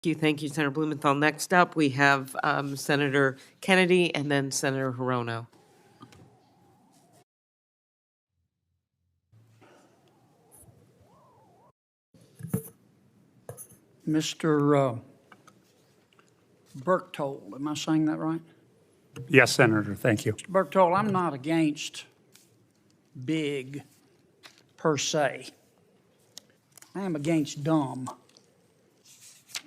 Thank you, Senator Blumenthal. Next up, we have Senator Kennedy and then Senator Hirono. Mr. Berchtold, am I saying that right? Yes, Senator, thank you. Mr. Berchtold, I'm not against big per se. I am against dumb.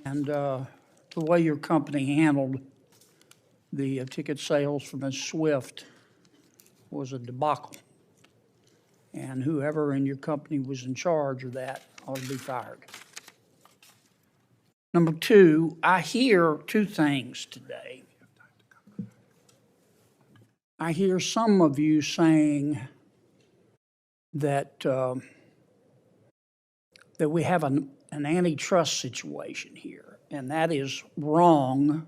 And the way your company handled the ticket sales for Ms. Swift was a debacle. And whoever in your company was in charge of that ought to be fired. Number two, I hear two things today. I hear some of you saying that that we have an antitrust situation here, and that is wrong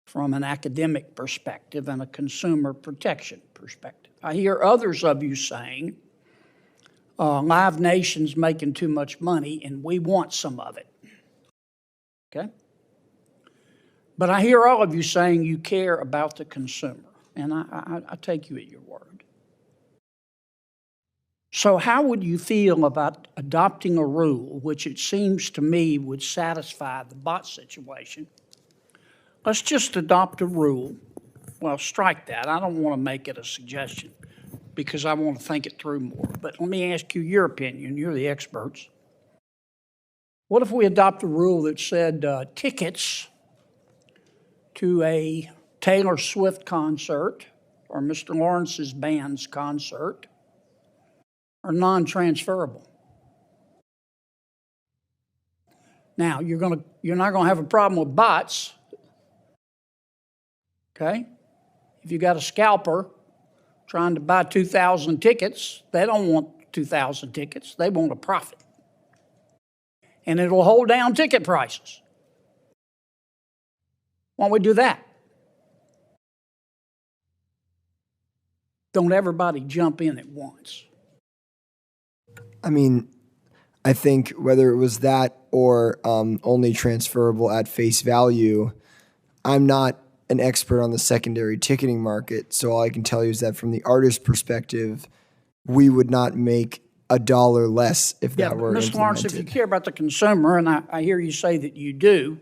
from an academic perspective and a consumer protection perspective. I hear others of you saying Live Nation's making too much money and we want some of it. Okay? But I hear all of you saying you care about the consumer, and I take you at your word. So how would you feel about adopting a rule, which it seems to me would satisfy the bot situation? Let's just adopt a rule. Well, strike that. I don't want to make it a suggestion because I want to think it through more. But let me ask you your opinion. You're the experts. What if we adopt a rule that said tickets to a Taylor Swift concert or Mr. Lawrence's band's concert are non-transferable? Now, you're not going to have a problem with bots, okay? If you got a scalper trying to buy 2,000 tickets, they don't want 2,000 tickets. They want a profit. And it'll hold down ticket prices. Why don't we do that? Don't everybody jump in at once. I mean, I think whether it was that or only transferable at face value, I'm not an expert on the secondary ticketing market, so all I can tell you is that from the artist perspective, we would not make $1 less if that were implemented. Mr. Lawrence, if you care about the consumer, and I hear you say that you do,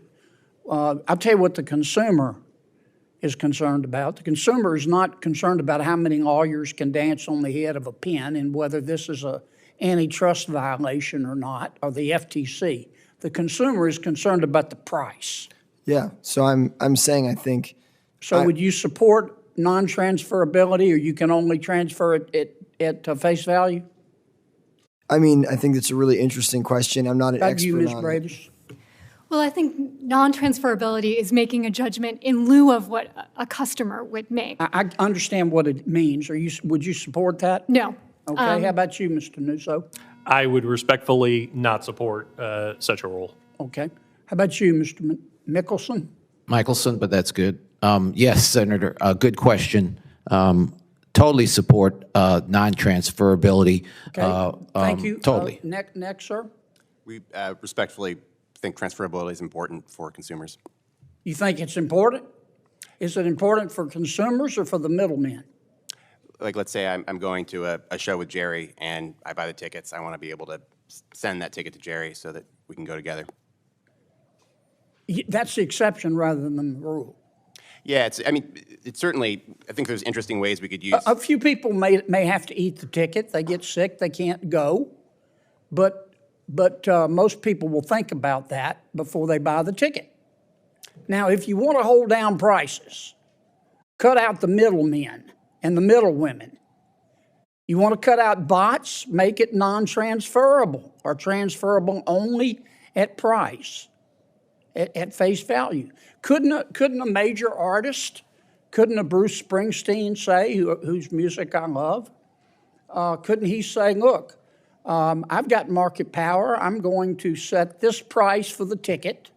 I'll tell you what the consumer is concerned about. The consumer is not concerned about how many lawyers can dance on the head of a pin and whether this is an antitrust violation or not, or the FTC. The consumer is concerned about the price. Yeah, so I'm saying I think. So would you support non-transferability, or you can only transfer it at face value? I mean, I think that's a really interesting question. I'm not an expert you, Ms. on Bradish? Well, I think non-transferability is making a judgment in lieu of what a customer would make. I understand what it means. Would you support that? No. Okay. How about you, Mr. Newso? I would respectfully not support such a rule. Okay. How about you, Mr. Mickelson? Michelson, but that's good. Yes, Senator, good question. Totally support non-transferability. Okay. Thank you. Totally. Next, sir. We respectfully think transferability is important for consumers. You think it's important? Is it important for consumers or for the middlemen? Like, let's say I'm going to a show with Jerry and I buy the tickets. I want to be able to send that ticket to Jerry so that we can go together. That's the exception rather than the rule. Yeah, it's certainly, I think there's interesting ways we could use. A few people may have to eat the ticket. They get sick, they can't go. But most people will think about that before they buy the ticket. Now, if you want to hold down prices, cut out the middlemen and the middle women. You want to cut out bots, make it non-transferable or transferable only at price, at face value. Couldn't a major artist, couldn't a Bruce Springsteen say, whose music I love, couldn't he say, look, I've got market power. I'm going to set this price for the ticket.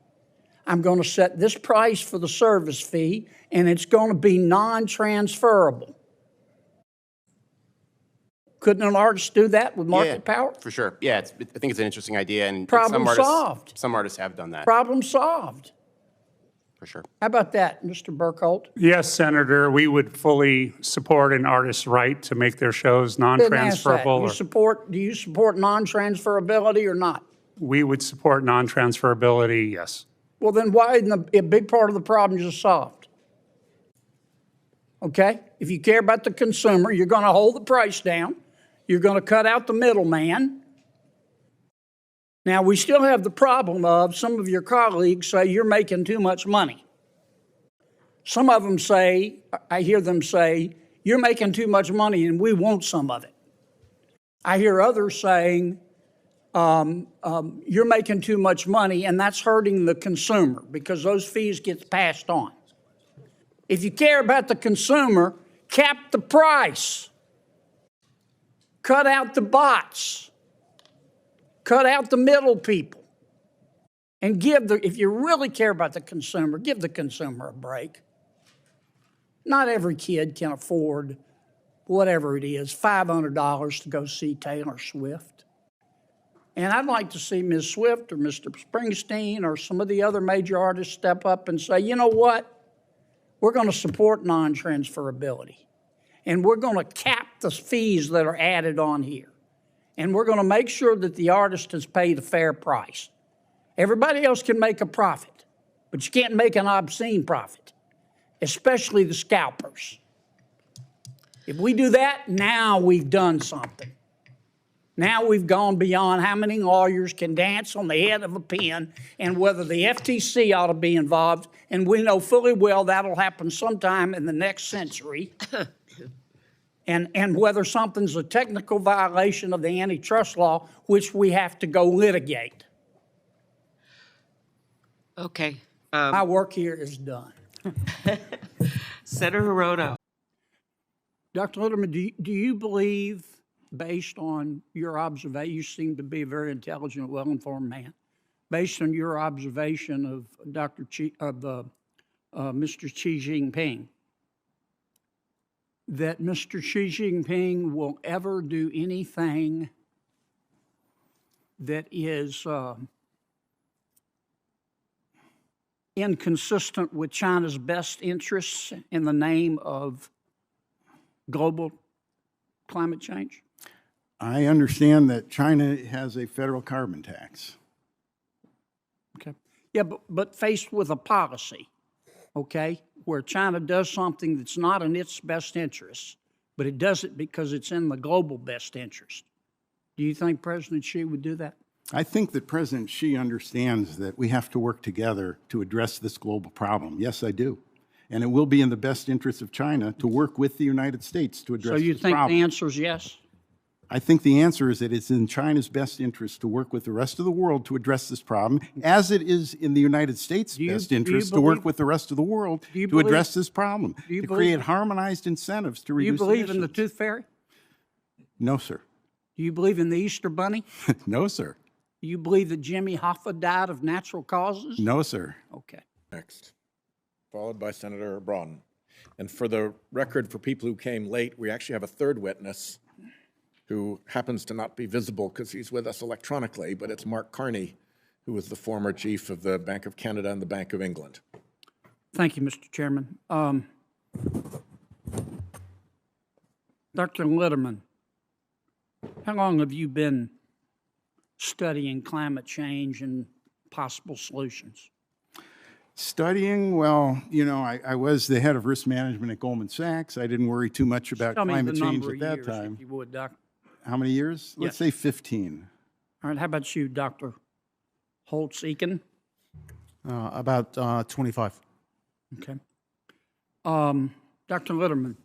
I'm going to set this price for the service fee, and it's going to be non-transferable. Couldn't an artist do that with market Yeah, power? for sure. Yeah, I think it's an interesting idea, and Problem solved. some artists have done that Problem solved. for sure. How about that, Mr. Burkholdt? Yes, Senator, we would fully support an artist's right to make their shows Didn't ask that. non-transferable. Do you support non-transferability or not? We would support non-transferability, yes. Well, then why isn't a big part of the problem just solved? Okay? If you care about the consumer, you're going to hold the price down. You're going to cut out the middleman. Now, we still have the problem of some of your colleagues say you're making too much money. Some of them say, I hear them say, you're making too much money and we want some of it. I hear others saying, you're making too much money and that's hurting the consumer because those fees get passed on. If you care about the consumer, cap the price. Cut out the bots. Cut out the middle people. And if you really care about the consumer, give the consumer a break. Not every kid can afford whatever it is, $500 to go see Taylor Swift. And I'd like to see Ms. Swift or Mr. Springsteen or some of the other major artists step up and say, you know what? We're going to support non-transferability. And we're going to cap the fees that are added on here. And we're going to make sure that the artist is paid a fair price. Everybody else can make a profit, but you can't make an obscene profit, especially the scalpers. If we do that, now we've done something. Now we've gone beyond how many lawyers can dance on the head of a pin and whether the FTC ought to be involved, and we know fully well that'll happen sometime in the next century. And whether something's a technical violation of the antitrust law, which we have to go litigate. Okay. My work here is done. Senator Hirono. Dr. Litterman, do you believe, based on your observation, you seem to be a very intelligent, well-informed man, based on your observation of Mr. Xi Jinping, that Mr. Xi Jinping will ever do anything that is inconsistent with China's best interests in the name of global climate change? I understand that China has a federal carbon tax. Okay. Yeah, but faced with a policy, okay, where China does something that's not in its best interest, but it does it because it's in the global best interest. Do you think President Xi would do that? I think that President Xi understands that we have to work together to address this global problem. Yes, I do. And it will be in the best interest of China to work with the United States to address this problem. So you think the answer is yes? I think the answer is that it's in China's best interest to work with the rest of the world to address this problem, as it is in the United States' best interest to work with the rest of the world to address this problem, to create harmonized incentives to reduce emissions. Do you believe in the tooth fairy? No, sir. Do you believe in the Easter Bunny? No, sir. Do you believe that Jimmy Hoffa died of natural causes? No, sir. Okay. Next, followed by Senator Broughton. And for the record, for people who came late, we actually have a third witness who happens to not be visible because he's with us electronically, but it's Mark Carney, who was the former chief of the Bank of Canada and the Bank of England. Thank you, Mr. Chairman. Dr. Litterman, how long have you been studying climate change and possible solutions? Studying, well, you know, I was the head of risk management at Goldman Sachs. I didn't worry too much about climate change at that time. If you would, Doctor. How many years? Let's say 15. All right, how about you, Dr. Holtz-Eakin? About 25. Okay. Dr. Litterman,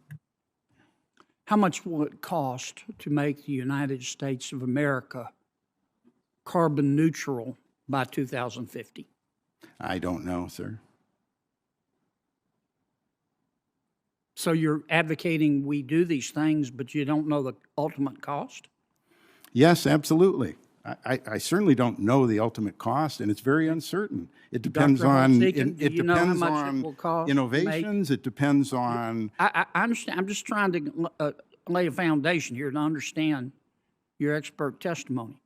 how much will it cost to make the United States of America carbon neutral by 2050? I don't know, sir. So you're advocating we do these things, but you don't know the ultimate cost? Yes, absolutely. I certainly don't know the ultimate cost, and it's very uncertain. It depends on innovations. It depends on. I understand. I'm just trying to lay a foundation here to understand your expert testimony.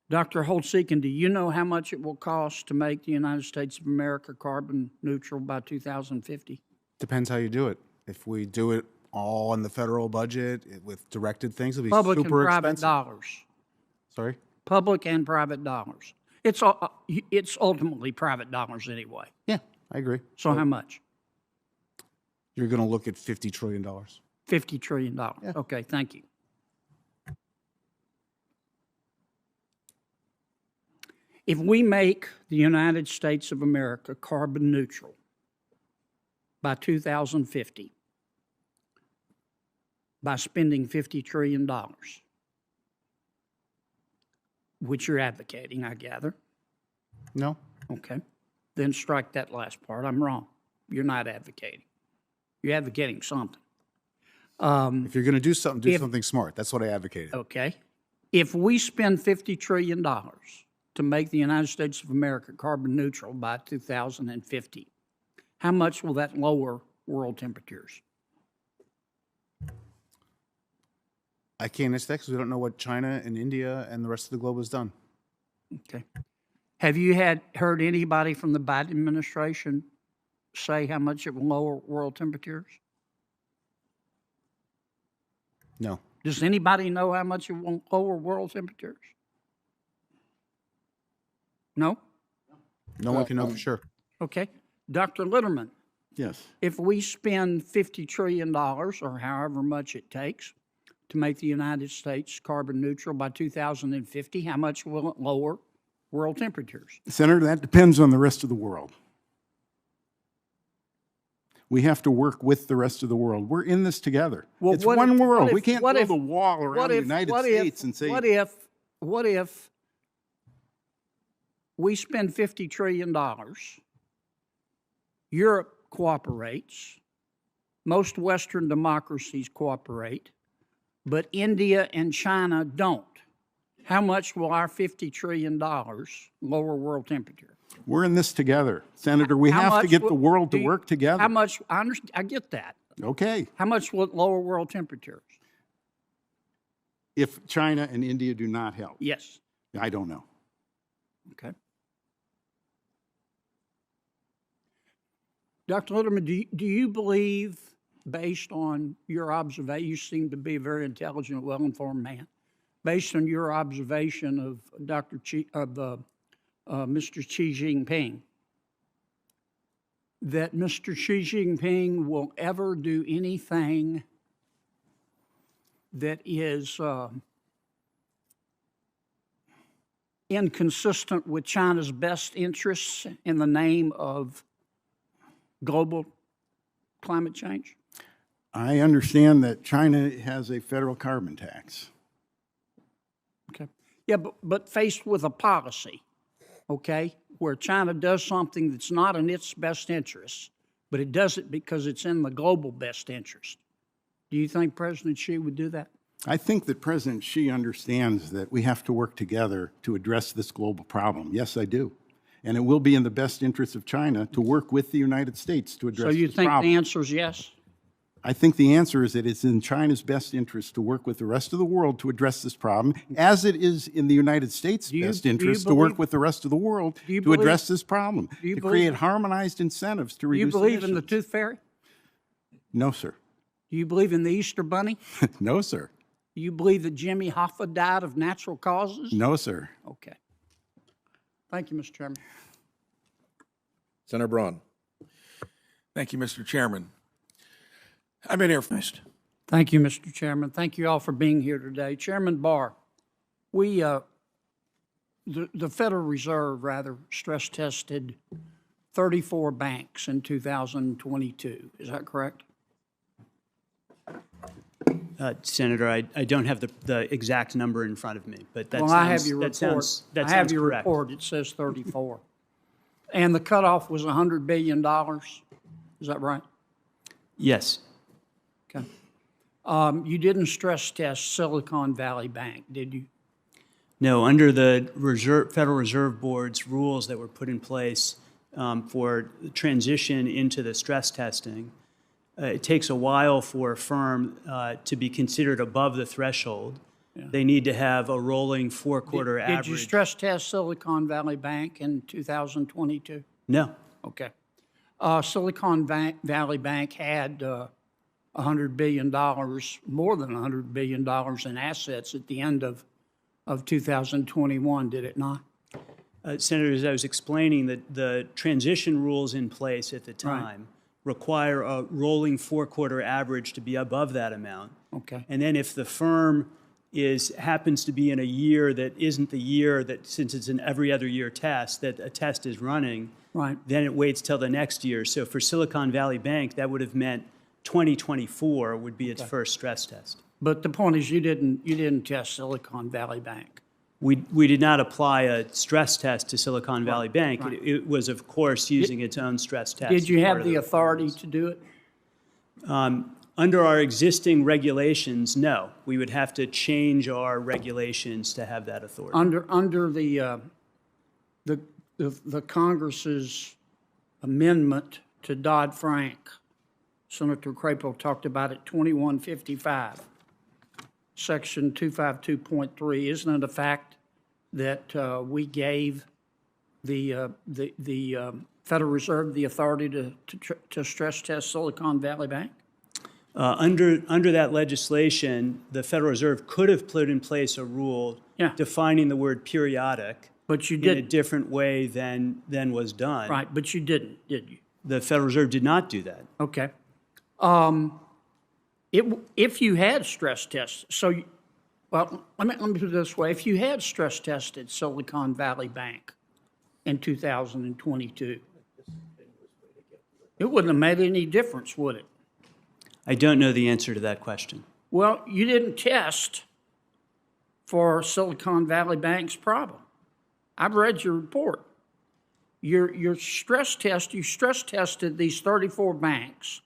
Dr. Holtz-Eakin, do you know how much it will cost to make the United States of America carbon neutral by 2050? Depends how you do it. If we do it all in the federal budget with directed things, it'll be Public and super private expensive. dollars. Sorry? Public and private dollars. It's ultimately private dollars anyway. Yeah, I agree. So how much? You're going to look at $50 trillion. $50 trillion. Okay, thank you. If we make the United States of America carbon neutral by 2050, by spending $50 trillion, which you're advocating, I gather. No. Okay. Then strike that last part. I'm wrong. You're not advocating. You're advocating something. If you're going to do something, do something smart. That's what I advocated. Okay. If we spend $50 trillion to make the United States of America carbon neutral by 2050, how much will that lower world temperatures? I can't answer that because we don't know what China and India and the rest of the globe has done. Okay. Have you heard anybody from the Biden administration say how much it will lower world temperatures? No. Does anybody know how much it will lower world temperatures? No? No one can know for sure. Okay. Dr. Litterman, Yes. if we spend $50 trillion, or however much it takes, to make the United States carbon neutral by 2050, how much will it lower world temperatures? Senator, that depends on the rest of the world. We have to work with the rest of the world. We're in this together. Well, it's one world. We can't build if- a wall around the United States and say, what if we spend $50 trillion, Europe cooperates, most Western democracies cooperate, but India and China don't? How much will our $50 trillion lower world temperature? we're in this together. Senator, we have to get the world to work together. How much, I get that. Okay. How much will it lower world temperatures? If China and India do not help, Yes. I don't know. Okay. Dr. Litterman, do you believe, based on your observation, you seem to be a very intelligent, well-informed man, based on your observation of Mr. Xi Jinping, that Mr. Xi Jinping will ever do anything that is inconsistent with China's best interests in the name of global climate change? I understand that China has a federal carbon tax. Okay. Yeah, but faced with a policy, okay, where China does something that's not in its best interest, but it does it because it's in the global best interest. Do you think President Xi would do that? I think that President Xi understands that we have to work together to address this global problem. Yes, I do. And it will be in the best interest of China to work with the United States to address So you this think problem. the answer is yes? I think the answer is that it's in China's best interest to work with the rest of the world to address this problem, as it is in the United States' best interest to work with the rest of the world to address this problem, to create harmonized incentives to Do reduce you believe in the emissions. tooth fairy? No, sir. Do you believe in the Easter bunny? No, sir. Do you believe that Jimmy Hoffa died of natural causes? No, sir. Okay. Thank you, Mr. Chairman. Senator Braun. Thank you, Mr. Chairman. I've been here first. Thank you, Mr. Chairman. Thank you all for being here today. Chairman Barr, we, the Federal Reserve, rather, stress tested 34 banks in 2022. Is that correct? Senator, I don't have the exact number in front of me, but that Well, sounds, I have your report. that I have sounds your correct. report. It says 34. And the cutoff was $100 billion. Is that right? Yes. Okay. You didn't stress test Silicon Valley Bank, did you? No, under the Federal Reserve Board's rules that were put in place for transition into the stress testing, it takes a while for a firm to be considered above the threshold. They need to have a rolling four-quarter average. Did you stress test Silicon Valley Bank in 2022? No. Okay. Silicon Valley Bank had $100 billion, more than $100 billion in assets at the end of 2021, did it not? Senator, as I was explaining, the transition rules in place at the time require a rolling four-quarter average to be above that amount. Okay. And then if the firm happens to be in a year that isn't the year that, since it's an every other year test, that a test is running, then it waits till the next year. So for Silicon Valley Bank, that would have meant 2024 would be its first stress test. But the point is, you didn't test Silicon Valley Bank. We did not apply a stress test to Silicon Valley Bank. It was, of course, using its own stress test. Did you have the authority to do it? Under our existing regulations, no. We would have to change our regulations to have that authority. Under the Congress's amendment to Dodd-Frank, Senator Crapo talked about it, 2155, Section 252.3. Isn't it a fact that we gave the Federal Reserve the authority to stress test Silicon Valley Bank? Under that legislation, the Federal Reserve could have put in place a rule defining the word periodic, but you in a different way than was done. Right, but you didn't, did you? The Federal Reserve did not do that. Okay. If you had stress tests, well, let me put it this way. If you had stress tested Silicon Valley Bank in 2022, it wouldn't have made any difference, would it? I don't know the answer to that question. Well, you didn't test for Silicon Valley Bank's problem. I've read your report. You stress tested these 34 banks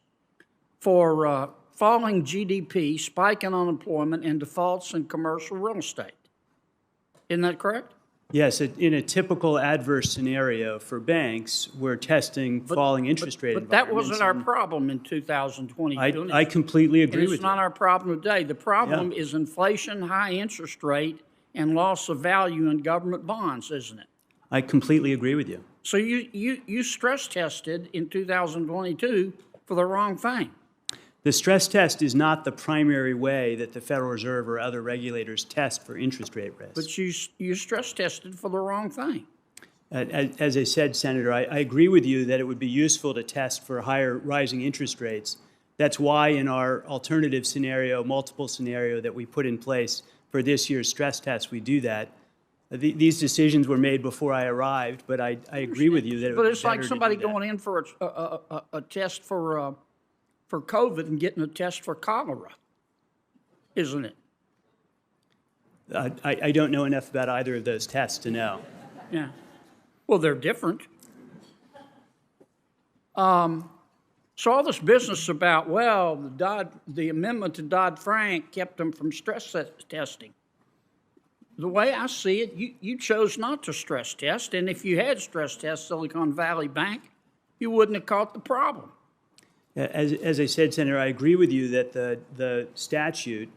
for falling GDP, spike in unemployment, and defaults in commercial real estate. Isn't that correct? Yes, in a typical adverse scenario for banks, we're testing falling interest rate But that wasn't our problem in 2022. I completely agree with you. It's not our problem today. The problem is inflation, high interest rate, and loss of value in government bonds, isn't it? I completely agree with you. So you stress tested in 2022 for the wrong thing. The stress test is not the primary way that the Federal Reserve or other regulators test for interest rate risk. But you stress tested for the wrong thing. As I said, Senator, I agree with you that it would be useful to test for higher rising interest rates. That's why in our alternative scenario, multiple scenario that we put in place for this year's stress test, we do that. These decisions were made before I arrived, but I agree with you that it would be better to do that. But it's like somebody going in for a test for COVID and getting a test for cholera, isn't it? I don't know enough about either of those tests to know. Yeah. Well, they're different. So all this business about, well, the amendment to Dodd-Frank kept them from stress testing. The way I see it, you chose not to stress test, and if you had stress test Silicon Valley Bank, you wouldn't have caught the problem. As I said, Senator, I agree with you that the statute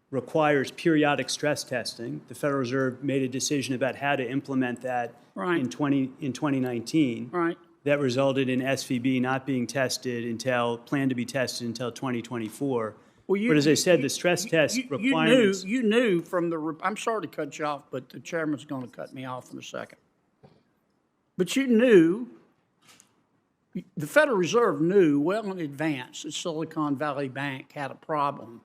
requires periodic stress testing. The Federal Reserve made a decision about how to implement that in 2019. Right. That resulted in SVB not being planned to be tested until 2024. Well, but as I said, the stress test requirements... You knew from the... I'm sorry to cut you off, but the chairman's going to cut me off in a second. But you knew, the Federal Reserve knew well in advance that Silicon Valley Bank had a problem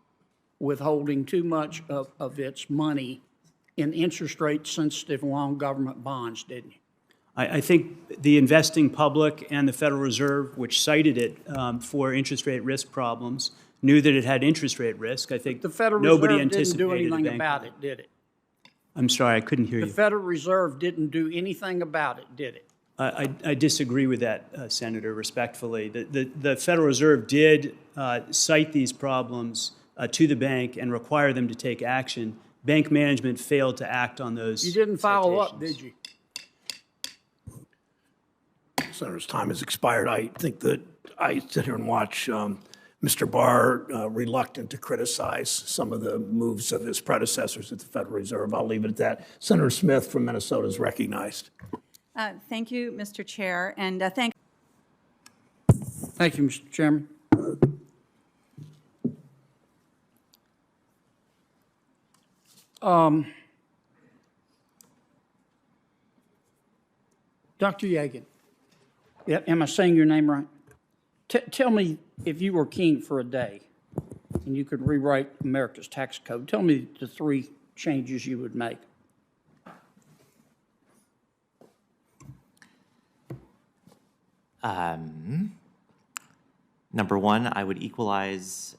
with holding too much of its money in interest rate-sensitive long government bonds, didn't you? I think the investing public and the Federal Reserve, which cited it for interest rate risk problems, knew that it had interest rate risk. I think the Federal nobody Reserve didn't do anticipated anything about it, did it? I'm sorry, I couldn't hear you. The Federal Reserve didn't do anything about it, did it? I disagree with that, Senator, respectfully. The Federal Reserve did cite these problems to the bank and require them to take action. Bank management failed to act on those. You didn't follow up, did you? Senator's time has expired. I think that I sit here and watch Mr. Barr reluctant to criticize some of the moves of his predecessors at the Federal Reserve. I'll leave it at that. Senator Smith from Minnesota is recognized. Thank you, Mr. Chair, and Thank you, Mr. Chairman. Dr. Yagan, yeah, am I saying your name right? Tell me, if you were king for a day and you could rewrite America's tax code, tell me the 3 changes you would make. Number 1, I would equalize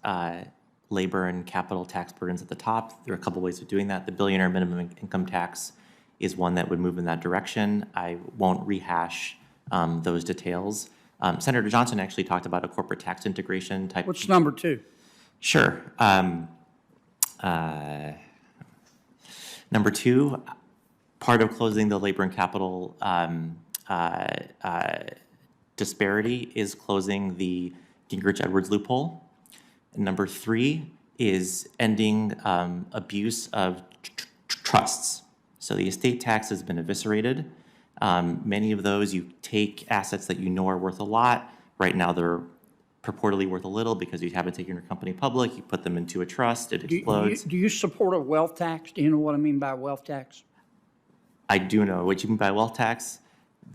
labor and capital tax burdens at the top. There are a couple ways of doing that. The billionaire minimum income tax is one that would move in that direction. I won't rehash those details. Senator Johnson actually talked about a corporate tax integration type. What's number 2? Sure. Number 2, part of closing the labor and capital disparity is closing the Gingrich-Edwards loophole. And number 3 is ending abuse of trusts. So the estate tax has been eviscerated. Many of those, you take assets that you know are worth a lot. Right now they're purportedly worth a little because you haven't taken your company public. You put them into a trust, it explodes. Do you support a wealth tax? Do you know what I mean by wealth tax? I do know what you mean by wealth tax.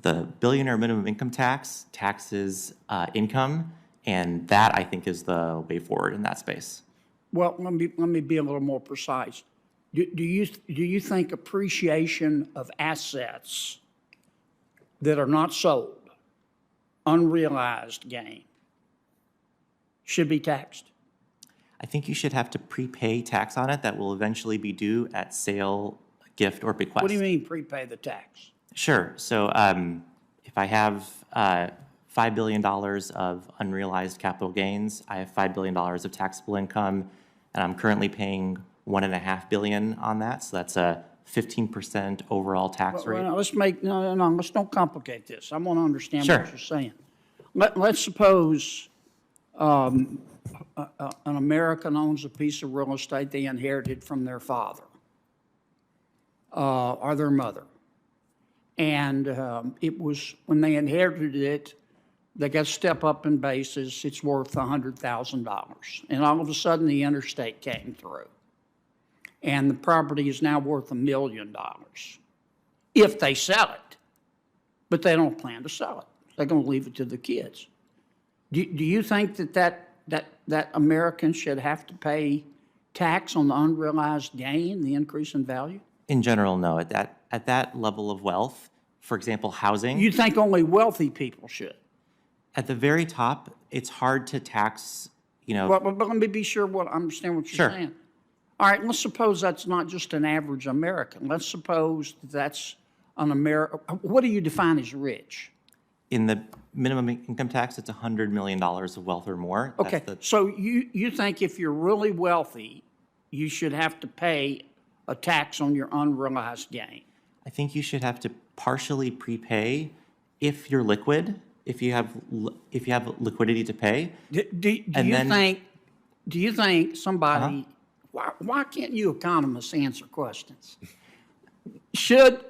The billionaire minimum income tax taxes income, and that I think is the way forward in that space. Well, let me be a little more precise. Do you think appreciation of assets that are not sold, unrealized gain, should be taxed? I think you should have to prepay tax on it that will eventually be due at sale, gift, or bequest. What do you mean prepay the tax? Sure. So if I have $5 billion of unrealized capital gains, I have $5 billion of taxable income, and I'm currently paying $1.5 billion on that. So that's a 15% overall tax rate. Well, let's don't complicate this. I want to understand Sure. what you're saying. Let's suppose an American owns a piece of real estate they inherited from their father or their mother. And it was, when they inherited it, they got to step up in basis. It's worth $100,000. And all of a sudden, the interstate came through. And the property is now worth $1 million if they sell it. But they don't plan to sell it. They're going to leave it to the kids. Do you think that Americans should have to pay tax on the unrealized gain, the increase in value? In general, no. At that level of wealth, for example, housing. You think only wealthy people should? At the very top, it's hard to tax, But let me be sure I understand what you're saying. All right, let's suppose that's not just an average American. Let's suppose that's an American. What do you define as rich? In the minimum income tax, it's $100 million of wealth or more. Okay, so you think if you're really wealthy, you should have to pay a tax on your unrealized gain? I think you should have to partially prepay if you're liquid, if you have liquidity to pay. Do you think somebody? Why can't you economists answer questions? Should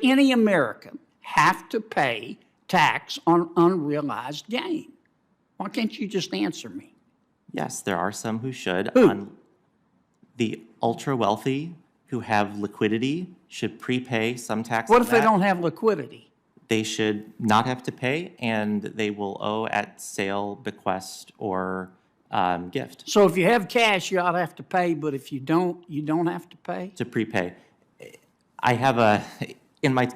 any American have to pay tax on unrealized gain? Why can't you just answer me? Yes, there are some who should. Who? The ultra wealthy who have liquidity should prepay some tax. What if they don't have liquidity? They should not have to pay, and they will owe at sale, bequest, or gift. So if you have cash, you ought to have to pay, but if you don't have to pay? To prepay. I have in my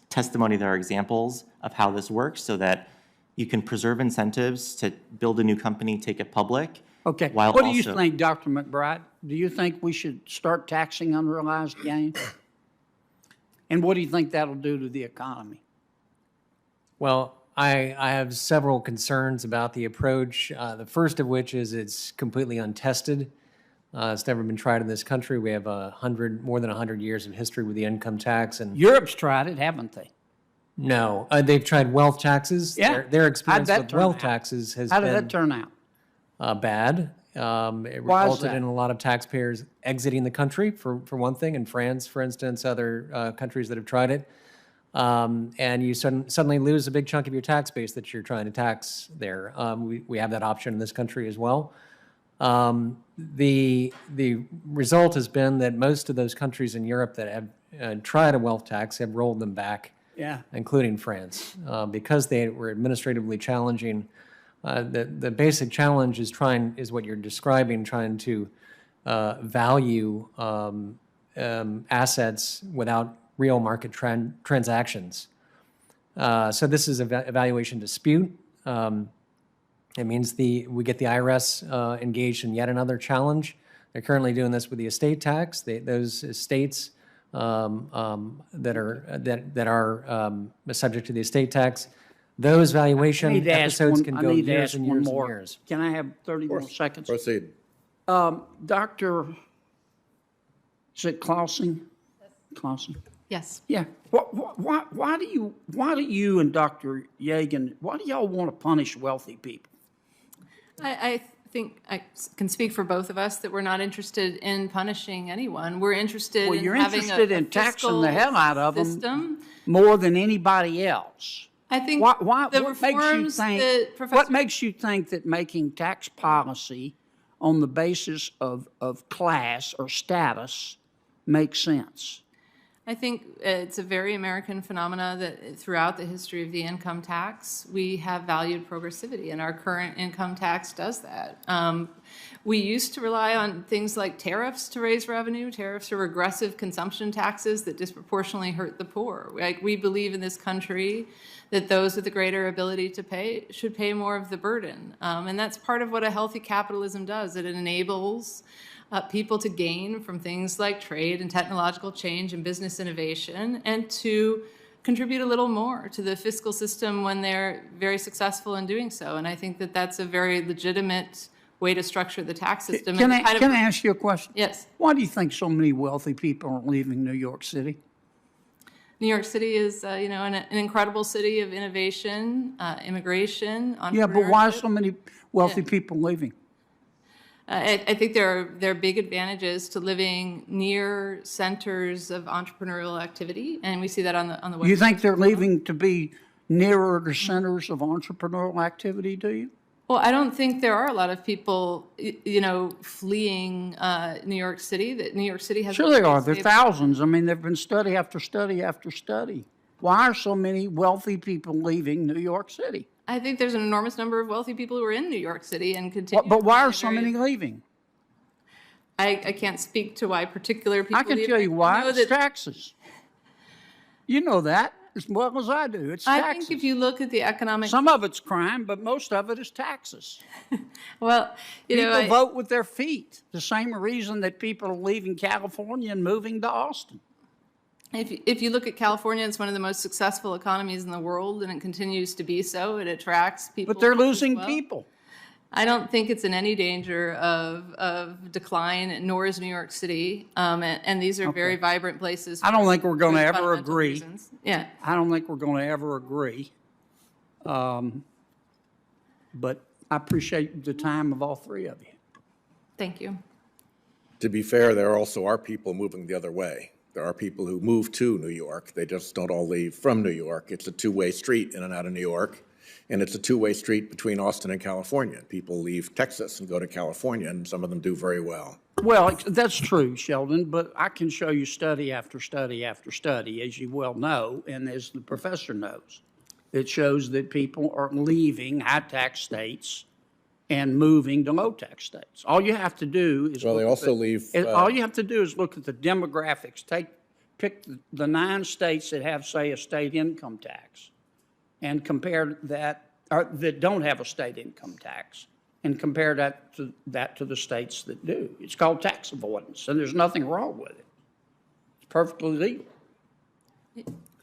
testimony, there are examples of how this works so that you can preserve incentives to build a new company, take it public. Okay. What do you think, Dr. McBride? Do you think we should start taxing unrealized gain? And what do you think that'll do to the economy? Well, I have several concerns about the approach. The first of which is it's completely untested. It's never been tried in this country. We have more than 100 years of history with the income tax. And Europe's tried it, haven't they? No, they've tried wealth taxes. Yeah. Their experience How'd that with turn wealth out? taxes has How been did that turn out? bad. It Why is resulted that? in a lot of taxpayers exiting the country, for one thing. In France, for instance, other countries that have tried it. And you suddenly lose a big chunk of your tax base that you're trying to tax there. We have that option in this country as well. The result has been that most of those countries in Europe that have tried a wealth tax have rolled them back, Yeah. including France, because they were administratively challenging. The basic challenge is what you're describing, trying to value assets without real market transactions. So this is a valuation dispute. It means we get the IRS engaged in yet another challenge. They're currently doing this with the estate tax. Those estates that are subject to the estate tax, those valuation episodes can go years and years and years. Can I have 30 more seconds? Proceed. Dr. Is it Clausing? Clausing? Yes. Yeah. Why do you and Dr. Yagan, why do y'all want to punish wealthy people? I think I can speak for both of us that we're not interested in punishing anyone. We're interested Well, in you're having interested a in taxing fiscal the hell out of them system. more than anybody else. I think the what makes you think that making tax policy on the basis of class or status makes sense? I think it's a very American phenomena that throughout the history of the income tax, we have valued progressivity, and our current income tax does that. We used to rely on things like tariffs to raise revenue. Tariffs are regressive consumption taxes that disproportionately hurt the poor. We believe in this country that those with the greater ability to pay should pay more of the burden. And that's part of what a healthy capitalism does. It enables people to gain from things like trade and technological change and business innovation, and to contribute a little more to the fiscal system when they're very successful in doing so. And I think that that's a very legitimate way to structure the tax system. Can I ask you a question? Yes. Why do you think so many wealthy people are leaving New York City? New York City is, an incredible city of innovation, immigration, entrepreneurship. Yeah, but why are so many wealthy people leaving? I think there are big advantages to living near centers of entrepreneurial activity, and we see that on the West. You think they're leaving to be nearer to centers of entrepreneurial activity, do you? Well, I don't think there are a lot of people, fleeing New York City. That New York City has. Sure, there are. There are thousands. I mean, there've been study after study after study. Why are so many wealthy people leaving New York City? I think there's an enormous number of wealthy people who are in New York City and continue. But why are so many leaving? I can't speak to why particular people. I can tell you why. It's taxes. You know that as well as I do. It's taxes. I think if you look at the economic. Some of it's crime, but most of it is taxes. Well, people vote with their feet. The same reason that people are leaving California and moving to Austin. If you look at California, it's one of the most successful economies in the world, and it continues to be so. It attracts people. But they're losing people. I don't think it's in any danger of decline, nor is New York City. And these are very vibrant places. I don't think we're going to ever agree. Reasons. Yeah. I don't think we're going to ever agree. But I appreciate the time of all three of you. Thank you. To be fair, there also are people moving the other way. There are people who move to New York. They just don't all leave from New York. It's a two-way street in and out of New York. And it's a two-way street between Austin and California. People leave Texas and go to California, and some of them do very well. Well, that's true, Sheldon, but I can show you study after study after study, as you well know, and as the professor knows. It shows that people are leaving high-tax states and moving to low-tax states. All you have to do is well, they also leave. All you have to do is look at the demographics. Pick the 9 states that have, say, a state income tax, and compare that, or that don't have a state income tax, and compare that to the states that do. It's called tax avoidance, and there's nothing wrong with it. It's perfectly legal.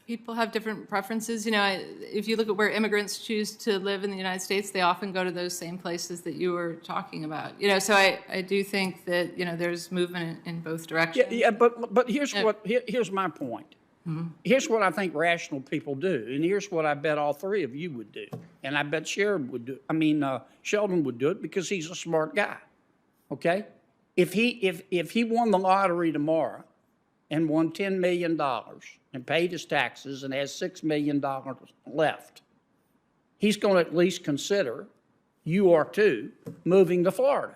People have different preferences. If you look at where immigrants choose to live in the United States, they often go to those same places that you were talking about. So I do think that, there's movement in both directions. Yeah, but here's my point. Here's what I think rational people do, and here's what I bet all three of you would do, and I bet Sheldon would do it because he's a smart guy. Okay, if he won the lottery tomorrow and won $10 million and paid his taxes and has $6 million left, he's going to at least consider, you are too, moving to Florida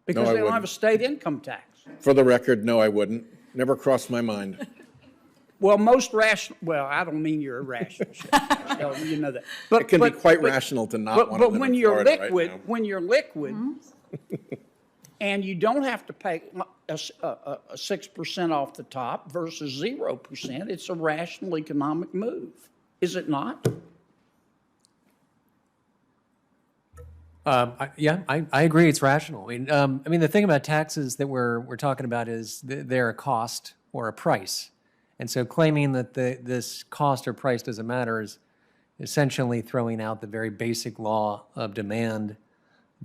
because No, I they don't have a wouldn't. state income tax. For the record, no, I wouldn't. Never crossed my mind. Well, most rational, well, I don't mean you're irrational, Sheldon, you know that. But, It can be quite rational to not want to live when in you're Florida right liquid, now. when you're liquid, and you don't have to pay a 6% off the top versus 0%, it's a rational economic move, is it not? I agree. It's rational. I mean, the thing about taxes that we're talking about is they're a cost or a price, and so claiming that this cost or price doesn't matter is essentially throwing out the very basic law of demand, the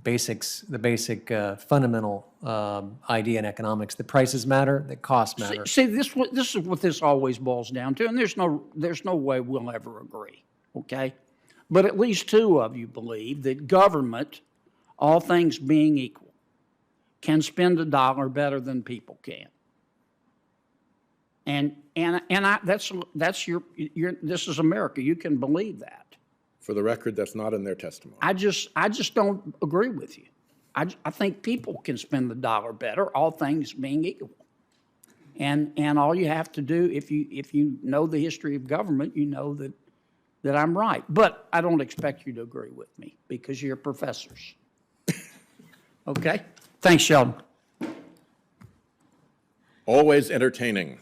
basic fundamental idea in economics. That prices matter, that costs matter. See, this is what this always boils down to, and there's no way we'll ever agree, okay? But at least two of you believe that government, all things being equal, can spend a dollar better than people can. And that's your this is America. You can believe that. For the record, that's not in their testimony. I just don't agree with you. I think people can spend the dollar better, all things being equal. And all you have to do, if you know the history of government, you know that I'm right. But I don't expect you to agree with me because you're professors. Okay? Thanks, Sheldon. Always entertaining.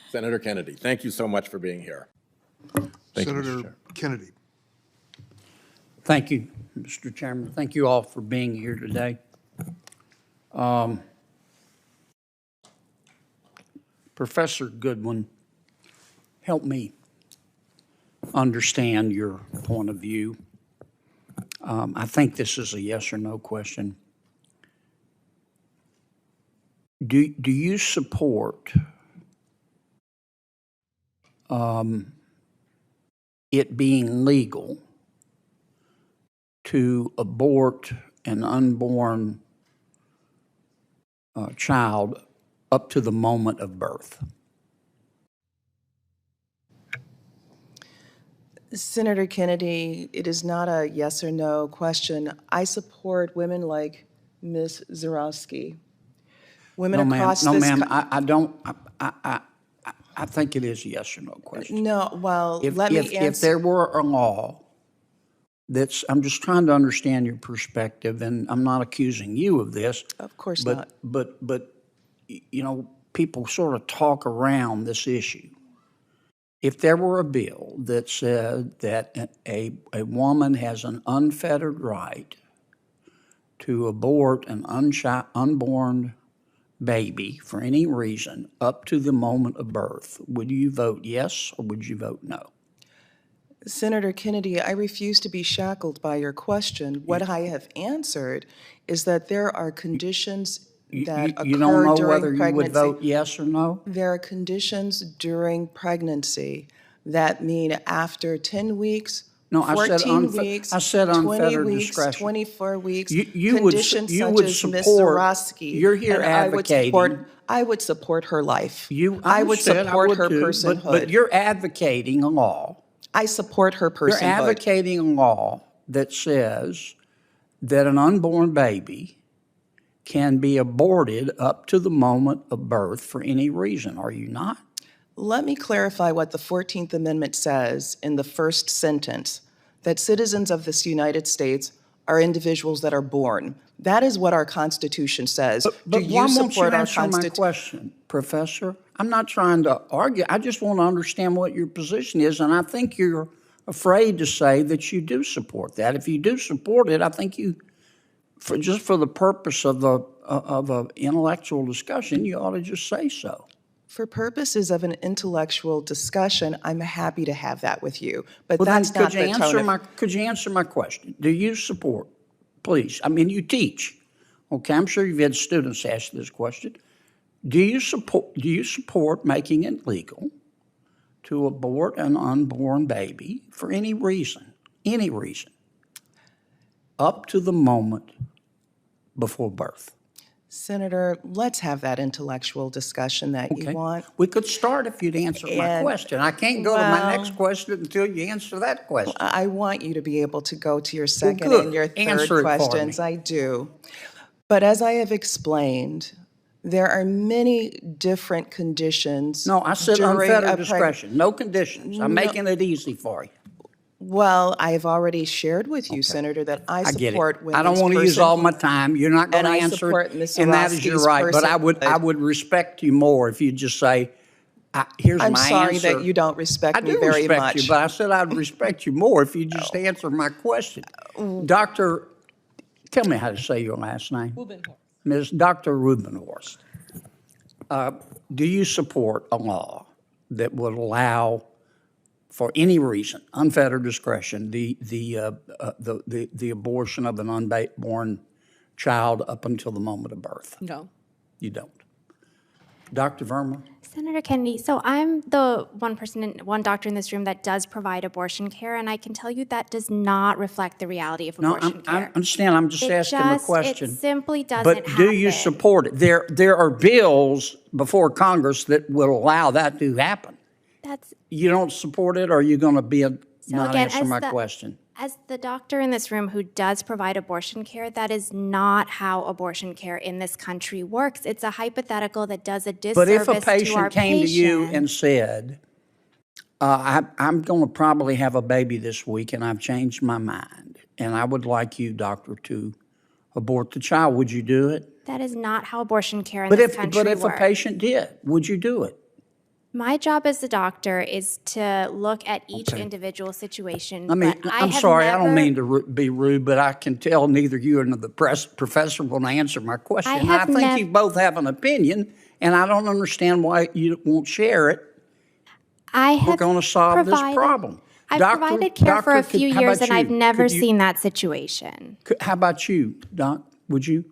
Senator Kennedy, thank you so much for being here. Thank you, Mr. Senator Chair. Kennedy. Thank you, Mr. Chairman. Thank you all for being here today. Professor Goodwin, help me understand your point of view. I think this is a yes or no question. Do you support it being legal to abort an unborn child up to the moment of birth? Senator Kennedy, it is not a yes or no question. I support women like Ms. Zarowski. Women across no, this ma'am, I don't. I think it is a yes or no question. No, well, Let me answer. If there were a law that's, I'm just trying to understand your perspective, and I'm not accusing you of this. Of course not. But you know, people sort of talk around this issue. If there were a bill that said that a woman has an unfettered right to abort an unborn baby for any reason up to the moment of birth, would you vote yes or would you vote no? Senator Kennedy, I refuse to be shackled by your question. What I have answered is that there are conditions that occur during pregnancy. You don't know whether you would vote yes or no? There are conditions during pregnancy that mean after 10 weeks, No, 14 weeks, I said 20 unfettered weeks, discretion. 24 weeks, You would conditions you such would as Ms. support. Zarowski. You're here and advocating. I would support her life. I would understand, support her too, personhood. But you're advocating a law. I support her personhood. You're advocating a law that says that an unborn baby can be aborted up to the moment of birth for any reason, are you not? Let me clarify what the 14th Amendment says in the first sentence, that citizens of this United States are individuals that are born. That is what our Constitution says. But why won't you answer my question, Professor? I'm not trying to argue. I just want to understand what your position is, and I think you're afraid to say that you do support that. If you do support it, I think you, just for the purpose of an intellectual discussion, you ought to just say so. For purposes of an intellectual discussion, I'm happy to have that with you. But Well, that's then not the tone of... Could you answer my question? Do you support, please? I mean, you teach. Okay, I'm sure you've had students ask this question. Do you support making it legal to abort an unborn baby for any reason, up to the moment before birth? Senator, let's have that intellectual discussion that you want. We could start if you'd answer my question. I can't go to my next question until you answer that question. I want you to be able to go to your second good. and your Answer third it for questions. me. I do. But as I have explained, there are many different conditions. No, I said during unfettered a discretion, no conditions. I'm making it easy for you. Well, I've already shared with you, Senator, that I get support it. women's I don't want to use person- all my time. You're not going to and I answer support it, Ms. and that is your Orozco's right. But personhood. I would respect you more if you just say, "Here's I'm my sorry answer." that you don't respect I me do very respect much. you, but I said I'd respect you more if you just answer my question. Doctor, tell me how to say your last name. Ms. Dr. Rubenhorst. Do you support a law that would allow, for any reason, unfettered discretion, the abortion of an unborn child up until the moment of birth? No. You don't. Dr. Verma? Senator Kennedy, so I'm the one doctor in this room that does provide abortion care, and I can tell you that does not reflect the reality of abortion I care. understand. I'm just asking a question. It simply doesn't But do you happen. support it? There are bills before Congress that will allow that to happen. You don't support it, or are you going to be not again, answer as my the- question? As the doctor in this room who does provide abortion care, that is not how abortion care in this country works. It's a hypothetical that does a disservice But if a to our patient came to you patient. and said, I'm going to probably have a baby this week and I've changed my mind, and I would like you, doctor, to abort the child, would you do it? That is not how abortion care in But this if country a works. patient did, would you do it? My job as the doctor is to look at each individual situation. I mean, but I I'm have sorry, I don't never- mean to be rude, but I can tell neither you nor the professor will answer my question. And I have think you both have an opinion, and I don't understand why you won't share it. We're going to solve this problem. I've provided care for a few years, and I've never seen that situation. How about you, Doc? Would you?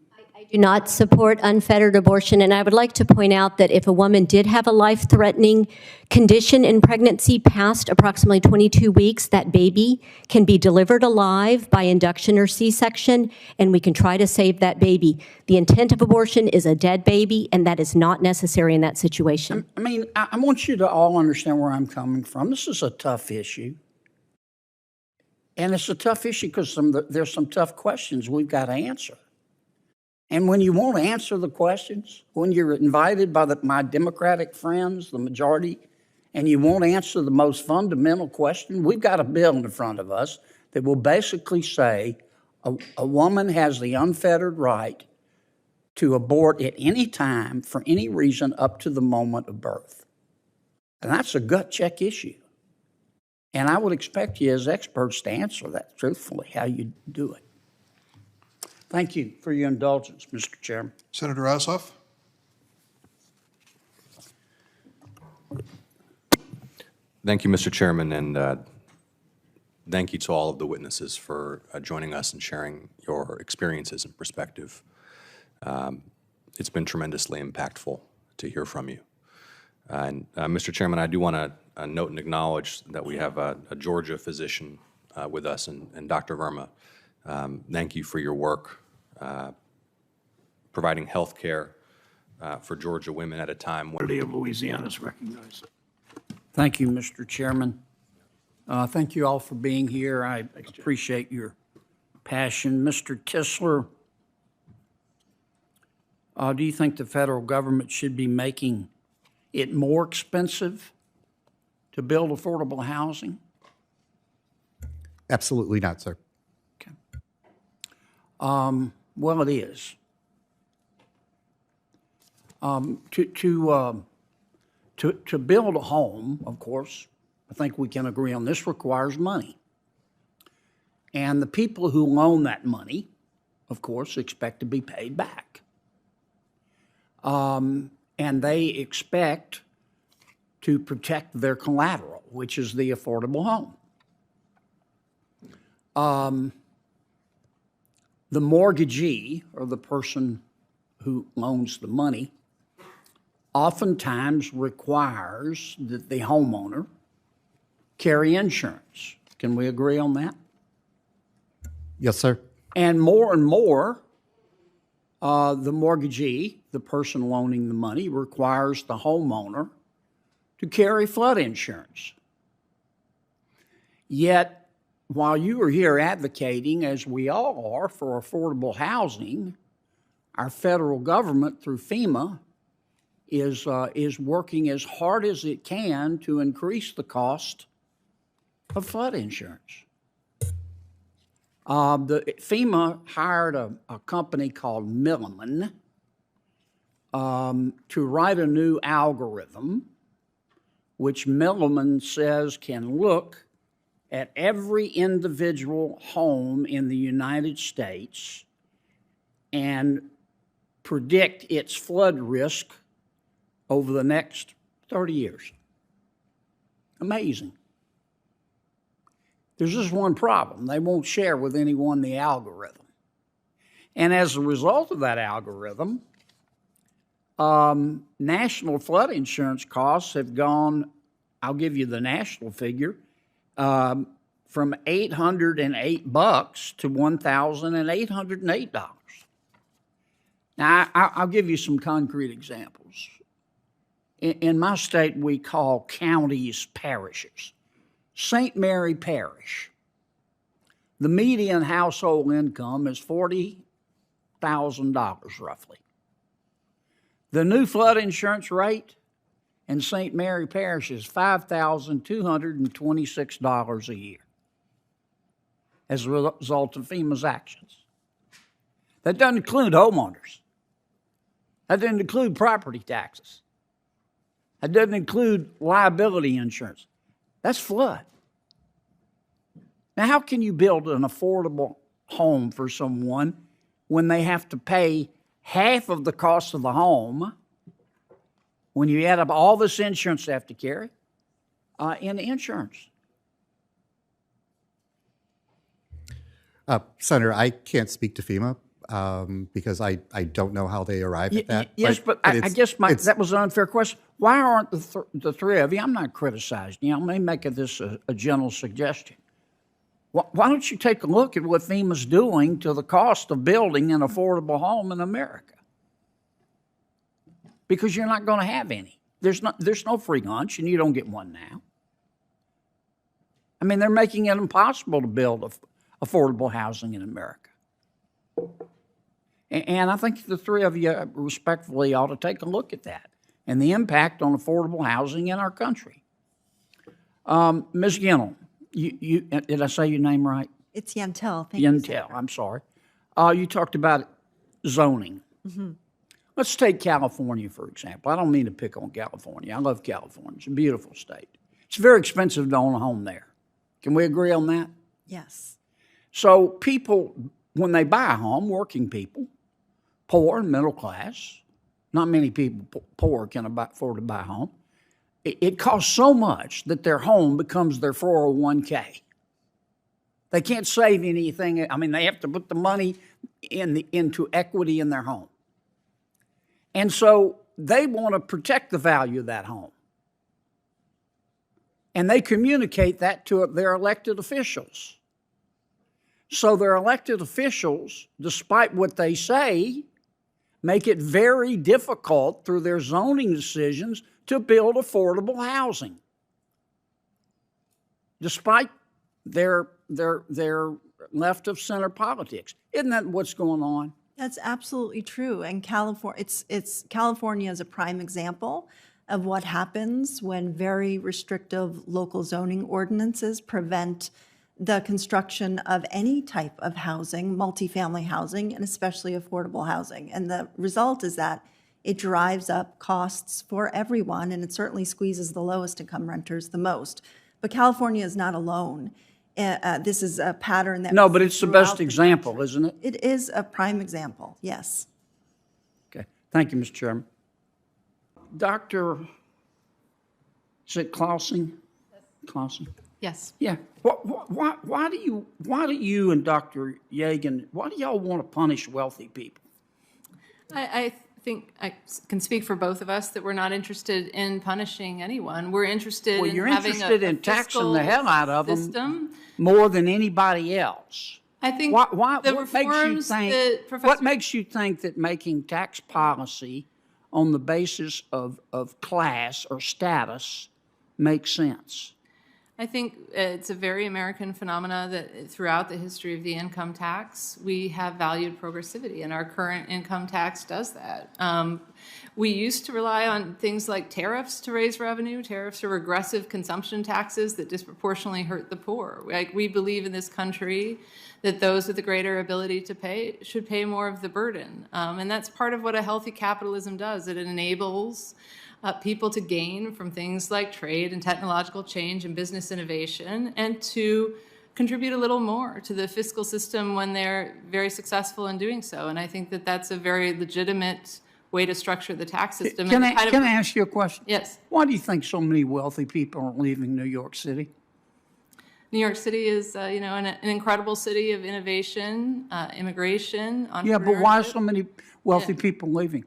Do not support unfettered abortion, and I would like to point out that if a woman did have a life-threatening condition in pregnancy past approximately 22 weeks, that baby can be delivered alive by induction or C-section, and we can try to save that baby. The intent of abortion is a dead baby, and that is not necessary in that situation. I mean, I want you to all understand where I'm coming from. This is a tough issue. And it's a tough issue because there's some tough questions we've got to answer. And when you won't answer the questions, when you're invited by my Democratic friends, the majority, and you won't answer the most fundamental question, we've got a bill in front of us that will basically say a woman has the unfettered right to abort at any time for any reason up to the moment of birth. And that's a gut check issue. And I would expect you as experts to answer that truthfully, how you do it. Thank you for your indulgence, Mr. Chairman. Senator Ossoff? Thank you, Mr. Chairman, and thank you to all of the witnesses for joining us and sharing your experiences and perspective. It's been tremendously impactful to hear from you. And Mr. Chairman, I do want to note and acknowledge that we have a Georgia physician with us, and Dr. Verma. Thank you for your work providing health care for Georgia women at a time when of Louisiana is recognized. Thank you, Mr. Chairman. Thank you all for being here. I appreciate your passion. Mr. Tisler, do you think the federal government should be making it more expensive to build affordable housing? Absolutely not, sir. Well, it is. To build a home, of course, I think we can agree on this, requires money. And the people who loan that money, of course, expect to be paid back. And they expect to protect their collateral, which is the affordable home. The mortgagee, or the person who loans the money, oftentimes requires that the homeowner carry insurance. Can we agree on that? Yes, sir. And more, the mortgagee, the person loaning the money, requires the homeowner to carry flood insurance. Yet, while you are here advocating, as we all are, for affordable housing, our federal government, through FEMA, is working as hard as it can to increase the cost of flood insurance. FEMA hired a company called Milliman to write a new algorithm, which Milliman says can look at every individual home in the United States and predict its flood risk over the next 30 years. Amazing. There's just one problem. They won't share with anyone the algorithm. And as a result of that algorithm, national flood insurance costs have gone, I'll give you the national figure, from $808 to $1,808. Now, I'll give you some concrete examples. In my state, we call counties parishes. St. Mary Parish, the median household income is $40,000 roughly. The new flood insurance rate in St. Mary Parish is $5,226 a year as a result of FEMA's actions. That doesn't include homeowners. That doesn't include property taxes. That doesn't include liability insurance. That's flood. Now, how can you build an affordable home for someone when they have to pay half of the cost of the home, when you add up all this insurance they have to carry, in insurance? Senator, I can't speak to FEMA because I don't know how they arrive at that. Yes, but I guess that was an unfair question. Why aren't the three of you, I'm not criticizing you, I may make this a general suggestion. Why don't you take a look at what FEMA's doing to the cost of building an affordable home in America? Because you're not going to have any. There's no free lunch, and you don't get one now. I mean, they're making it impossible to build affordable housing in America. And I think the three of you respectfully ought to take a look at that and the impact on affordable housing in our country. Ms. Ginnell, did I say your name right? It's Yantel. Thank you. Yantel, I'm sorry. You talked about zoning. Mm-hmm. Let's take California, for example. I don't mean to pick on California. I love California. It's a beautiful state. It's very expensive to own a home there. Can we agree on that? Yes. So people, when they buy a home, working people, poor and middle class, not many people poor can afford to buy a home, it costs so much that their home becomes their 401k. They can't save anything. I mean, they have to put the money into equity in their home. And so they want to protect the value of that home. And they communicate that to their elected officials. So their elected officials, despite what they say, make it very difficult through their zoning decisions to build affordable housing, despite their left of center politics. Isn't that what's going on? That's absolutely true. And California is a prime example of what happens when very restrictive local zoning ordinances prevent the construction of any type of housing, multifamily housing, and especially affordable housing. And the result is that it drives up costs for everyone, and it certainly squeezes the lowest income renters the most. But California is not alone. This is a pattern that... No, but it's the best example, isn't it? It is a prime example, yes. Okay. Thank you, Mr. Chairman. Dr. Is it Clausing? Clausing? Yes. Yeah. Why do you and Dr. Yegan, why do y'all want to punish wealthy people? think I can speak for both of us that we're not interested in punishing anyone. We're interested Well, in you're having interested a in taxing fiscal the hell out of them system. more than anybody else. I think the what makes you think that making tax policy on the basis of class or status makes sense? I think it's a very American phenomena that throughout the history of the income tax, we have valued progressivity, and our current income tax does that. We used to rely on things like tariffs to raise revenue. Tariffs are regressive consumption taxes that disproportionately hurt the poor. Like, we believe in this country that those with the greater ability to pay should pay more of the burden. And that's part of what a healthy capitalism does. It enables people to gain from things like trade and technological change and business innovation, and to contribute a little more to the fiscal system when they're very successful in doing so. And I think that that's a very legitimate way to structure the tax system. Can I ask you a question? Yes. Why do you think so many wealthy people are leaving New York City? New York City is, an incredible city of innovation, immigration, entrepreneurship. Yeah, but why are so many wealthy people leaving?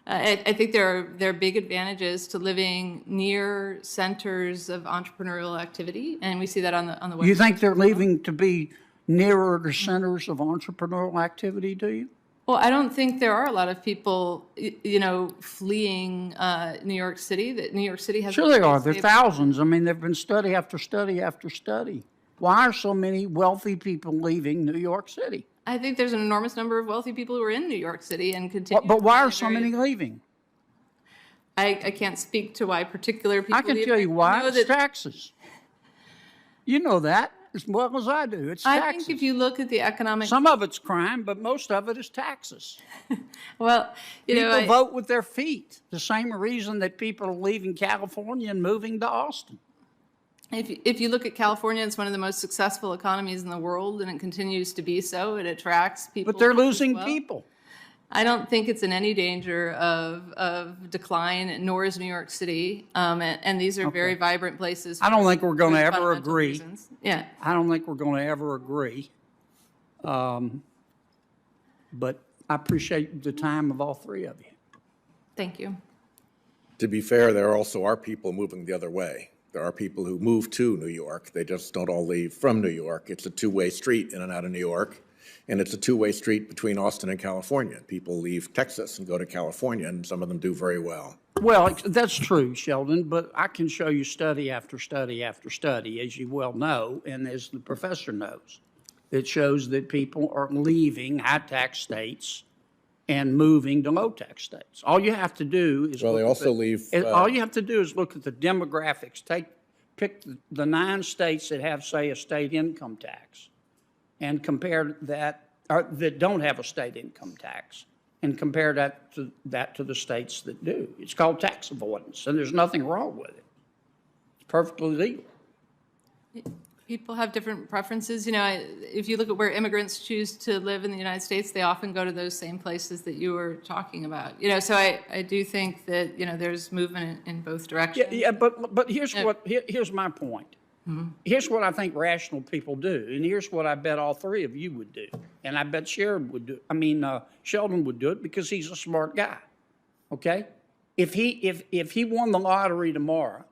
I think there are big advantages to living near centers of entrepreneurial activity, and we see that on the West. You think they're leaving to be nearer to centers of entrepreneurial activity, do you? Well, I don't think there are a lot of people, fleeing New York City. That New York City has. Sure they are. There are thousands. I mean, there have been study after study after study. Why are so many wealthy people leaving New York City? I think there's an enormous number of wealthy people who are in New York City and continue. But why are so many leaving? I can't speak to why particular people. I can tell you why. It's taxes. You know that as well as I do. It's taxes. I think if you look at the economic. Some of it's crime, but most of it is taxes. Well, people vote with their feet. The same reason that people are leaving California and moving to Austin. If you look at California, it's one of the most successful economies in the world, and it continues to be so. It attracts people. But they're losing people. I don't think it's in any danger of decline, nor is New York City. And these are very vibrant places. I don't think we're going to ever agree. Reasons. Yeah. I don't think we're going to ever agree. But I appreciate the time of all three of you. Thank you. To be fair, there also are people moving the other way. There are people who move to New York. They just don't all leave from New York. It's a two-way street in and out of New York. And it's a two-way street between Austin and California. People leave Texas and go to California, and some of them do very well. Well, that's true, Sheldon, but I can show you study after study after study, as you well know, and as the professor knows, that shows that people are leaving high-tax states and moving to low-tax states. All you have to do is all you have to do is look at the demographics. Pick the 9 states that have, say, a state income tax, and compare that, or that don't have a state income tax, and compare that to the states that do. It's called tax avoidance, and there's nothing wrong with it. It's perfectly legal. People have different preferences. If you look at where immigrants choose to live in the United States, they often go to those same places that you were talking about. So I do think that, there's movement in both directions. Yeah, but here's my point. Mm-hmm. Here's what I think rational people do, and here's what I bet all three of you would do, and I bet Sheldon would do it because he's a smart guy. Okay, if he won the lottery tomorrow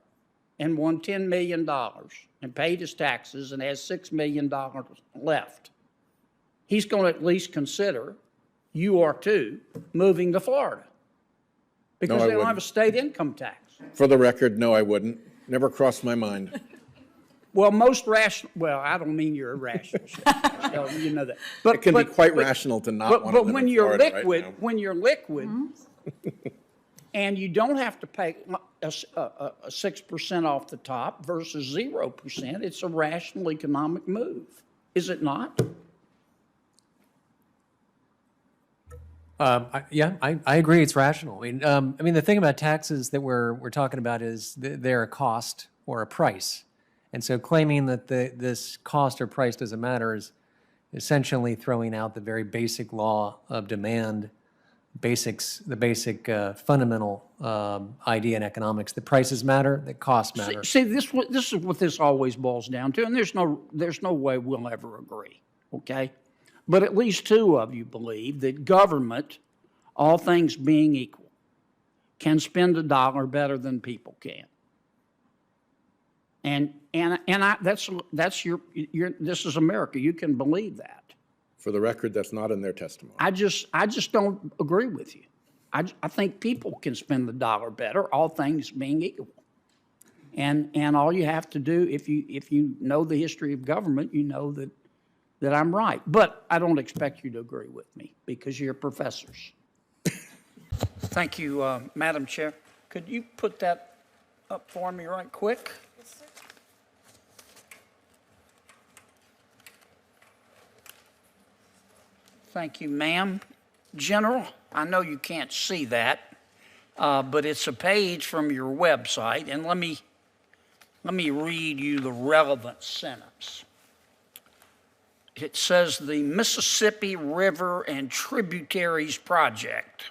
and won $10 million and paid his taxes and has $6 million left, he's going to at least consider, you are too, moving to Florida because they don't have a state income tax. For the record, no, I wouldn't. Never crossed my mind. Well, most rational. Well, I don't mean you're irrational. You know that. But it can be quite rational to not want to live when in you're Florida liquid, right now. when you're liquid, and you don't have to pay a 6% off the top versus 0%, it's a rational economic move, is it not? I agree. It's rational. I mean, the thing about taxes that we're talking about is they're a cost or a price. And so claiming that this cost or price doesn't matter is essentially throwing out the very basic law of demand, the basic fundamental idea in economics that prices matter, that costs matter. See, this is what this always boils down to, and there's no way we'll ever agree, okay? But at least two of you believe that government all things being equal, can spend a dollar better than people can. And that's your this is America. You can believe that. For the record, that's not in their testimony. I just don't agree with you. I think people can spend the dollar better, all things being equal. And all you have to do, if you know the history of government, you know that I'm right. But I don't expect you to agree with me because you're professors. Thank you, Madam Chair. Could you put that up for me right quick? Yes, sir. Thank you, ma'am. General, I know you can't see that, but it's a page from your website, and let me read you the relevant sentence. It says the Mississippi River and Tributaries Project,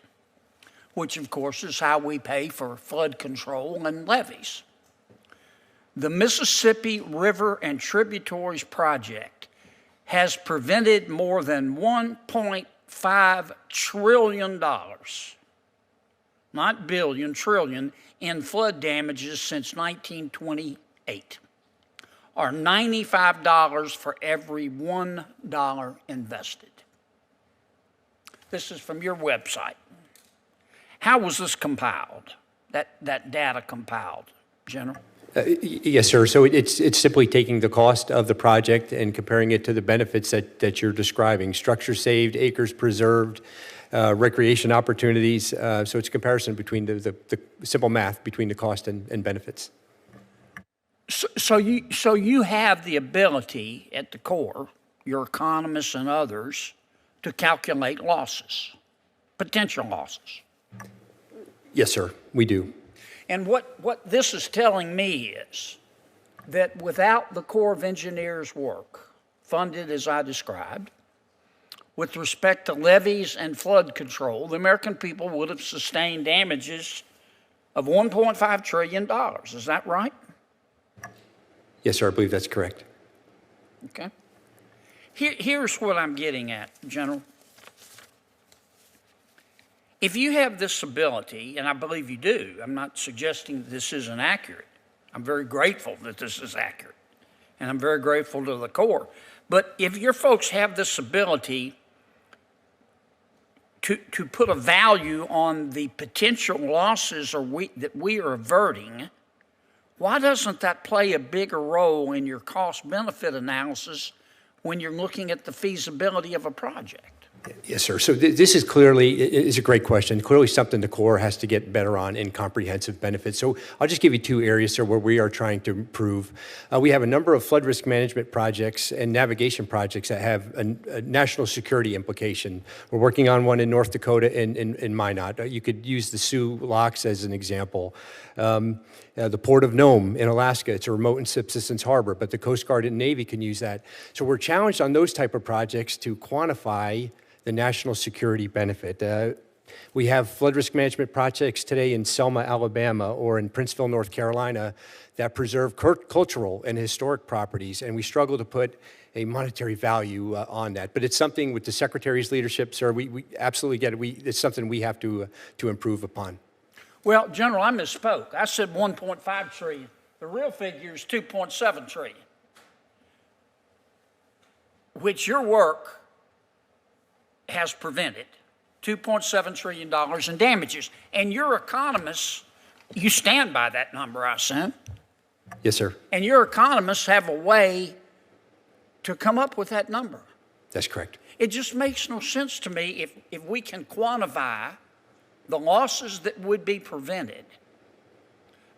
which of course is how we pay for flood control and levees. The Mississippi River and Tributaries Project has prevented more than $1.5 trillion, not billion, trillion, in flood damages since 1928, or $95 for every $1 invested. This is from your website. How was this compiled, that data compiled, General? Yes, sir. So it's simply taking the cost of the project and comparing it to the benefits that you're describing. Structure saved, acres preserved, recreation opportunities. So it's a comparison between the simple math between the cost and benefits. So you have the ability at the core, your economists and others, to calculate losses, potential losses. Yes, sir, we do. And what this is telling me is that without the Corps of Engineers' work, funded as I described, with respect to levees and flood control, the American people would have sustained damages of $1.5 trillion. Is that right? Yes, sir, I believe that's correct. Okay. Here's what I'm getting at, General. If you have this ability, and I believe you do, I'm not suggesting that this isn't accurate. I'm very grateful that this is accurate, and I'm very grateful to the Corps. But if your folks have this ability to put a value on the potential losses that we are averting, why doesn't that play a bigger role in your cost-benefit analysis when you're looking at the feasibility of a project? Yes, sir. So this is a great question. Clearly something the Corps has to get better on in comprehensive benefits. So I'll just give you two areas where we are trying to improve. We have a number of flood risk management projects and navigation projects that have a national security implication. We're working on one in North Dakota in Minot. You could use the Sioux Locks as an example. The Port of Nome in Alaska, it's a remote and subsistence harbor, but the Coast Guard and Navy can use that. So we're challenged on those type of projects to quantify the national security benefit. We have flood risk management projects today in Selma, Alabama, or in Princeville, North Carolina, that preserve cultural and historic properties, and we struggle to put a monetary value on that. But it's something with the Secretary's leadership, sir, we absolutely get it. It's something we have to improve upon. Well, General, I misspoke. I said 1.5 trillion. The real figure is 2.7 trillion, which your work has prevented $2.7 trillion in damages. And your economists, you stand by that number, I assume. Yes, sir. And your economists have a way to come up with that number. That's correct. It just makes no sense to me if we can quantify the losses that would be prevented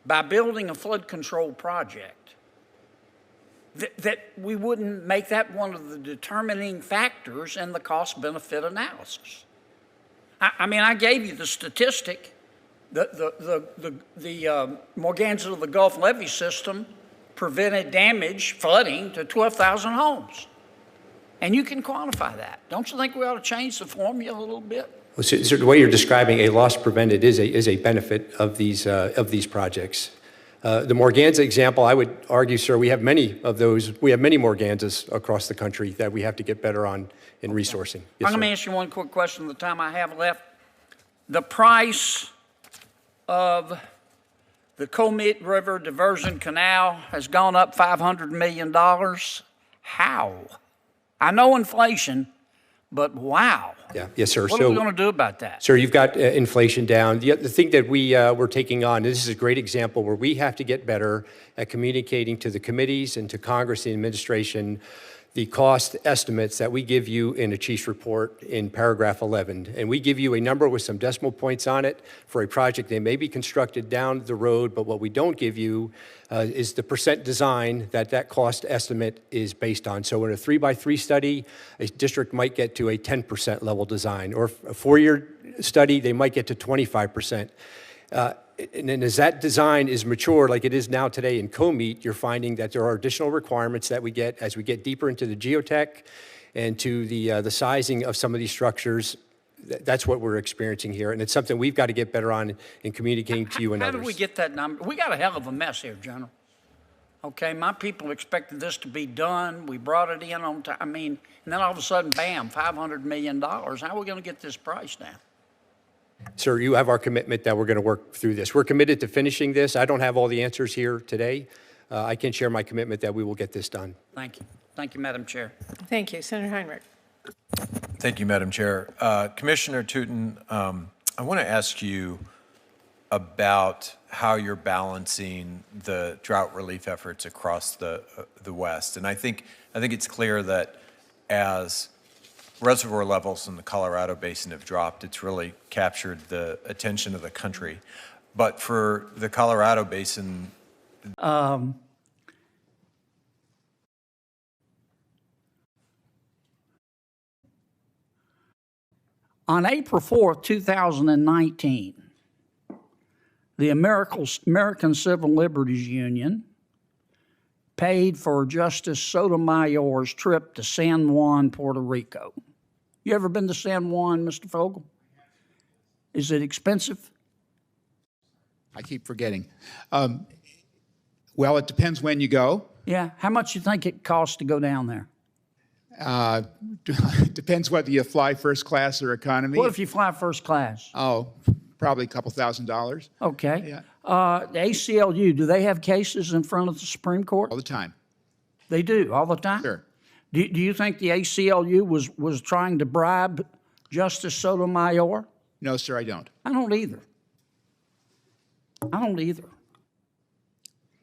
by building a flood control project, that we wouldn't make that one of the determining factors in the cost-benefit analysis. I mean, I gave you the statistic. The Morganza to the Gulf levee system prevented flooding to 12,000 homes. And you can quantify that. Don't you think we ought to change the formula a little bit? Well, so the way you're describing a loss prevented is a benefit of these projects. The Morganza example, I would argue, sir, we have many of those. We have many Morganzas across the country that we have to get better on in resourcing. Yes, I'm going to sir. ask you one quick question in the time I have left. the price of the Comeet River Diversion Canal has gone up $500 million. How? I know inflation, but wow. Yeah, yes, sir. What are we going to do about that? Sir, you've got inflation down. The thing that we're taking on, this is a great example where we have to get better at communicating to the committees and to Congress and administration the cost estimates that we give you in a chief's report in paragraph 11. And we give you a number with some decimal points on it for a project that may be constructed down the road, but what we don't give you is the percent design that cost estimate is based on. So in a 3x3 study, a district might get to a 10% level design, or a 4-year study, they might get to 25%. And then as that design is mature, like it is now today in Comeet, you're finding that there are additional requirements that we get as we get deeper into the geotech and to the sizing of some of these structures. That's what we're experiencing here, and it's something we've got to get better on in communicating to you and others. How did we get that number? We got a hell of a mess here, General. Okay, my people expected this to be done. We brought it in on time. I mean, and then all of a sudden, bam, $500 million. How are we going to get this price down? Sir, you have our commitment that we're going to work through this. We're committed to finishing this. I don't have all the answers here today. I can share my commitment that we will get this done. Thank you. Thank you, Madam Chair. Thank you. Senator Heinrich. Thank you, Madam Chair. Commissioner Tootin, I want to ask you about how you're balancing the drought relief efforts across the West. And I think it's clear that as reservoir levels in the Colorado Basin have dropped, it's really captured the attention of the country. But for the Colorado Basin, on April 4th, 2019, the American Civil Liberties Union paid for Justice Sotomayor's trip to San Juan, Puerto Rico. You ever been to San Juan, Mr. Fogel? Is it expensive? I keep forgetting. Well, it depends when you go. Yeah. How much you think it costs to go down there? Depends whether you fly first class or economy. What if you fly first class? Oh, probably a couple $1,000s. Okay. Yeah. The ACLU, do they have cases in front of the Supreme Court? All the time. They do, all the time? Sure. Do you think the ACLU was trying to bribe Justice Sotomayor? No, sir, I don't. I don't either. I don't either.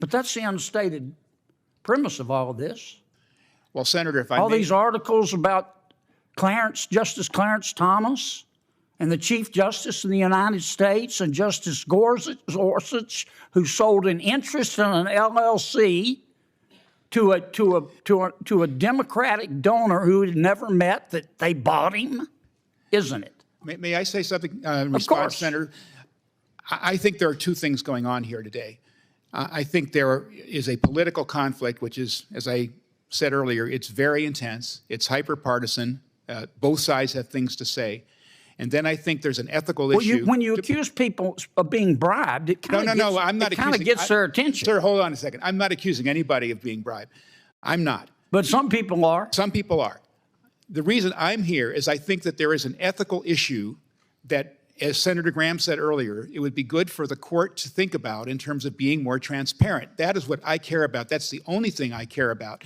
But that's the unstated premise of all of this. Well, Senator, if I all may... these articles about Justice Clarence Thomas and the Chief Justice in the United States and Justice Gorsuch, who sold an interest in an LLC to a Democratic donor who had never met, that they bought him, isn't it? May I say something in response, response, Senator? I think there are two things going on here today. I think there is a political conflict, which is, as I said earlier, it's very intense. It's hyper-partisan. Both sides have things to say. And then I think there's an ethical issue. When you accuse people of being bribed, it kind of gets their attention. Sir, hold on a second. I'm not accusing anybody of being bribed. I'm not. But some people are. Some people are. The reason I'm here is I think that there is an ethical issue that, as Senator Graham said earlier, it would be good for the court to think about in terms of being more transparent. That is what I care about. That's the only thing I care about.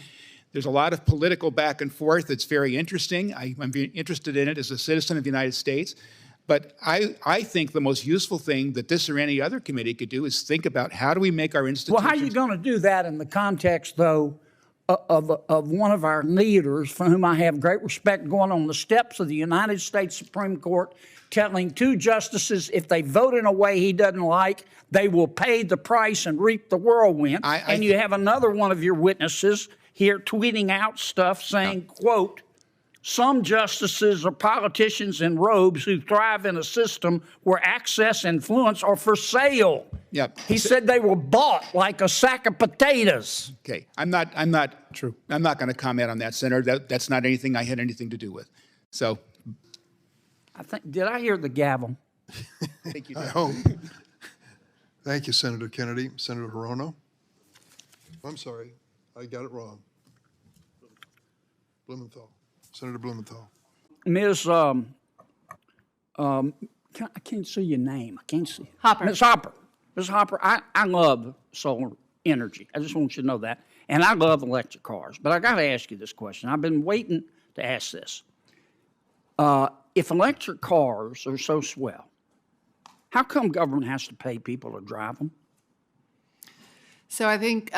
There's a lot of political back and forth. It's very interesting. I'm very interested in it as a citizen of the United States. But I think the most useful thing that this or any other committee could do is think about how do we make our institutions... Well, how are you going to do that in the context, though, of one of our leaders, for whom I have great respect, going on the steps of the United States Supreme Court, telling two justices if they vote in a way he doesn't like, they will pay the price and reap the whirlwind. And you have another one of your witnesses here tweeting out stuff saying, quote, some justices are politicians in robes who thrive in a system where access and influence are for sale. Yep. He said they were bought like a sack of potatoes. Okay, I'm not going to comment on that, Senator. That's not anything I had anything to do with. So, did I hear the gavel? Thank you. I hope. Thank you, Senator Kennedy. Senator Hirono. I'm sorry, I got it wrong. Blumenthal. Senator Blumenthal. Ms. I can't see your name. I can't see. Hopper. Ms. Hopper. Ms. Hopper, I love solar energy. I just want you to know that. And I love electric cars. But I got to ask you this question. I've been waiting to ask this. If electric cars are so swell, how come government has to pay people to drive them? So I think,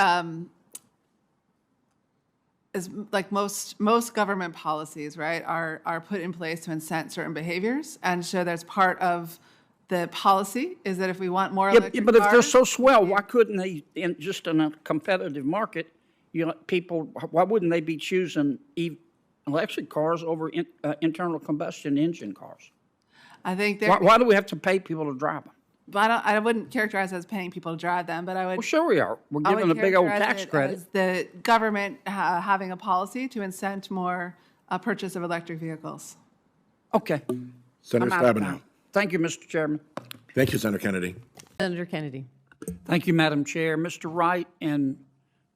as like most government policies, right, are put in place to incent certain behaviors, and so that's part of the policy is that if we want more electric but if cars, they're so swell, why couldn't they, just in a competitive market, people, why wouldn't they be choosing electric cars over internal combustion engine cars? I think why do we have to pay people to drive them? But I wouldn't characterize it as paying people to drive them, but I would. Well, sure we are. We're giving a big old tax credit. As the government having a policy to incent more purchase of electric vehicles. Okay. Senator Stabenow. Thank you, Mr. Chairman. Thank you, Senator Kennedy. Senator Kennedy. Thank you, Madam Chair. Mr. Wright and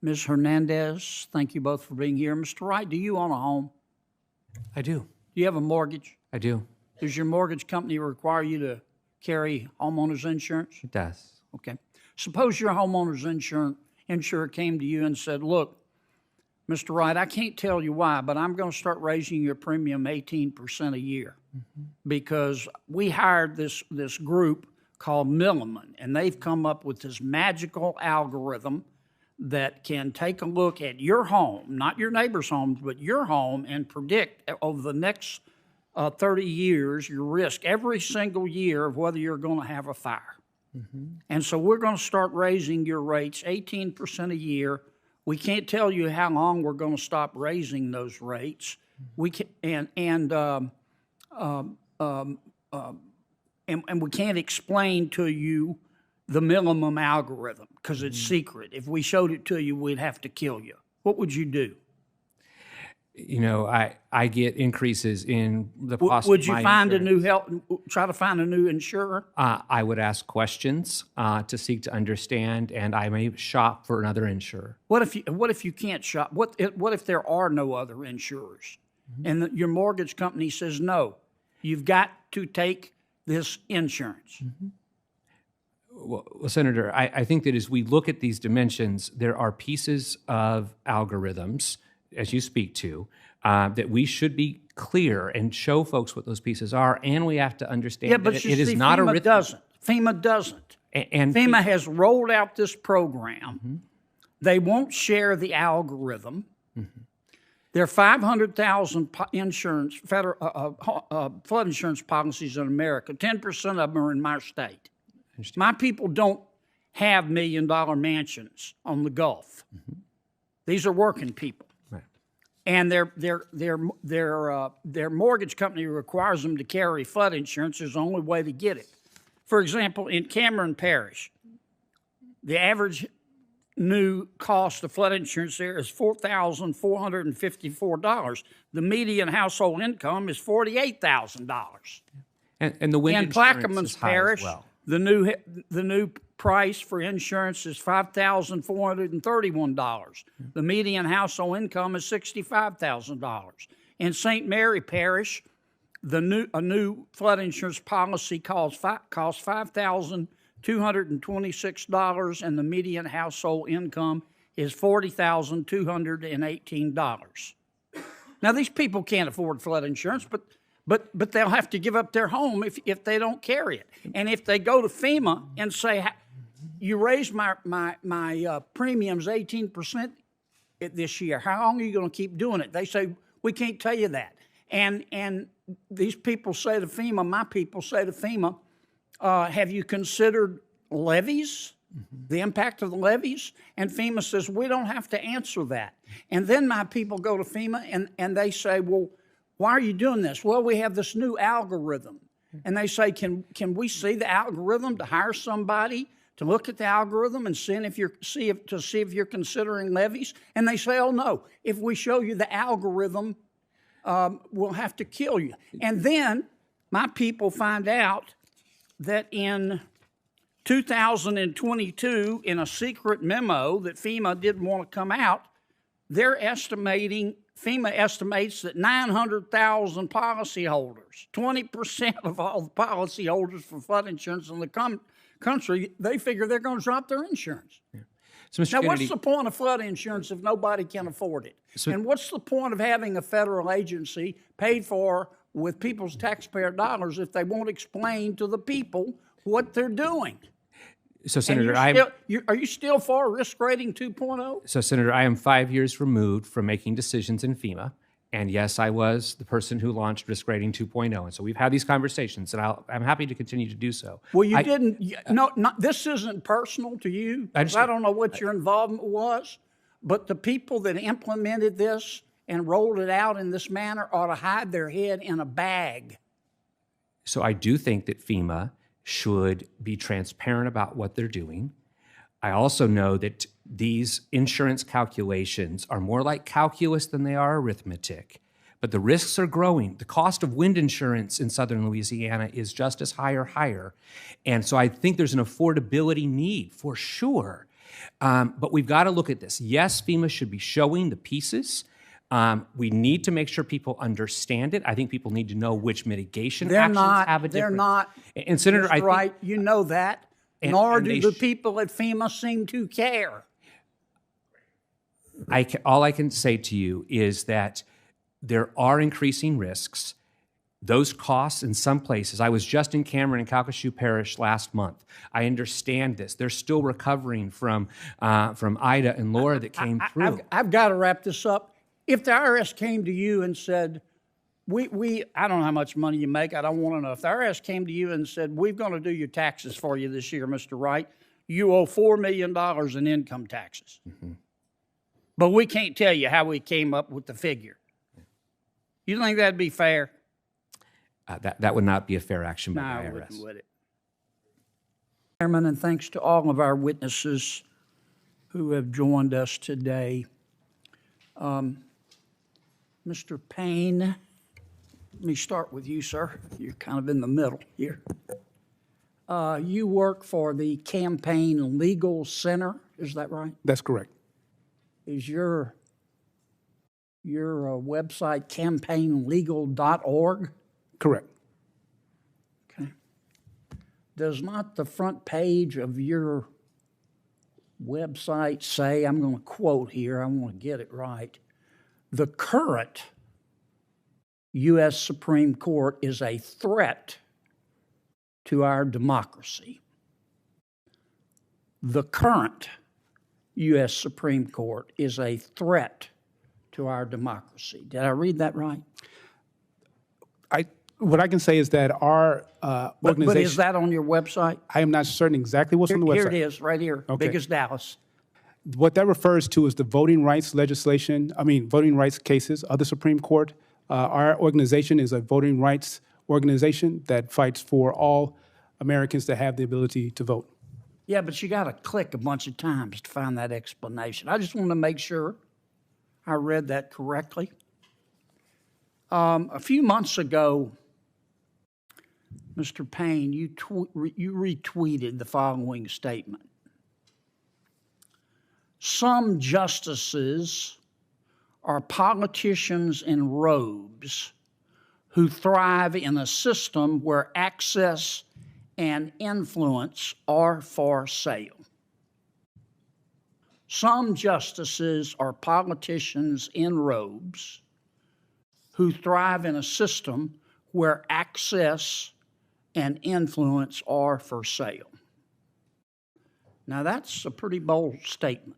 Ms. Hernandez, thank you both for being here. Mr. Wright, do you own a home? I do. Do you have a mortgage? I do. Does your mortgage company require you to carry homeowner's insurance? It does. Okay. Suppose your homeowner's insurer came to you and said, look, Mr. Wright, I can't tell you why, but I'm going to start raising your premium 18% a year because we hired this group called Milliman, and they've come up with this magical algorithm that can take a look at your home, not your neighbor's homes, but your home, and predict over the next 30 years your risk every single year of whether you're going to have a fire. And so we're going to start raising your rates 18% a year. We can't tell you how long we're going to stop raising those rates. We can, and we can't explain to you the minimum algorithm because it's secret. If we showed it to you, we'd have to kill you. What would you do? I get increases in the cost Would of you my find insurance. try to find a new insurer? I would ask questions to seek to understand, and I may shop for another insurer. What if you can't shop? What if there are no other insurers, and your mortgage company says no, you've got to take this insurance? Well, Senator, I think that as we look at these dimensions, there are pieces of algorithms, as you speak to, that we should be clear and show folks what those pieces are, and we have to understand that it is not FEMA doesn't. FEMA doesn't. And FEMA has rolled out this program. They won't share the algorithm. There are 500,000 flood insurance policies in America. 10% of them are in my state. My people don't have $1 million mansions on the Gulf. These are working people. And their mortgage company requires them to carry flood insurance. Is the only way to get it. For example, in Cameron Parish, the average new cost of flood insurance there is $4,454. The median household income is $48,000. And the wind in insurance Plaquemines is high Parish, as well. the new price for insurance is $5,431. The median household income is $65,000. In St. Mary Parish, a new flood insurance policy costs $5,226, and the median household income is $40,218. Now, these people can't afford flood insurance, but they'll have to give up their home if they don't carry it. And if they go to FEMA and say, you raised my premiums 18% this year, how long are you going to keep doing it? They say, we can't tell you that. And these people say to FEMA, my people say to FEMA, have you considered levies, the impact of the levies? And FEMA says, we don't have to answer that. And then my people go to FEMA and they say, well, why are you doing this? Well, we have this new algorithm. And they say, can we see the algorithm to hire somebody to look at the algorithm and see if you're considering levies? And they say, oh, no, if we show you the algorithm, we'll have to kill you. And then my people find out that in 2022, in a secret memo that FEMA didn't want to come out, they're estimating FEMA estimates that 900,000 policyholders, 20% of all the policyholders for flood insurance in the country, they figure they're going to drop their insurance. So, Mr. Now, Kennedy, what's the point of flood insurance if nobody can afford it? And what's the point of having a federal agency paid for with people's taxpayer dollars if they won't explain to the people what they're doing? So, Senator, are you still for risk rating 2.0? So, Senator, I am 5 years removed from making decisions in FEMA. And yes, I was the person who launched Risk Rating 2.0. And so we've had these conversations, and I'm happy to continue to do so. Well, this isn't personal to you. I don't know what your involvement was, but the people that implemented this and rolled it out in this manner ought to hide their head in a bag. So I do think that FEMA should be transparent about what they're doing. I also know that these insurance calculations are more like calculus than they are arithmetic, but the risks are growing. The cost of wind insurance in southern Louisiana is just as high or higher. And so I think there's an affordability need for sure. But we've got to look at this. Yes, FEMA should be showing the pieces. We need to make sure people understand it. I think people need to know which mitigation actions have a difference. They're not. And Senator, I think, right, you know that. Nor do the people at FEMA seem to care. All I can say to you is that there are increasing risks. Those costs in some places, I was just in Cameron and Calcasieu Parish last month. I understand this. They're still recovering from Ida and Laura that came through. I've got to wrap this up. If the IRS came to you and said, I don't know how much money you make, I don't want to know. If the IRS came to you and said, we're going to do your taxes for you this year, Mr. Wright, you owe $4 million in income taxes. Mm-hmm. But we can't tell you how we came up with the figure. You think that'd be fair? That would not be a fair action by the IRS. I wouldn't, would it? Chairman, and thanks to all of our witnesses who have joined us today. Mr. Payne, let me start with you, sir. You're kind of in the middle here. You work for the Campaign Legal Center, is that right? That's correct. Is your website campaignlegal.org? Correct. Okay. Does not the front page of your website say, I'm going to quote here, I want to get it right, the current U.S. Supreme Court is a threat to our democracy. The current U.S. Supreme Court is a threat to our democracy. Did I read that right? What I can say is that our organization... But is that on your website? I am not certain exactly what's on the website. Here it is, right here, Okay. big as Dallas. What that refers to is the voting rights voting rights cases of the Supreme Court. Our organization is a voting rights organization that fights for all Americans to have the ability to vote. Yeah, but you got to click a bunch of times to find that explanation. I just want to make sure I read that correctly. A few months ago, Mr. Payne, you retweeted the following statement. Some justices are politicians in robes who thrive in a system where access and influence are for sale. Some justices are politicians in robes who thrive in a system where access and influence are for sale. Now, that's a pretty bold statement.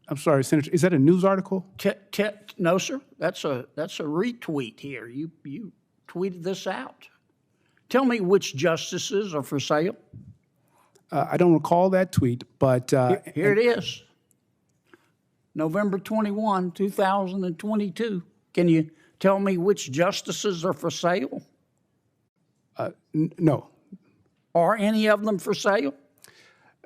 I'm sorry, Senator, is that a news article? No, sir. That's a retweet here. You tweeted this out. Tell me which justices are for sale. I don't recall that tweet, but... Here it is. November 21, 2022. Can you tell me which justices are for sale? No. Are any of them for sale?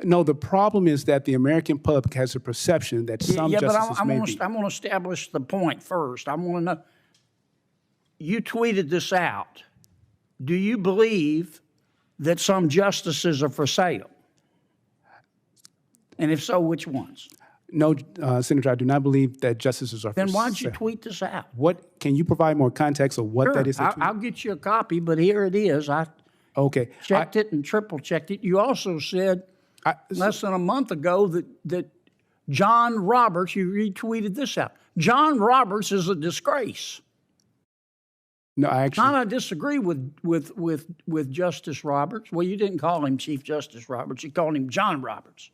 No, the problem is that the American public has a perception that some justices may be. I'm going to establish the point first. I want to know, you tweeted this out. Do you believe that some justices are for sale? And if so, which ones? No, Senator, I do not believe that justices are. Then why'd you tweet this out? What, can you provide more context of what Sure, that is? I'll get you a copy, but here it is. I Okay. checked it and triple checked it. You also said less than a month ago that John Roberts, you retweeted this out. John Roberts is a disgrace. No, I actually. I disagree with Justice Roberts. Well, you didn't call him Chief Justice Roberts. You called him John Roberts.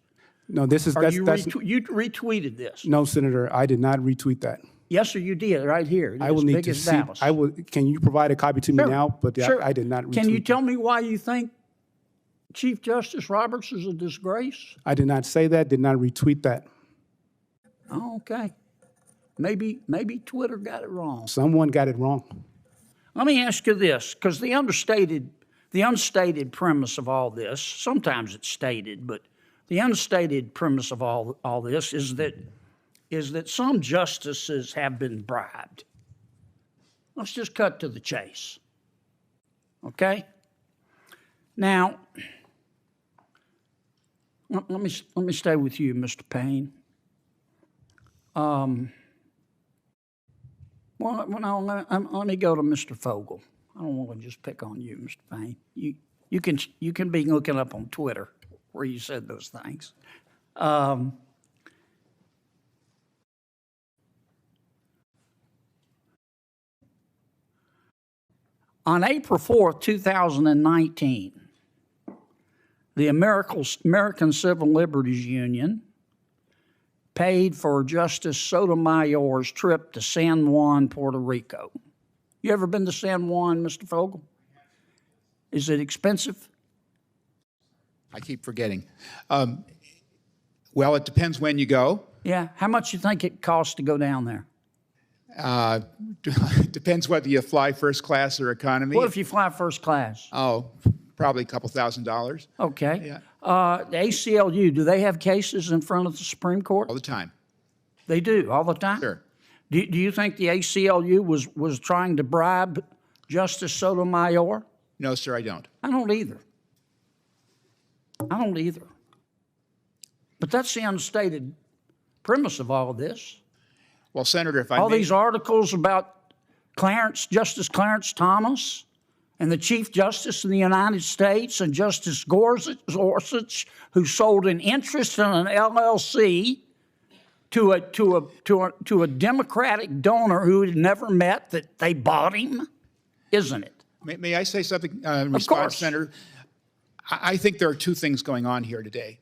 No, this is, You retweeted this. No, Senator, I did not retweet that. Yes, sir, you did, right here. I will need to see. Can you provide a copy to me now? But Sure. I did not retweet. Can you tell me why you think Chief Justice Roberts is a disgrace? I did not say that, did not retweet that. Oh, okay. Maybe Twitter got it wrong. Someone got it wrong. Let me ask you this, because the unstated premise of all this, sometimes it's stated, but the unstated premise of all this is that some justices have been bribed. Let's just cut to the chase. Okay? Now, let me stay with you, Mr. Payne. Well, let me go to Mr. Fogel. I don't want to just pick on you, Mr. Payne. You can be looking up on Twitter where you said those things. On April 4th, 2019, the American Civil Liberties Union paid for Justice Sotomayor's trip to San Juan, Puerto Rico. You ever been to San Juan, Mr. Fogel? Is it expensive? I keep forgetting. Well, it depends when you go. Yeah. How much you think it costs to go down there? Depends whether you fly first class or economy. What if you fly first class? Oh, probably a couple $1,000s. Okay. Yeah. The ACLU, do they have cases in front of the Supreme Court? All the time. They do, all the time? Sure. Do you think the ACLU was trying to bribe Justice Sotomayor? No, sir, I don't. I don't either. But that's the unstated premise of all of this. Well, Senator, if I all may... these articles about Justice Clarence Thomas and the Chief Justice in the United States and Justice Gorsuch, who sold an interest in an LLC to a Democratic donor who had never met, that they bought him, isn't it? May I say something in response, Senator? I think there are two things going on here today.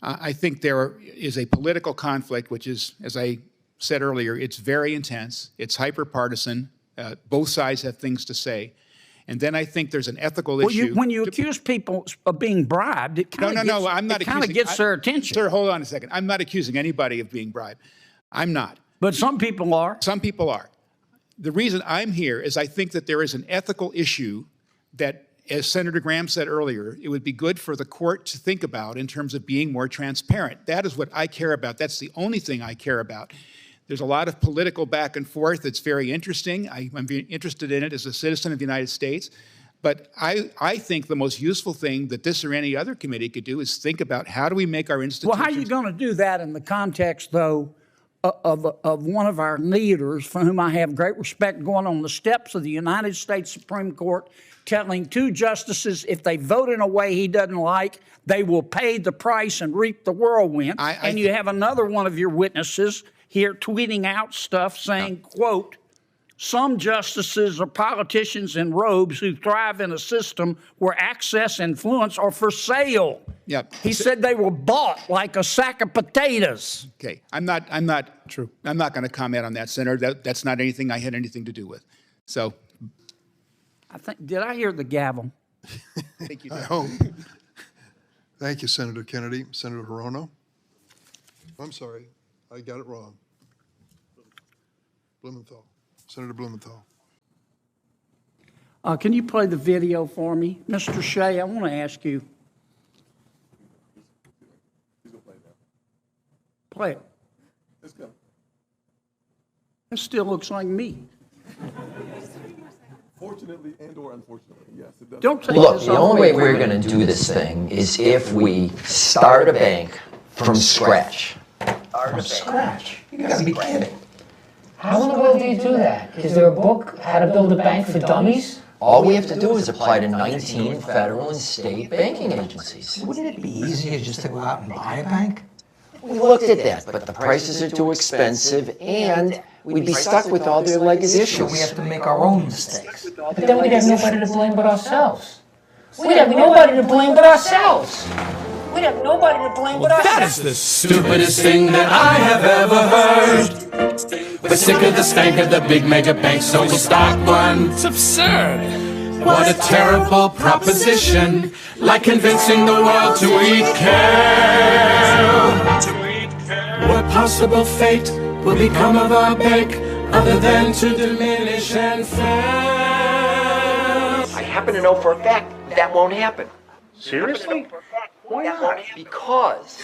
I think there is a political conflict, which is, as I said earlier, it's very intense. It's hyper-partisan. Both sides have things to say. And then I think there's an ethical issue. When you accuse people of being bribed, it kind of gets their attention. Sir, hold on a second. I'm not accusing anybody of being bribed. I'm not. But some people are. Some people are. The reason I'm here is I think that there is an ethical issue that, as Senator Graham said earlier, it would be good for the court to think about in terms of being more transparent. That is what I care about. That's the only thing I care about. There's a lot of political back and forth that's very interesting. I'm very interested in it as a citizen of the United States. But I think the most useful thing that this or any other committee could do is think about how do we make our institutions... Well, how are you going to do that in the context, though, of one of our leaders, for whom I have great respect, going on the steps of the United States Supreme Court, telling two justices if they vote in a way he doesn't like, they will pay the price and reap the whirlwind. And you have another one of your witnesses here tweeting out stuff saying, quote, some justices are politicians in robes who thrive in a system where access and influence are for sale. Yep. He said they were bought like a sack of potatoes. Okay, I'm not going to comment on that, Senator. That's not anything I had anything to do with. So, did I hear the gavel? I think you did. I hope. Thank you, Senator Kennedy. Senator Hirono? I'm sorry, I got it wrong. Blumenthal. Senator Blumenthal. Can you play the video for me? Mr. Shea, I want to ask you. Play it. Let's go. It still looks like me. Fortunately and or unfortunately, yes, it does. Don't take Look, this the off. only way we're going to do this thing is if we start a bank from scratch. All from scratch. You gotta be kidding. How in the world do you do that? Is there a book, How to Build a Bank for Dummies? All we have to do is apply to 19 federal and state banking agencies. Wouldn't it be easier just to go out and buy a bank? We looked at that, but the prices are too expensive, and we'd be stuck with all their legacy issues. We have to make our own mistakes. But then we'd have nobody to blame but ourselves. We'd have nobody to blame but ourselves. We'd have nobody to blame but ourselves. That is the stupidest thing that I have ever heard. We're sick of the stank of the big mega banks, so we'll start one. It's absurd. What a terrible proposition, like convincing the world to eat kale. What possible fate will become of our bank, other than to diminish and fail? I happen to know for a fact that won't happen. Seriously? Why not? Because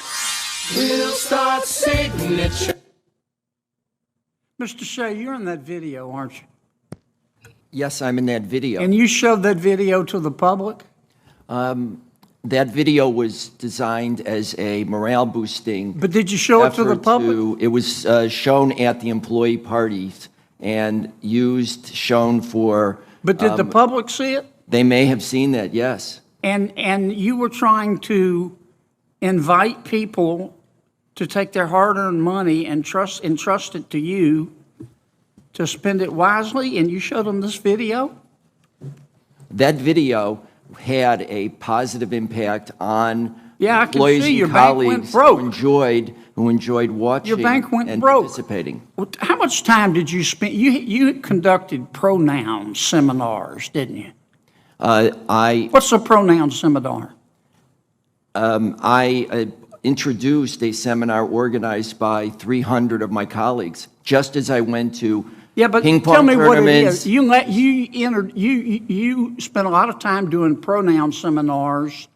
we'll start signature. Mr. Shea, you're in that video, aren't you? yes, I'm in that video. And you showed that video to the public? That video was designed as a morale boosting. But did you show it to the public? It was shown at the employee parties and shown for. But did the public see it? They may have seen that, yes. And you were trying to invite people to take their hard-earned money and entrust it to you to spend it wisely, and you showed them this video? That video had a positive impact on I can employees see your and bank went colleagues broke. who enjoyed watching Your bank went and broke. participating. How much time did you spend? You conducted pronoun seminars, didn't you? What's a pronoun seminar? I introduced a seminar organized by 300 of my colleagues, just as I went to ping pong tell me what it tournaments. is. You spent a lot of time doing pronoun seminars,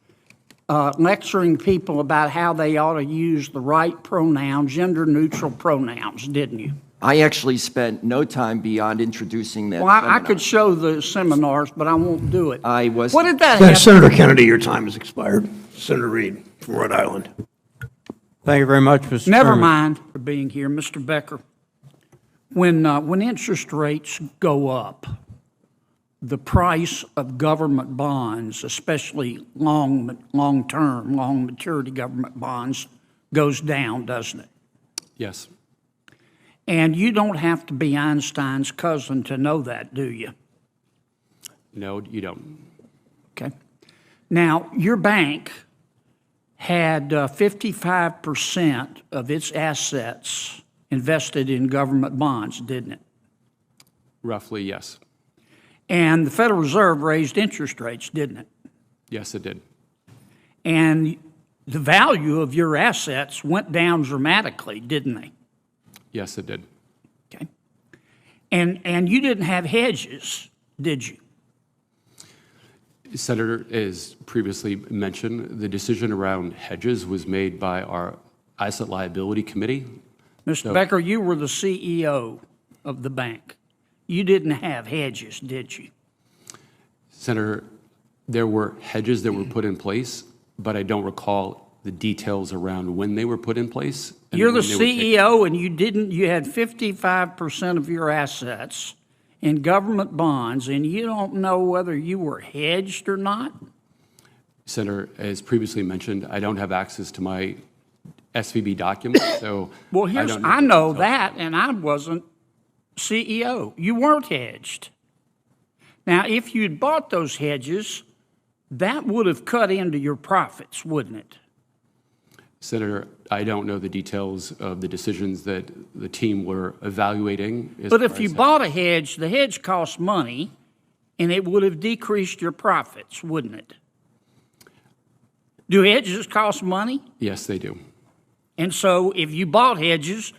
lecturing people about how they ought to use the right pronoun, gender-neutral pronouns, didn't you? I actually spent no time beyond introducing that Well, I seminar. could show the seminars, but I won't do it. I was. What did that have? Senator Kennedy, your time has expired. Senator Reid from Rhode Island. Thank you very much, Mr. Never Chairman. mind for being here, Mr. Becker. When interest rates go up, the price of government bonds, especially long-term, long maturity government bonds, goes down, doesn't it? Yes. And you don't have to be Einstein's cousin to know that, do you? No, you don't. Okay. Now, your bank had 55% of its assets invested in government bonds, didn't it? Roughly, yes. And the Federal Reserve raised interest rates, didn't it? Yes, it did. And the value of your assets went down dramatically, didn't they? Yes, it did. Okay. And you didn't have hedges, did you? Senator, as previously mentioned, the decision around hedges was made by our Asset Liability Committee. Mr. Becker, you were the CEO of the bank. You didn't have hedges, did you? Senator, there were hedges that were put in place, but I don't recall the details around when they were put in place. You're the CEO, and you had 55% of your assets in government bonds, and you don't know whether you were hedged or not? Senator, as previously mentioned, I don't have access to my SVB documents, so well, I know that, and I wasn't CEO. You weren't hedged. Now, if you'd bought those hedges, that would have cut into your profits, wouldn't it? Senator, I don't know the details of the decisions that the team were evaluating. But if you bought a hedge, the hedge cost money, and it would have decreased your profits, wouldn't it? Do hedges cost money? Yes, they do. And so if you bought hedges,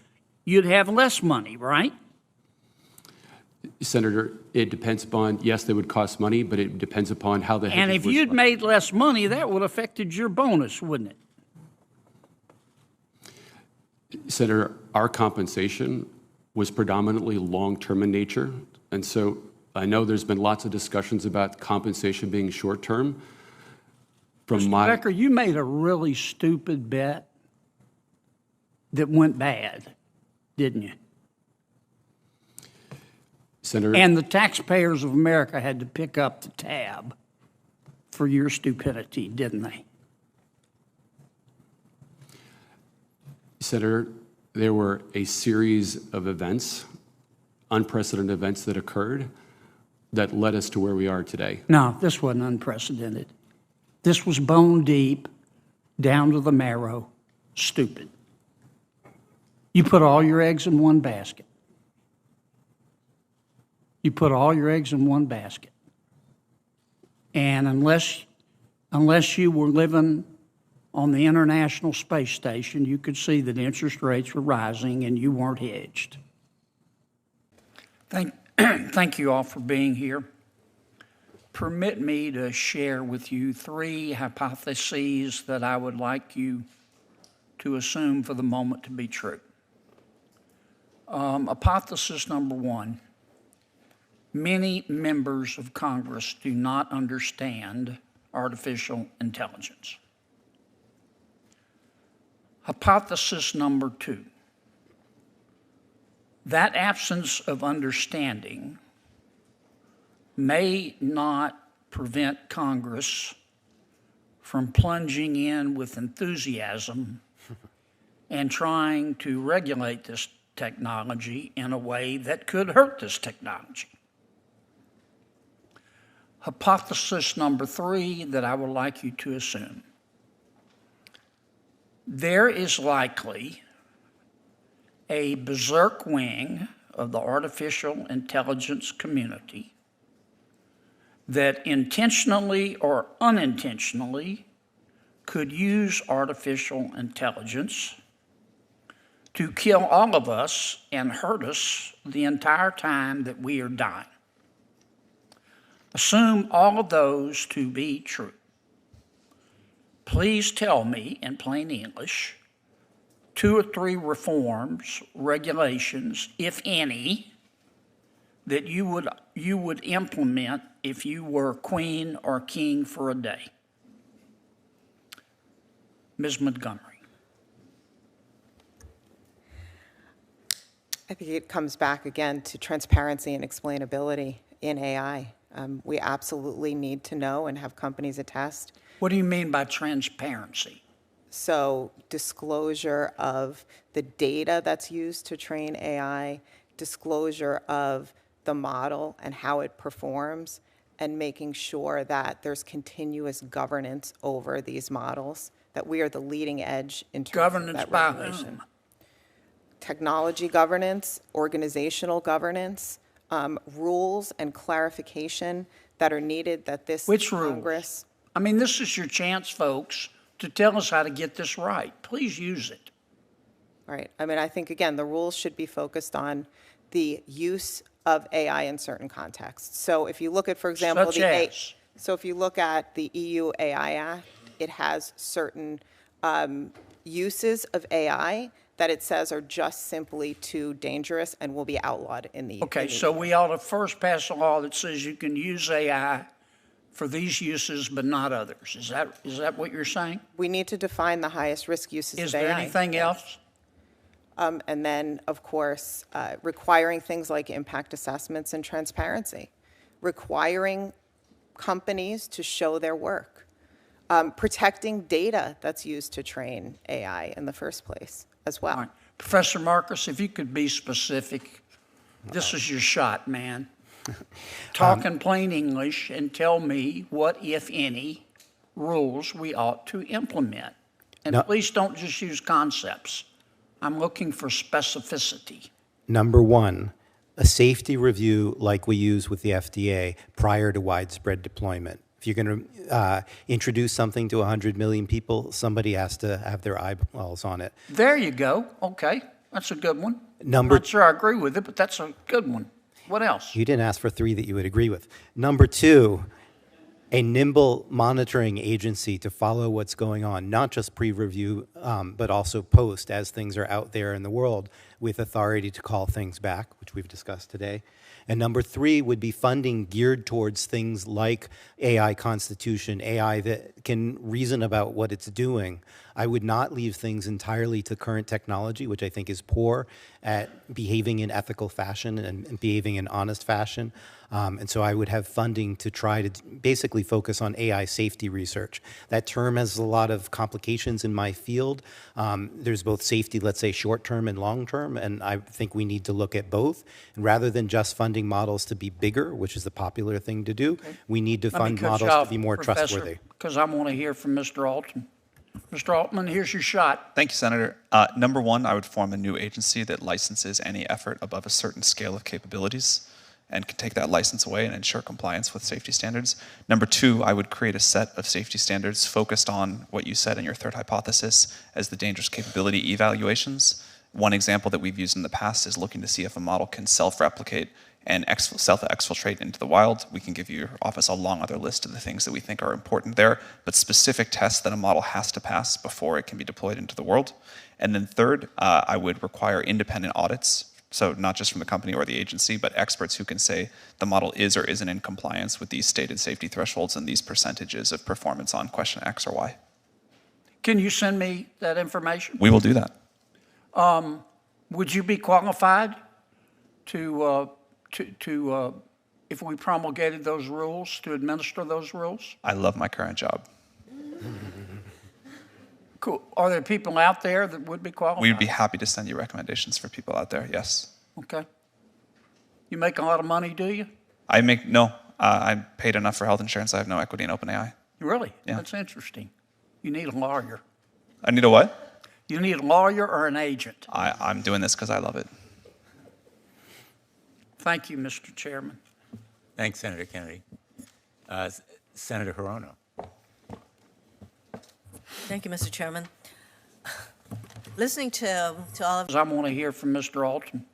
you'd have less money, right? Senator, it depends upon, yes, they would cost money, but it depends upon how the hedges And if were you'd made less money, that would have affected your bonus, wouldn't it? Senator, our compensation was predominantly long-term in nature, and so I know there's been lots of discussions about compensation being short-term. Mr. Becker, you made a really stupid bet that went bad, didn't you? Senator. And the taxpayers of America had to pick up the tab for your stupidity, didn't they? Senator, there were a series of events, unprecedented events that occurred that led us to where we are today. No, this wasn't unprecedented. This was bone deep, down to the marrow, stupid. You put all your eggs in one basket. You put all your eggs in one basket. And unless you were living on the International Space Station, you could see that interest rates were rising and you weren't hedged. Thank you all for being here. Permit me to share with you 3 hypotheses that I would like you to assume for the moment to be true. Hypothesis number 1, many members of Congress do not understand artificial intelligence. Hypothesis number 2, that absence of understanding may not prevent Congress from plunging in with enthusiasm and trying to regulate this technology in a way that could hurt this technology. Hypothesis number 3 that I would like you to assume. There is likely a berserk wing of the artificial intelligence community that intentionally or unintentionally could use artificial intelligence to kill all of us and hurt us the entire time that we are dying. Assume all of those to be true. Please tell me in plain English 2 or 3 reforms, regulations, if any, that you would implement if you were queen or king for a day. Ms. Montgomery. I think it comes back again to transparency and explainability in AI. We absolutely need to know and have companies attest. What do you mean by transparency? So disclosure of the data that's used to train AI, disclosure of the model and how it performs, and making sure that there's continuous governance over these models, that we are the leading edge in terms of that regulation. Whom? Technology governance, organizational governance, rules and clarification that are needed that this Which Congress... rules? I mean, this is your chance, folks, to tell us how to get this right. Please use it. Right. I mean, I think, again, the rules should be focused on the use of AI in certain contexts. So if you look at, for example, so if you look at the EU AI Act, it has certain uses of AI that it says are just simply too dangerous and will be outlawed in the Okay, so we ought to first pass a law that says you can use AI for these uses but not others. Is that what you're saying? We need to define the highest risk uses of AI. Is there anything else? And then, of course, requiring things like impact assessments and transparency, requiring companies to show their work, protecting data that's used to train AI in the first place as well. Right. Professor Marcus, if you could be specific, this is your shot, man. Talk in plain English and tell me what, if any, rules we ought to implement. And please don't just use concepts. I'm looking for specificity. Number 1, a safety review like we use with the FDA prior to widespread deployment. If you're going to introduce something to 100 million people, somebody has to have their eyeballs on it. There you go. Okay, that's a good one. Number, not sure I agree with it, but that's a good one. What else? You didn't ask for 3 that you would agree with. Number 2, a nimble monitoring agency to follow what's going on, not just pre-review, but also post as things are out there in the world with authority to call things back, which we've discussed today. And number three would be funding geared towards things like AI constitution, AI that can reason about what it's doing. I would not leave things entirely to current technology, which I think is poor at behaving in ethical fashion and behaving in honest fashion. And so I would have funding to try to basically focus on AI safety research. That term has a lot of complications in my field. There's both safety, let's say, short-term and long-term, and I think we need to look at both. And rather than just funding models to be bigger, which is the popular thing to do, we need to fund models to be more trustworthy. Because I want to hear from Mr. Altman. Mr. Altman, here's your shot. Thank you, Senator. Number one, I would form a new agency that licenses any effort above a certain scale of capabilities and can take that license away and ensure compliance with safety standards. Number two, I would create a set of safety standards focused on what you said in your third hypothesis as the dangerous capability evaluations. One example that we've used in the past is looking to see if a model can self-replicate and self-exfiltrate into the wild. We can give your office a long other list of the things that we think are important there, but specific tests that a model has to pass before it can be deployed into the world. And then third, I would require independent audits. So not just from the company or the agency, but experts who can say the model is or isn't in compliance with these stated safety thresholds and these percentages of performance on question X or Y. Can you send me that information? We will do that. Would you be qualified to if we promulgated those rules, to administer those rules? I love my current job. Cool. Are there people out there that would be qualified? We would be happy to send you recommendations for people out there, yes. Okay. You make a lot of money, do you? No. I'm paid enough for health insurance. I have no equity in OpenAI. Really? Yeah. That's interesting. You need a lawyer. I need a what? You need a lawyer or an agent. I'm doing this because I love it. Thank you, Mr. Chairman. Thanks, Senator Kennedy. Senator Hirono. Thank you, Mr. Chairman. Listening to all of... I want to hear from Mr. Altman.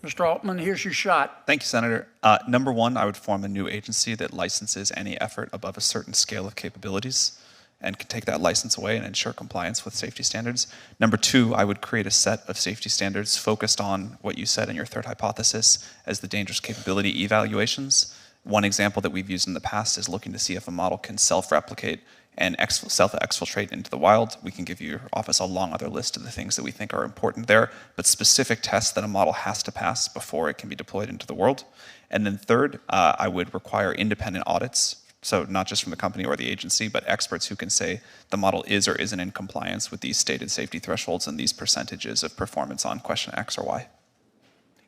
Mr. Altman, here's your shot. Thank you, Senator. Number one, I would form a new agency that licenses any effort above a certain scale of capabilities and can take that license away and ensure compliance with safety standards. Number two, I would create a set of safety standards focused on what you said in your third hypothesis as the dangerous capability evaluations. One example that we've used in the past is looking to see if a model can self-replicate and self-exfiltrate into the wild. We can give your office a long other list of the things that we think are important there, but specific tests that a model has to pass before it can be deployed into the world. And then third, I would require independent audits. So not just from the company or the agency, but experts who can say the model is or isn't in compliance with these stated safety thresholds and these percentages of performance on question X or Y.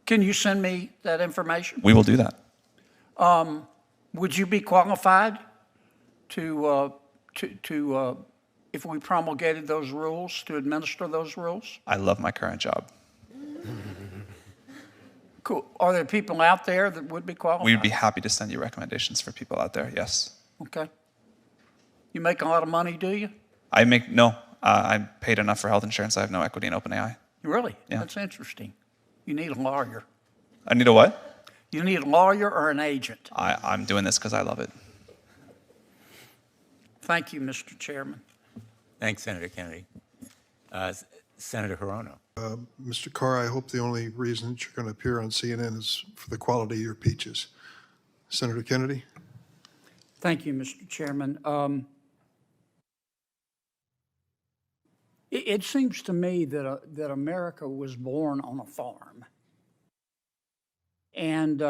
Can you send me that information? We will do that. Would you be qualified to if we promulgated those rules, to administer those rules? I love my current job. Cool. Are there people out there that would be qualified? We would be happy to send you recommendations for people out there, yes. Okay. You make a lot of money, do you? No. I'm paid enough for health insurance. I have no equity in OpenAI. Really? Yeah. That's interesting. You need a lawyer. I need a what? You need a lawyer or an agent. I'm doing this because I love it. Thank you, Mr. Chairman. Thanks, Senator Kennedy. Senator Hirono. Mr. Carr, I hope the only reason that you're going to appear on CNN is for the quality of your peaches. Senator Kennedy? Thank you, Mr. Chairman. It seems to me that America was born on a farm. And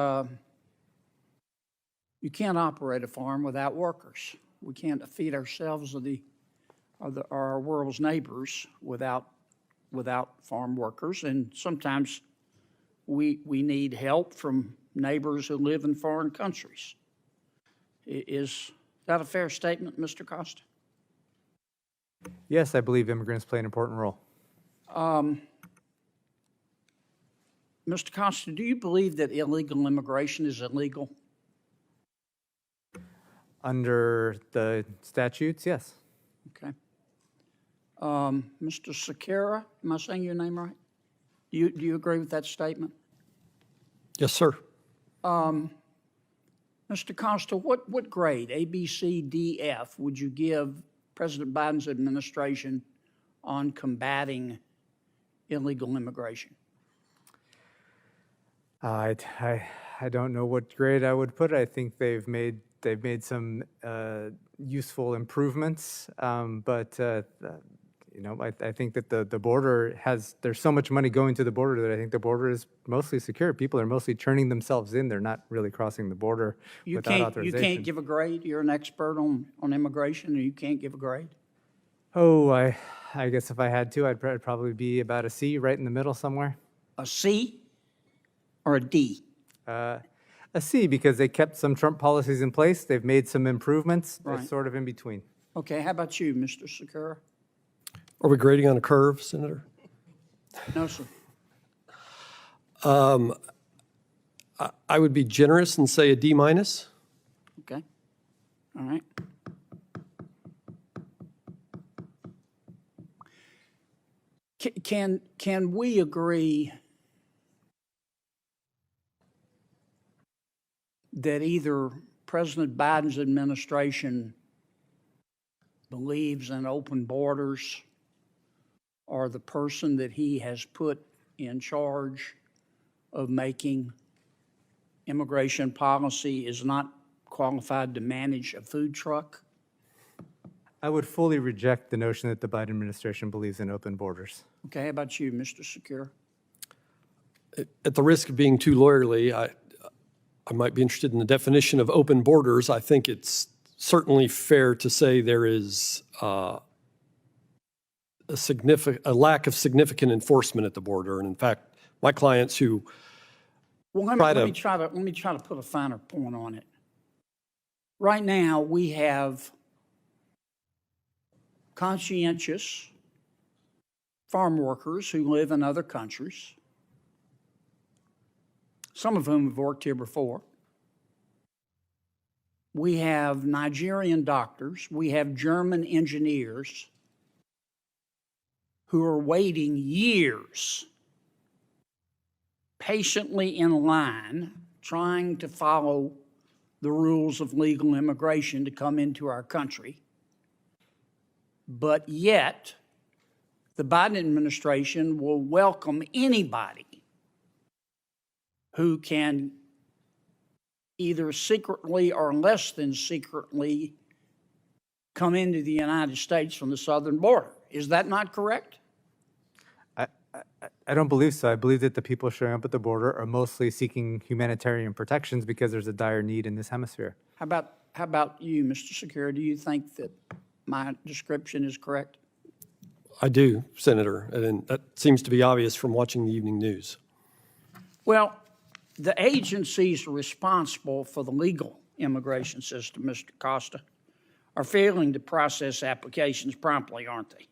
you can't operate a farm without workers. We can't feed ourselves or our world's neighbors without farm workers. And sometimes we need help from neighbors who live in foreign countries. Is that a fair statement, Mr. Costa? Yes, I believe immigrants play an important role. Mr. Costa, do you believe that illegal immigration is illegal? Under the statutes, yes. Okay. Mr. Sakara, am I saying your name right? Do you agree with that statement? Yes, sir. Mr. Costa, what grade, A, B, C, D, F, would you give President Biden's administration on combating illegal immigration? I don't know what grade I would put it. I think they've made some useful improvements, but you know, I think that the border there's so much money going to the border that I think the border is mostly secure. People are mostly turning themselves in. They're not really crossing the border without authorization. You can't give a grade? You're an expert on immigration, and you can't give a grade? Oh, I guess if I had to, I'd probably be about a C, right in the middle somewhere. A C or a D? A C, because they kept some Trump policies in place. They've made some improvements. Right. They're sort of in between. Okay, how about you, Mr. Sakura? Are we grading on a curve, Senator? No, sir. I would be generous and say a D minus. Okay. All right. Can we agree that either President Biden's administration believes in open borders, or the person that he has put in charge of making immigration policy is not qualified to manage a food truck? I would fully reject the notion that the Biden administration believes in open borders. Okay, how about you, Mr. Secure? At the risk of being too lawyerly, I might be interested in the definition of open borders. I think it's certainly fair to say there is a lack of significant enforcement at the border. And in fact, my clients who let me try to put a finer point on it. Right now, we have conscientious farm workers who live in other countries, some of whom have worked here before. We have Nigerian doctors. We have German engineers who are waiting years, patiently in line, trying to follow the rules of legal immigration to come into our country. But yet, the Biden administration will welcome anybody who can either secretly or less than secretly come into the United States from the southern border. Is that not correct? I don't believe so. I believe that the people showing up at the border are mostly seeking humanitarian protections because there's a dire need in this hemisphere. How about you, Mr. Secure? Do you think that my description is correct? I do, Senator, and that seems to be obvious from watching the evening news. Well, the agencies responsible for the legal immigration system, Mr. Costa, are failing to process applications promptly, aren't they?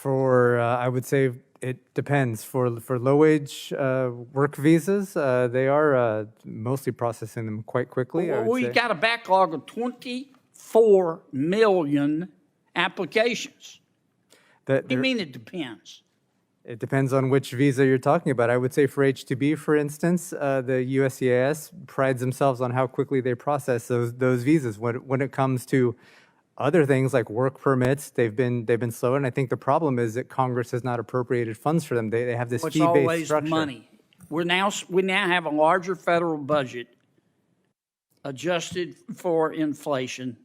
I would say it depends. For low-wage work visas, they are mostly processing them quite quickly. We've got a backlog of 24 million applications. What do you mean it depends? It depends on which visa you're talking about. I would say for H-2B, for instance, the USCIS prides themselves on how quickly they process those visas. When it comes to other things like work permits, they've been slow, and I think the problem is that Congress has not appropriated funds for them. They have this fee-based structure. It's always money. We now have a larger federal budget adjusted for inflation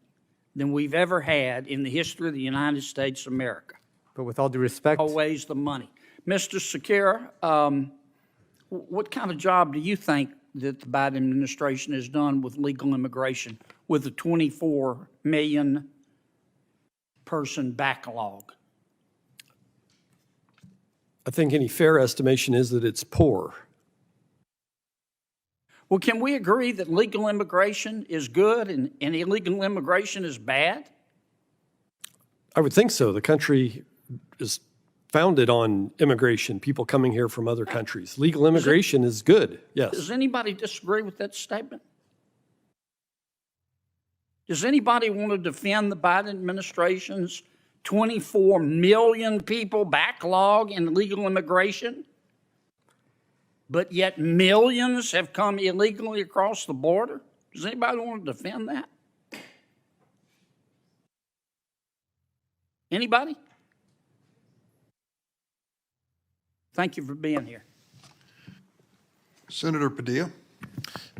than we've ever had in the history of the United States of America. But with all due respect, always the money. Mr. Secure, what kind of job do you think that the Biden administration has done with legal immigration with the 24 million person backlog? I think any fair estimation is that it's poor. Well, can we agree that legal immigration is good and illegal immigration is bad? I would think so. The country is founded on immigration, people coming here from other countries. Legal immigration is good, yes. Does anybody disagree with that statement? Does anybody want to defend the Biden administration's 24 million people backlog in illegal immigration? But yet millions have come illegally across the border? Does anybody want to defend that? Anybody? Thank you for being here. Senator Padilla.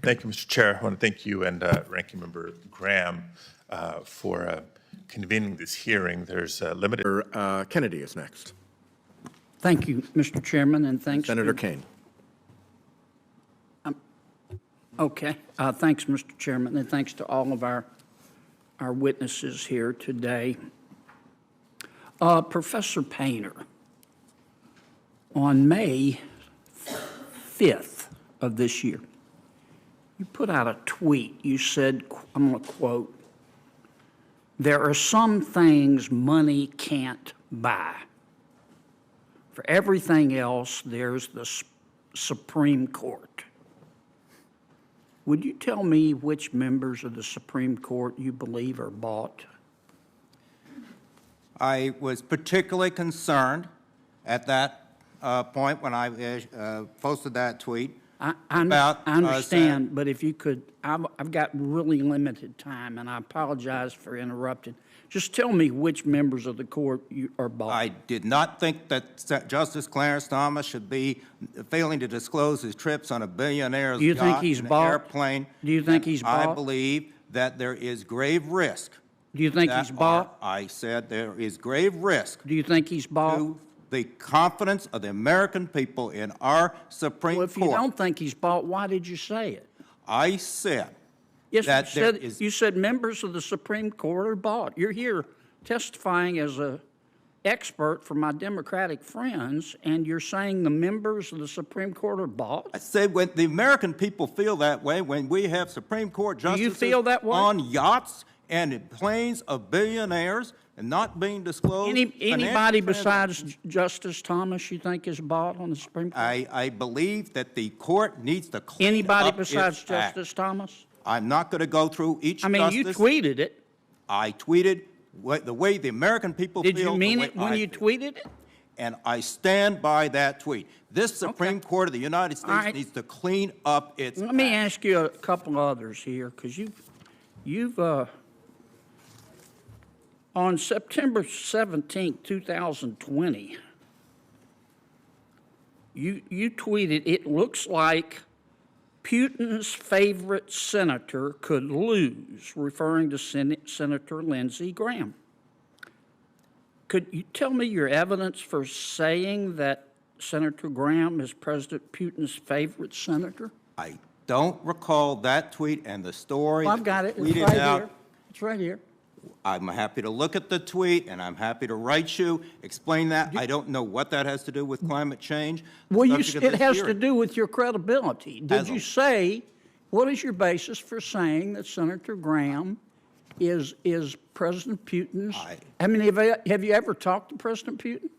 Thank you, Mr. Chair. I want to thank you and Ranking Member Graham for convening this hearing. There's limited. Kennedy is next. Thank you, Mr. Chairman, and thanks. Senator Kane. Okay. Thanks, Mr. Chairman, and thanks to all of our witnesses here today. Professor Painter, on May 5th of this year, you put out a tweet. You said, I'm going to quote, "There are some things money can't buy. For everything else, there's the Supreme Court." Would you tell me which members of the Supreme Court you believe are bought? I was particularly concerned at that point when I posted that tweet I about. understand, but if you could, I've got really limited time, and I apologize for interrupting. Just tell me which members of the court you are bought. I did not think that Justice Clarence Thomas should be failing to disclose his trips on a billionaire's Do you think yacht he's and an bought? airplane. Do you think he's bought? I believe that there is grave risk. Do you think that he's bought? I said there is grave risk. Do you think he's bought? To the confidence of the American people in our Supreme Well, if you Court. don't think he's bought, why did you say it? I said Yes, that you said members of the Supreme Court are bought. You're here testifying as an expert for my Democratic friends, and you're saying the members of the Supreme Court are bought? I said when the American people feel that way, when we have Supreme Court justices feel that way? on yachts and in planes of billionaires and not being disclosed. Anybody besides Justice Thomas you think is bought on the Supreme Court? I believe that the court needs to clean Anybody up besides its act. Justice Thomas? I'm not going to go through each I mean, justice. you tweeted it. I tweeted the way the American people feel. Did you mean it when you tweeted it? And I stand by that tweet. This Supreme Court of the United States needs to clean up its Let me ask you a couple others here, because you've on September 17, 2020, you tweeted, "It looks like Putin's favorite senator could lose," referring to Senator Lindsey Graham. Could you tell me your evidence for saying that Senator Graham is President Putin's favorite senator? I don't recall that tweet and the story. Well, I've got it. It's tweeted right out. here. It's right here. I'm happy to look at the tweet, and I'm happy to write you, explain that. I don't know what that has to do with climate change. Well, Subject of it this has to hearing. do with your credibility. Did you say, what is your basis for saying that Senator Graham is President Putin's? I mean, have you ever talked to President Putin?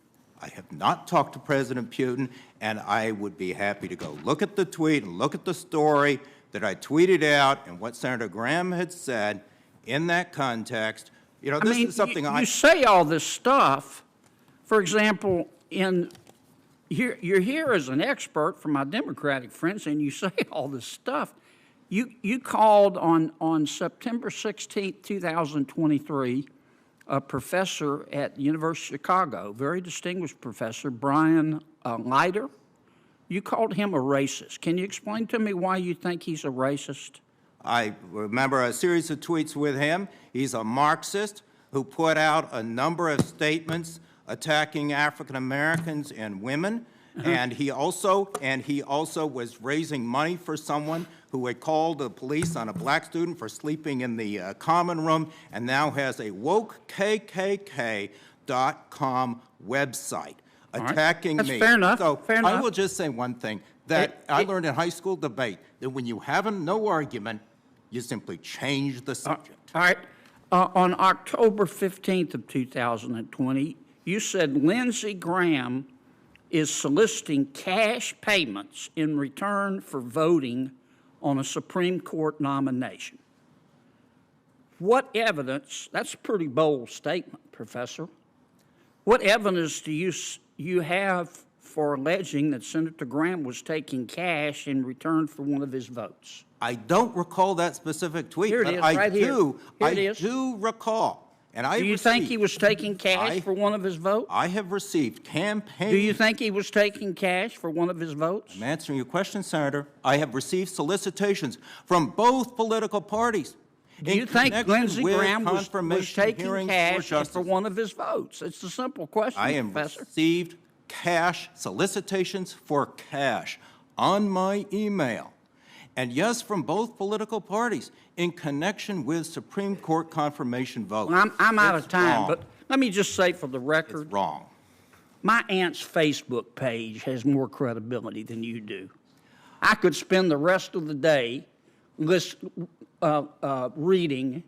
I have not talked to President Putin, and I would be happy to go look at the tweet and look at the story that I tweeted out and what Senator Graham had said in that context. You know, this is something you say all this stuff. For example, you're here as an expert for my Democratic friends, and you say all this stuff. You called on September 16, 2023, a professor at the University of Chicago, very distinguished professor, Brian Leiter. You called him a racist. Can you explain to me why you think he's a racist? I remember a series of tweets with him. He's a Marxist who put out a number of statements attacking African Americans and women. And he also was raising money for someone who had called the police on a black student for sleeping in the common room, and now has a wokekkk.com website attacking That's me. fair enough. So Fair enough. I will just say one thing that I learned in high school debate, that when you have no argument, you simply change the subject. All right. On October 15th of 2020, you said Lindsey Graham is soliciting cash payments in return for voting on a Supreme Court nomination. What evidence, that's a pretty bold statement, Professor. What evidence do you have for alleging that Senator Graham was taking cash in return for one of his votes? I don't recall that specific tweet, Here it but is, I right here. do. Here it is. do recall And I Do you think he was taking cash for one of his votes? I have received campaign. Do you think he was taking cash for one of his votes? I'm answering your question, Senator. I have received solicitations from both political parties. Do you think Lindsey Graham was taking cash for one of his votes? It's a simple question, I have Professor. received cash solicitations for cash on my email. And yes, from both political parties in connection with Supreme Court confirmation votes. Well, I'm out of time, wrong. but let me just say for the record. It's wrong. My aunt's Facebook page has more credibility than you do. I could spend the rest of the day reading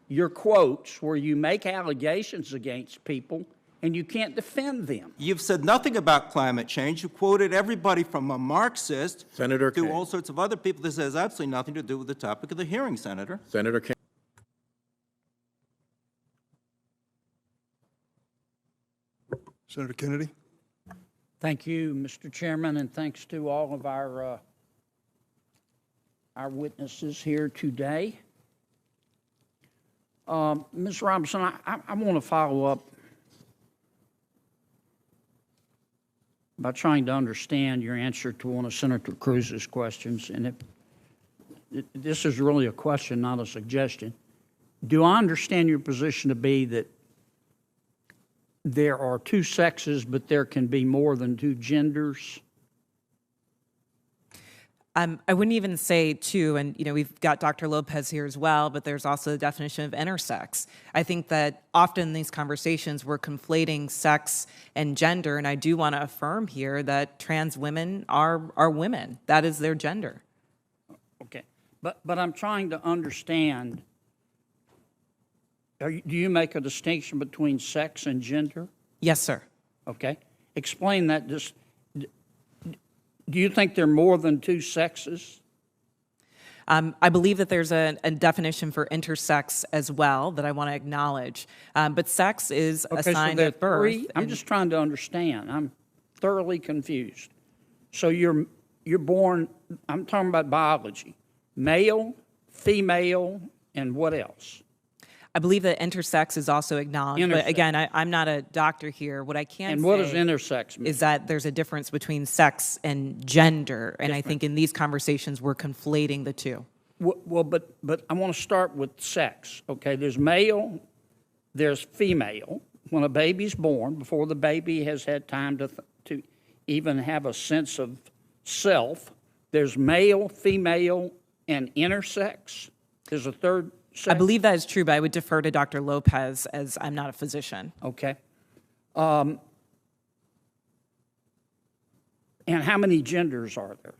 your quotes where you make allegations against people and you can't defend them. You've said nothing about climate change. You quoted everybody from a Marxist Senator to King. all sorts of other people. This has absolutely nothing to do with the topic of the hearing, Senator. Senator King. Senator Kennedy. Thank you, Mr. Chairman, and thanks to all of our witnesses here today. Ms. Robinson, I want to follow up by trying to understand your answer to one of Senator Cruz's questions, and this is really a question, not a suggestion. Do I understand your position to be that there are two sexes, but there can be more than two genders? I wouldn't even say two, and we've got Dr. Lopez here as well, but there's also the definition of intersex. I think that often in these conversations we're conflating sex and gender, and I do want to affirm here that trans women are women. That is their gender. Okay, but I'm trying to understand. Do you make a distinction between sex and gender? Yes, sir. Okay, explain that. Do you think there are more than two sexes? I believe that there's a definition for intersex as well that I want to acknowledge. But sex is assigned at birth. I'm just trying to understand. I'm thoroughly confused. So you're born, I'm talking about biology, male, female, and what else? I believe that intersex is also acknowledged, but again, I'm not a doctor here. What I can and say what does intersex mean? Is that there's a difference between sex and gender, and I think in these conversations we're conflating the two. Well, but I want to start with sex. Okay, there's male, there's female. When a baby's born, before the baby has had time to even have a sense of self, there's male, female, and intersex. There's a third. I believe that is true, but I would defer to Dr. Lopez as I'm not a physician. Okay. And how many genders are there?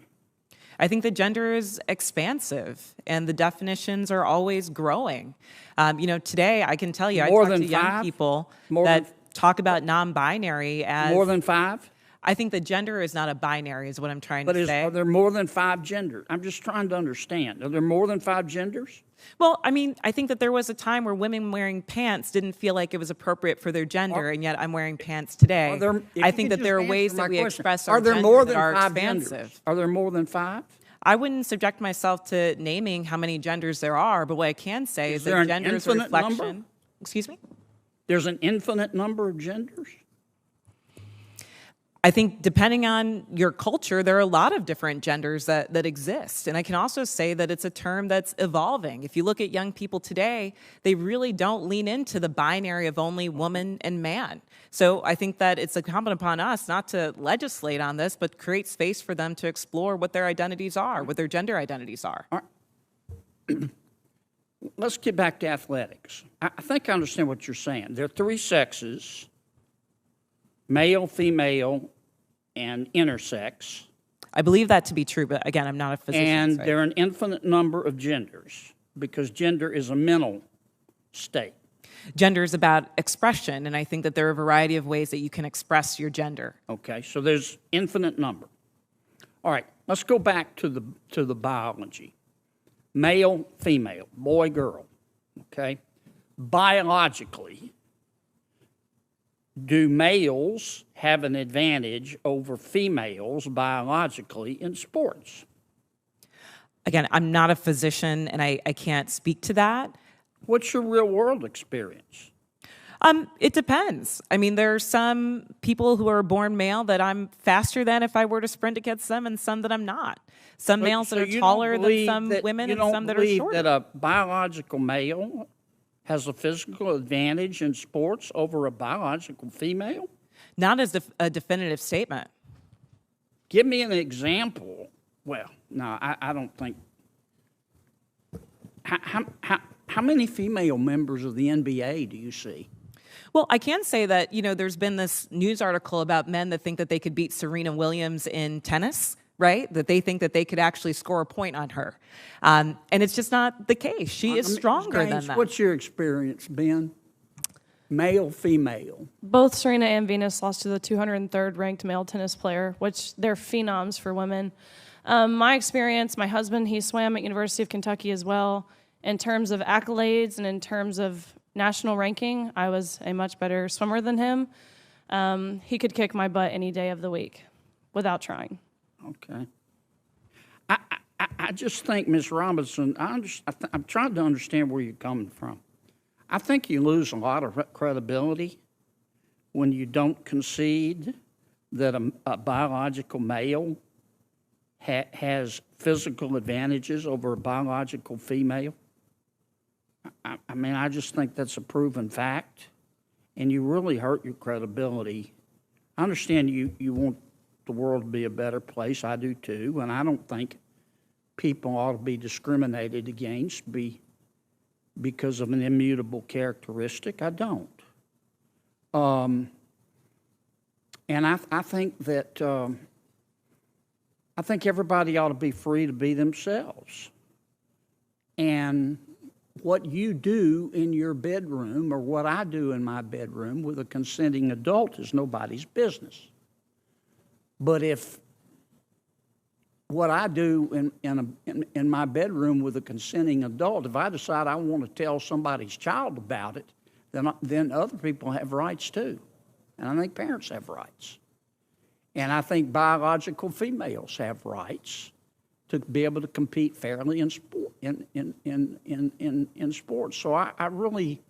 I think the gender is expansive, and the definitions are always growing. Today I can tell you, I talk to young people that talk about non-binary as more than five. I think the gender is not a binary, is what I'm trying to say. But are there more than five genders? I'm just trying to understand. Are there more than five genders? Well, I think that there was a time where women wearing pants didn't feel like it was appropriate for their gender, and yet I'm wearing pants today. I think that there are ways that we express our gender that are expansive. Are there more than five? I wouldn't subject myself to naming how many genders there are, but what I can say is that gender is a reflection. Number? Excuse me? There's an infinite number of genders? I think depending on your culture, there are a lot of different genders that exist. And I can also say that it's a term that's evolving. If you look at young people today, they really don't lean into the binary of only woman and man. So I think that it's incumbent upon us not to legislate on this, but create space for them to explore what their identities are, what their gender identities are. Let's get back to athletics. I think I understand what you're saying. There are three sexes. Male, female, and intersex. I believe that to be true, but again, I'm not a physician. And there are an infinite number of genders because gender is a mental state. Gender is about expression, and I think that there are a variety of ways that you can express your gender. Okay, so there's infinite number. All right, let's go back to the biology. Male, female, boy, girl. Okay, biologically, do males have an advantage over females biologically in sports? Again, I'm not a physician, and I can't speak to that. What's your real world experience? It depends. I mean, there are some people who are born male that I'm faster than if I were to sprint against them, and some that I'm not. Some males that are taller than some women, and some that are shorter. You don't believe that a biological male has a physical advantage in sports over a biological female? Not as a definitive statement. Give me an example. Well, no, I don't think. How many female members of the NBA do you see? Well, I can say that, there's been this news article about men that think that they could beat Serena Williams in tennis, right? That they think that they could actually score a point on her. And it's just not the case. She is stronger than that. What's your experience, Ben? Male, female? Both Serena and Venus lost to the 203rd ranked male tennis player, which they're phenoms for women. My experience, my husband, he swam at University of Kentucky as well. In terms of accolades and in terms of national ranking, I was a much better swimmer than him. He could kick my butt any day of the week without trying. Okay. I just think, Ms. Robinson, I'm trying to understand where you're coming from. I think you lose a lot of credibility when you don't concede that a biological male has physical advantages over a biological female. I mean, I just think that's a proven fact, and you really hurt your credibility. I understand you want the world to be a better place. I do too, and I don't think people ought to be discriminated against because of an immutable characteristic. I don't. And I think that I think everybody ought to be free to be themselves. And what you do in your bedroom or what I do in my bedroom with a consenting adult is nobody's business. But if what I do in my bedroom with a consenting adult, if I decide I want to tell somebody's child about it, then other people have rights too. And I think parents have rights. And I think biological females have rights to be able to compete fairly in sport, in sports. So I really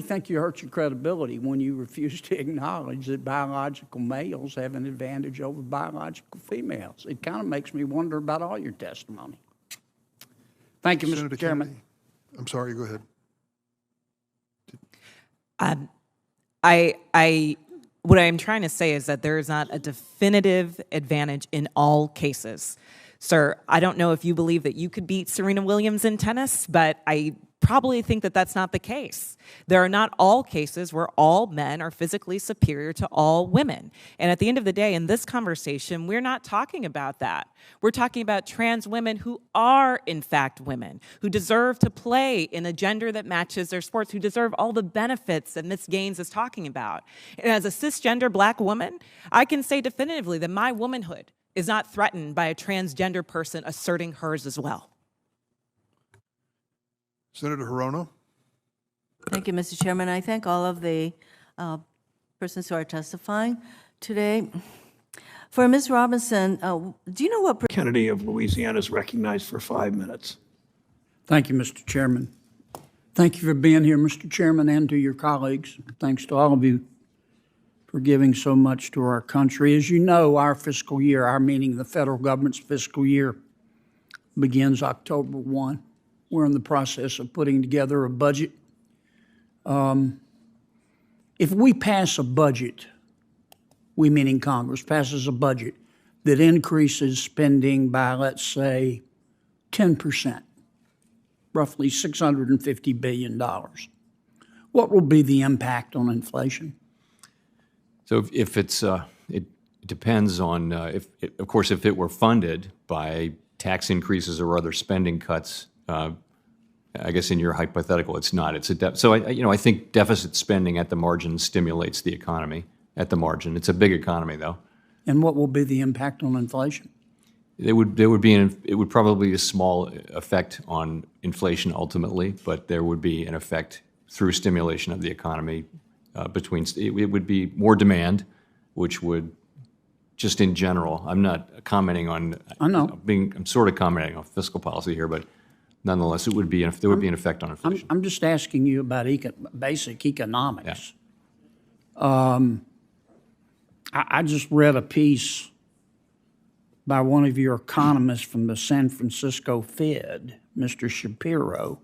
think you hurt your credibility when you refuse to acknowledge that biological males have an advantage over biological females. It kind of makes me wonder about all your testimony. Thank you, Mr. Chairman. Kennedy. I'm sorry, go ahead. What I'm trying to say is that there is not a definitive advantage in all cases. Sir, I don't know if you believe that you could beat Serena Williams in tennis, but I probably think that that's not the case. There are not all cases where all men are physically superior to all women. And at the end of the day, in this conversation, we're not talking about that. We're talking about trans women who are, in fact, women, who deserve to play in a gender that matches their sports, who deserve all the benefits that Ms. Gaines is talking about. And as a cisgender black woman, I can say definitively that my womanhood is not threatened by a transgender person asserting hers as well. Senator Hirono. Thank you, Mr. Chairman. I thank all of the persons who are testifying today. For Ms. Robinson, do you know what... Kennedy of Louisiana is recognized for 5 minutes. Thank you, Mr. Chairman. Thank you for being here, Mr. Chairman, and to your colleagues. Thanks to all of you for giving so much to our country. As you know, our fiscal year, our meaning the federal government's fiscal year, begins October 1. We're in the process of putting together a budget. If we pass a budget, we meaning Congress, passes a budget that increases spending by, let's say, 10%, roughly $650 billion, what will be the impact on inflation? So if it's, it depends on, of course, if it were funded by tax increases or other spending cuts, I guess in your hypothetical, it's not. It's so I think deficit spending at the margin stimulates the economy at the margin. It's a big economy, though. And what will be the impact on inflation? It would probably be a small effect on inflation ultimately, but there would be an effect through stimulation of the economy. It would be more demand, which would, just in general, I'm not commenting on. I know. I'm sort of commenting on fiscal policy here, but nonetheless, there would be an effect on inflation. I'm just asking you about basic economics. I just read a piece by one of your economists from the San Francisco Fed, Mr. Shapiro,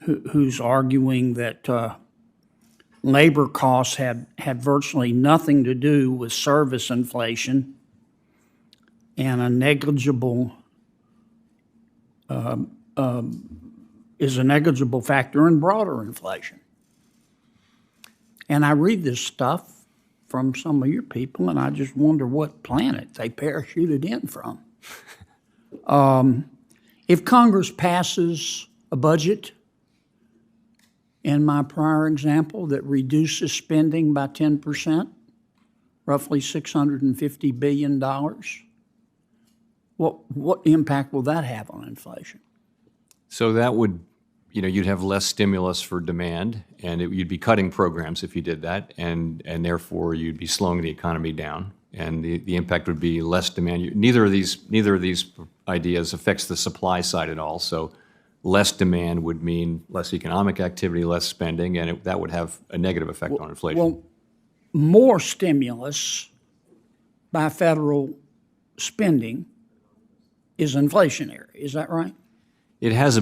who's arguing that labor costs had virtually nothing to do with service inflation and a negligible is a negligible factor in broader inflation. And I read this stuff from some of your people, and I just wonder what planet they parachuted in from. If Congress passes a budget, in my prior example, that reduces spending by 10%, roughly $650 billion, what impact will that have on inflation? So that would, you'd have less stimulus for demand, and you'd be cutting programs if you did that, and therefore you'd be slowing the economy down, and the impact would be less demand. Neither of these ideas affects the supply side at all. So less demand would mean less economic activity, less spending, and that would have a negative effect on inflation. Well, more stimulus by federal spending is inflationary. Is that right? It has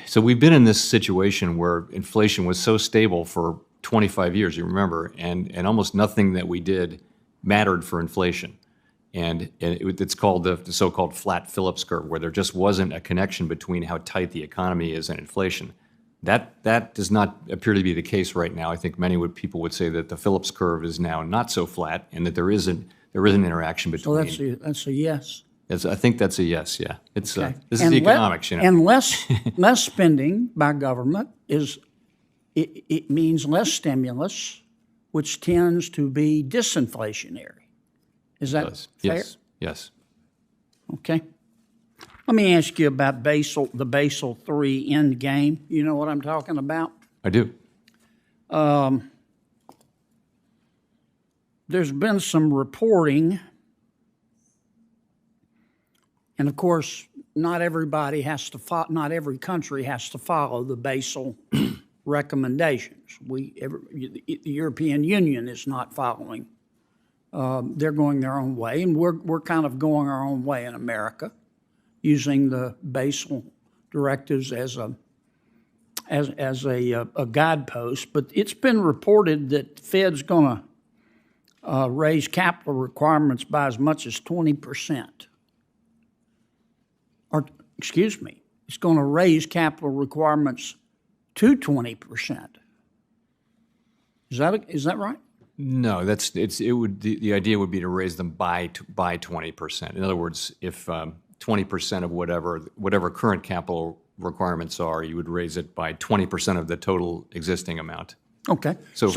so we've been in this situation where inflation was so stable for 25 years, you remember, and almost nothing that we did mattered for inflation. And it's called the so-called flat Phillips curve, where there just wasn't a connection between how tight the economy is and inflation. That does not appear to be the case right now. I think people would say that the Phillips curve is now not so flat, and that there is an interaction between. So that's a yes. I think that's a yes. Yeah, it's Okay. This is the economics, And less spending by government it means less stimulus, which tends to be disinflationary. Is that fair? Yes. Yes. Okay. Let me ask you about the Basel III end game. You know what I'm talking about? I do. There's been some reporting, and of course, not every country has to follow the Basel recommendations. The European Union is not following. They're going their own way, and we're kind of going our own way in America, using the Basel directives as a guidepost. But it's been reported that the Fed's going to raise capital requirements by as much as 20%. Or, excuse me, it's going to raise capital requirements to 20%. Is that right? No, the idea would be to raise them by 20%. In other words, if 20% of whatever current capital requirements are, you would raise it by 20% of the total existing amount. Okay. So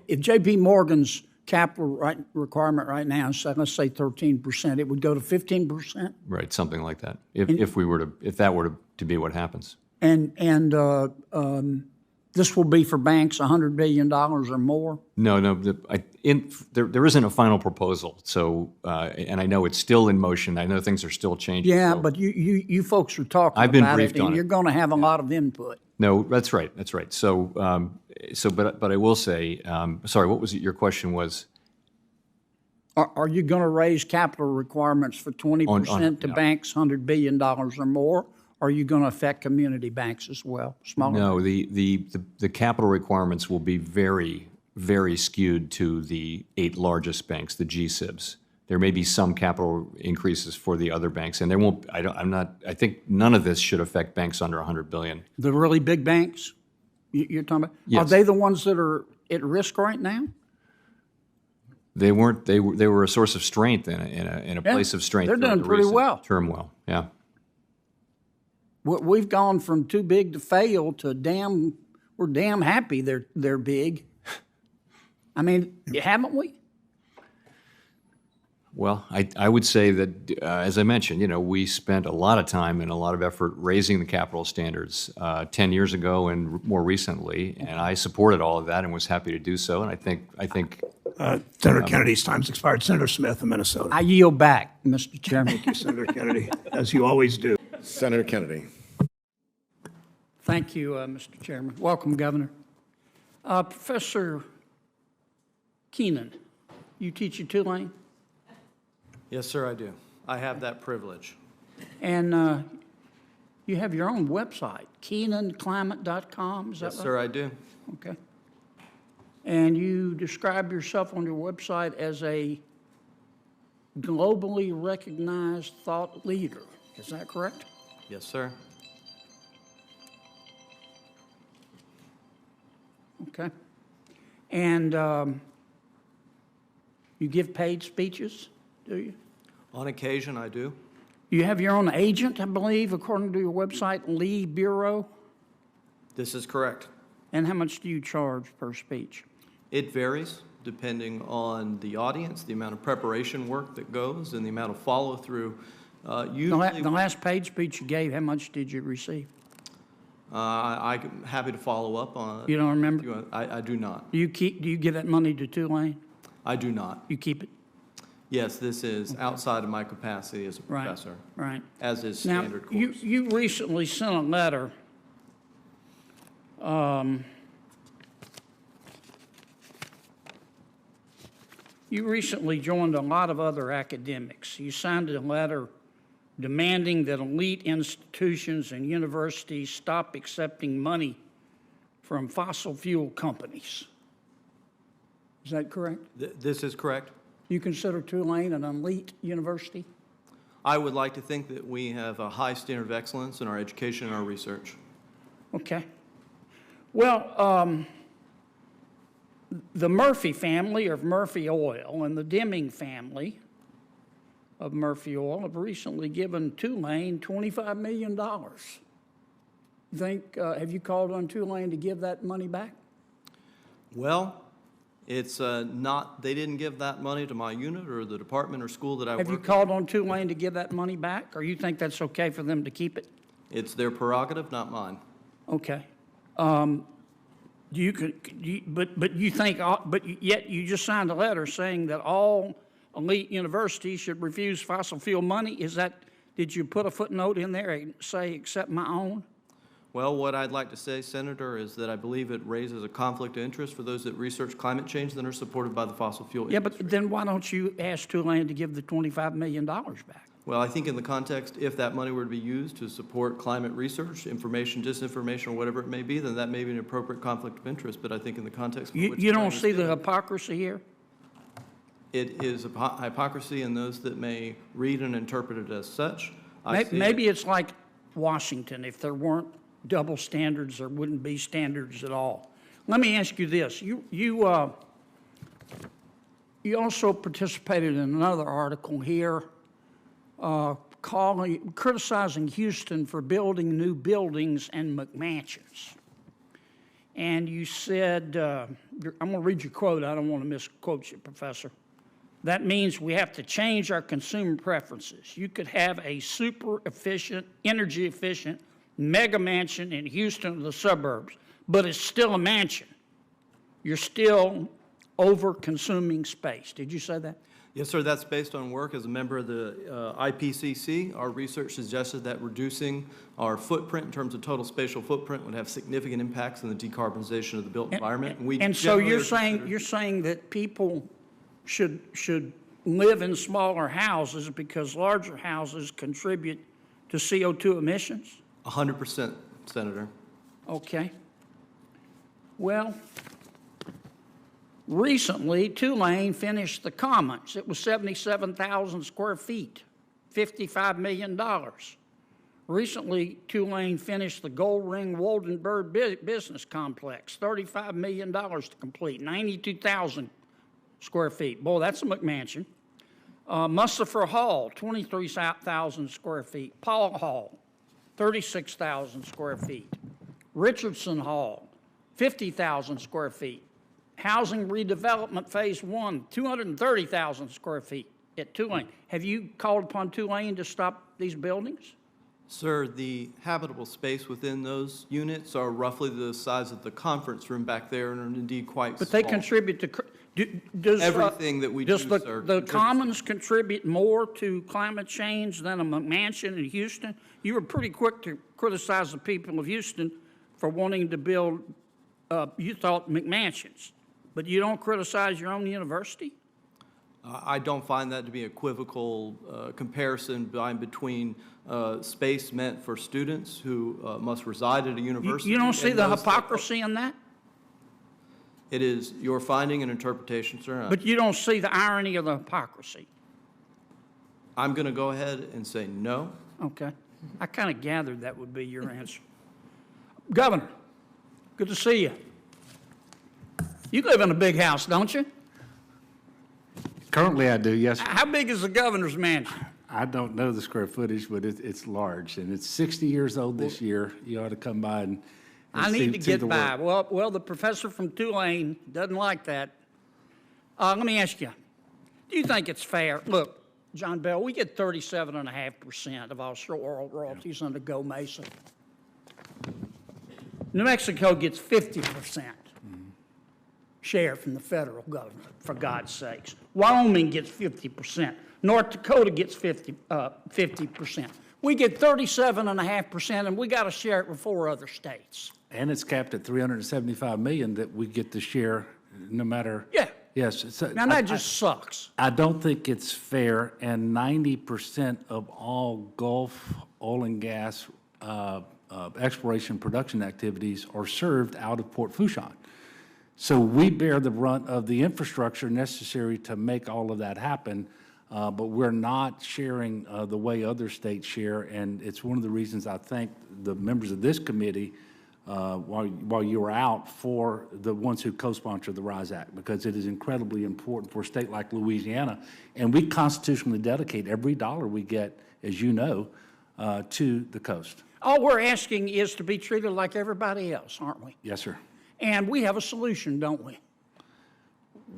if J.P. Morgan's capital requirement right now is, let's say 13%, it would go to 15%? Right, something like that. If that were to be what happens. And this will be for banks $100 billion or more? No. There isn't a final proposal. So, and I know it's still in motion. I know things are still changing. Yeah, so. But you folks are talking I've been about briefed it, and on you're going to have a lot of input. No, that's right. So, but I will say, sorry, what was it? Your question was? Are you going to raise capital requirements for 20% to banks $100 billion or more? Or are you going to affect community banks as well? No, the capital requirements will be very, very skewed to the 8 largest banks, the G-SIBs. There may be some capital increases for the other banks, and there won't. I think none of this should affect banks under $100 billion. The really big banks you're talking about? Yes. Are they the ones that are at risk right now? They weren't. They were a source of strength in a place of strength. They're doing pretty well. Turmoil. Yeah. We've gone from too big to fail to we're damn happy they're big. I mean, haven't we? Well, I would say that, as I mentioned, we spent a lot of time and a lot of effort raising the capital standards 10 years ago and more recently, and I supported all of that and was happy to do so. And I think Senator Kennedy's time's expired. Senator Smith of Minnesota. I yield back, Mr. Chairman. Thank you, Senator Kennedy, as you always do. Senator Kennedy. Thank you, Mr. Chairman. Welcome, Governor. Professor Keenan, you teach at Tulane? Yes, sir, I do. I have that privilege. And you have your own website, KeenanClimate.com, is that right? Yes, sir, I do. Okay. And you describe yourself on your website as a globally recognized thought leader. Is that correct? Yes, sir. Okay. And you give paid speeches, do you? On occasion, I do. You have your own agent, I believe, according to your website, Lee Bureau. This is correct. And how much do you charge per speech? It varies depending on the audience, the amount of preparation work that goes, and the amount of follow-through. Usually, The last paid speech you gave, how much did you receive? I'm happy to follow up on. You don't remember? I do not. Do you give that money to Tulane? I do not. You keep it? Yes, this is outside of my capacity as a professor. Right. As is Now, standard course. you recently sent a letter you recently joined a lot of other academics. You signed a letter demanding that elite institutions and universities stop accepting money from fossil fuel companies. Is that correct? This is correct. You consider Tulane an elite university? I would like to think that we have a high standard of excellence in our education and our research. Okay. Well, the Murphy family of Murphy Oil and the Deming family of Murphy Oil have recently given Tulane $25 million. You think, have you called on Tulane to give that money back? Well, it's not, they didn't give that money to my unit or the department or school that I work Have you called on Tulane to give that money back, or you think that's okay for them to keep it? It's their prerogative, not mine. Okay. But yet you just signed a letter saying that all elite universities should refuse fossil fuel money. Did you put a footnote in there and say, except my own? Well, what I'd like to say, Senator, is that I believe it raises a conflict of interest for those that research climate change that are supported by the fossil fuel industry. Yeah, but then why don't you ask Tulane to give the $25 million back? Well, I think in the context, if that money were to be used to support climate research, information, disinformation, or whatever it may be, then that may be an appropriate conflict of interest. But I think in the context of which You don't see the hypocrisy here? It is a hypocrisy in those that may read and interpret it as such. Maybe it's like Washington. If there weren't double standards, there wouldn't be standards at all. Let me ask you this. You also participated in another article here criticizing Houston for building new buildings and McMansions. And you said, I'm going to read your quote. I don't want to misquote you, Professor. That means we have to change our consumer preferences. You could have a super efficient, energy efficient mega mansion in Houston or the suburbs, but it's still a mansion. You're still over-consuming space. Did you say that? Yes, sir. That's based on work as a member of the IPCC. Our research suggested that reducing our footprint in terms of total spatial footprint would have significant impacts on the decarbonization of the built environment. And so you're saying that people should live in smaller houses because larger houses contribute to CO2 emissions? 100%, Senator. Okay. Well, recently, Tulane finished the Commons. It was 77,000 square feet, $55 million. Recently, Tulane finished the Gold Ring Woldenberg Business Complex, $35 million to complete, 92,000 square feet. Boy, that's a McMansion. Mustapher Hall, 23,000 square feet. Paul Hall, 36,000 square feet. Richardson Hall, 50,000 square feet. Housing redevelopment phase 1, 230,000 square feet at Tulane. Have you called upon Tulane to stop these buildings? Sir, the habitable space within those units are roughly the size of the conference room back there and are indeed quite small. But they contribute to, Does Everything that we do, does sir, the contributes. Commons contribute more to climate change than a McMansion in Houston? You were pretty quick to criticize the people of Houston for wanting to build, you thought, McMansions, but you don't criticize your own university? I don't find that to be equivocal comparison between space meant for students who must reside at a university. You don't see and the those that- hypocrisy in that? It is your finding and interpretation, sir. But you don't see the irony of the hypocrisy? I'm going to go ahead and say no. Okay. I kind of gathered that would be your answer. Governor, good to see you. You live in a big house, don't you? Currently, I do, yes. How big is the governor's mansion? I don't know the square footage, but it's large, and it's 60 years old this year. You ought to come by and I see- need to see get the by. work. Well, the professor from Tulane doesn't like that. Let me ask you, do you think it's fair? Look, John Bell, we get 37.5% of offshore oil royalties under Go Mesa. New Mexico gets 50% share from the federal government, for God's sakes. Wyoming gets 50%. North Dakota gets 50%. We get 37.5%, and we got to share it with 4 other states. And it's capped at $375 million that we get to share no matter. Yeah. Yes. So Now, that just sucks. I don't think it's fair, and 90% of all Gulf oil and gas exploration production activities are served out of Port Fourchon. So we bear the brunt of the infrastructure necessary to make all of that happen, but we're not sharing the way other states share, and it's one of the reasons I thank the members of this committee while you were out for the ones who co-sponsored the RISE Act, because it is incredibly important for a state like Louisiana, and we constitutionally dedicate every dollar we get, as you know, to the coast. All we're asking is to be treated like everybody else, aren't we? Yes, sir. And we have a solution, don't we?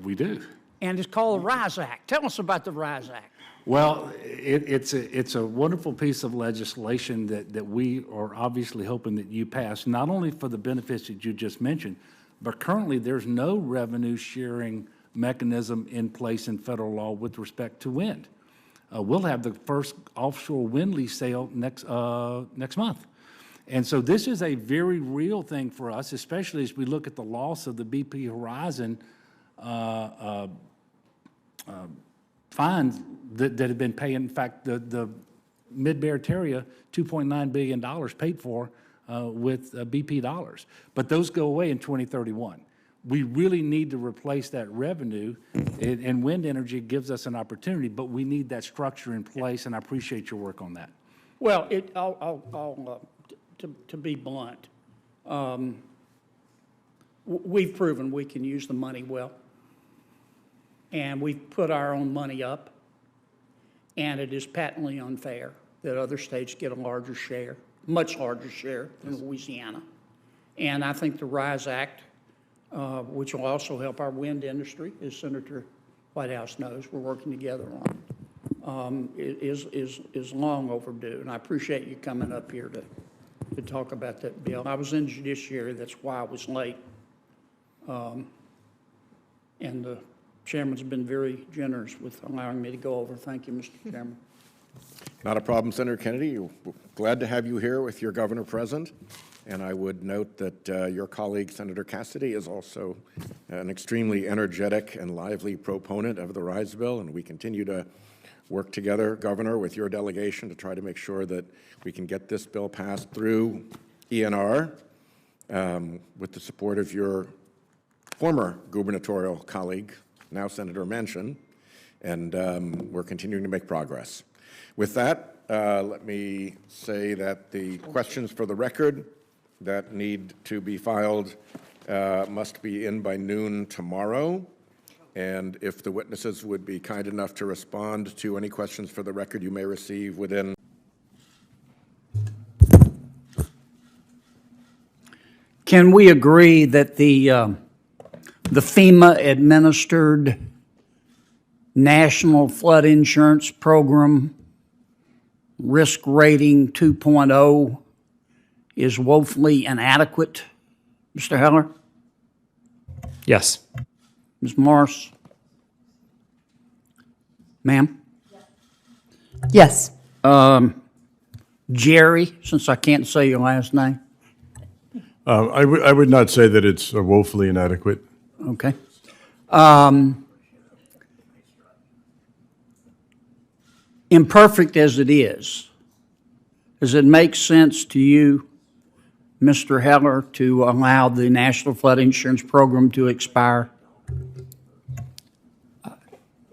We do. And it's called the RISE Act. Tell us about the RISE Act. Well, it's a wonderful piece of legislation that we are obviously hoping that you pass, not only for the benefits that you just mentioned, but currently there's no revenue sharing mechanism in place in federal law with respect to wind. We'll have the first offshore wind lease sale next month. And so this is a very real thing for us, especially as we look at the loss of the BP Horizon fines that have been paying. In fact, the Mid-Barataria, $2.9 billion paid for with BP dollars. But those go away in 2031. We really need to replace that revenue, and wind energy gives us an opportunity, but we need that structure in place, and I appreciate your work on that. Well, to be blunt, we've proven we can use the money well, and we've put our own money up, and it is patently unfair that other states get a larger share, much larger share than Louisiana. And I think the RISE Act, which will also help our wind industry, as Senator Whitehouse knows, we're working together on, is long overdue. And I appreciate you coming up here to talk about that bill. I was in judiciary, that's why I was late. And the chairman's been very generous with allowing me to go over. Thank you, Mr. Chairman. Not a problem, Senator Kennedy. Glad to have you here with your governor present. And I would note that your colleague, Senator Cassidy, is also an extremely energetic and lively proponent of the RISE bill, and we continue to work together, Governor, with your delegation to try to make sure that we can get this bill passed through ENR with the support of your former gubernatorial colleague, now Senator Manchin, and we're continuing to make progress. With that, let me say that the questions for the record that need to be filed must be in by noon tomorrow. And if the witnesses would be kind enough to respond to any questions for the record you may receive within. Can we agree that the FEMA-administered National Flood Insurance Program risk rating 2.0 is woefully inadequate, Mr. Heller? Yes. Ms. Morris? Ma'am? Yes. Jerry, since I can't say your last name. I would not say that it's woefully inadequate. Okay. Imperfect as it is, does it make sense to you, Mr. Heller, to allow the National Flood Insurance Program to expire?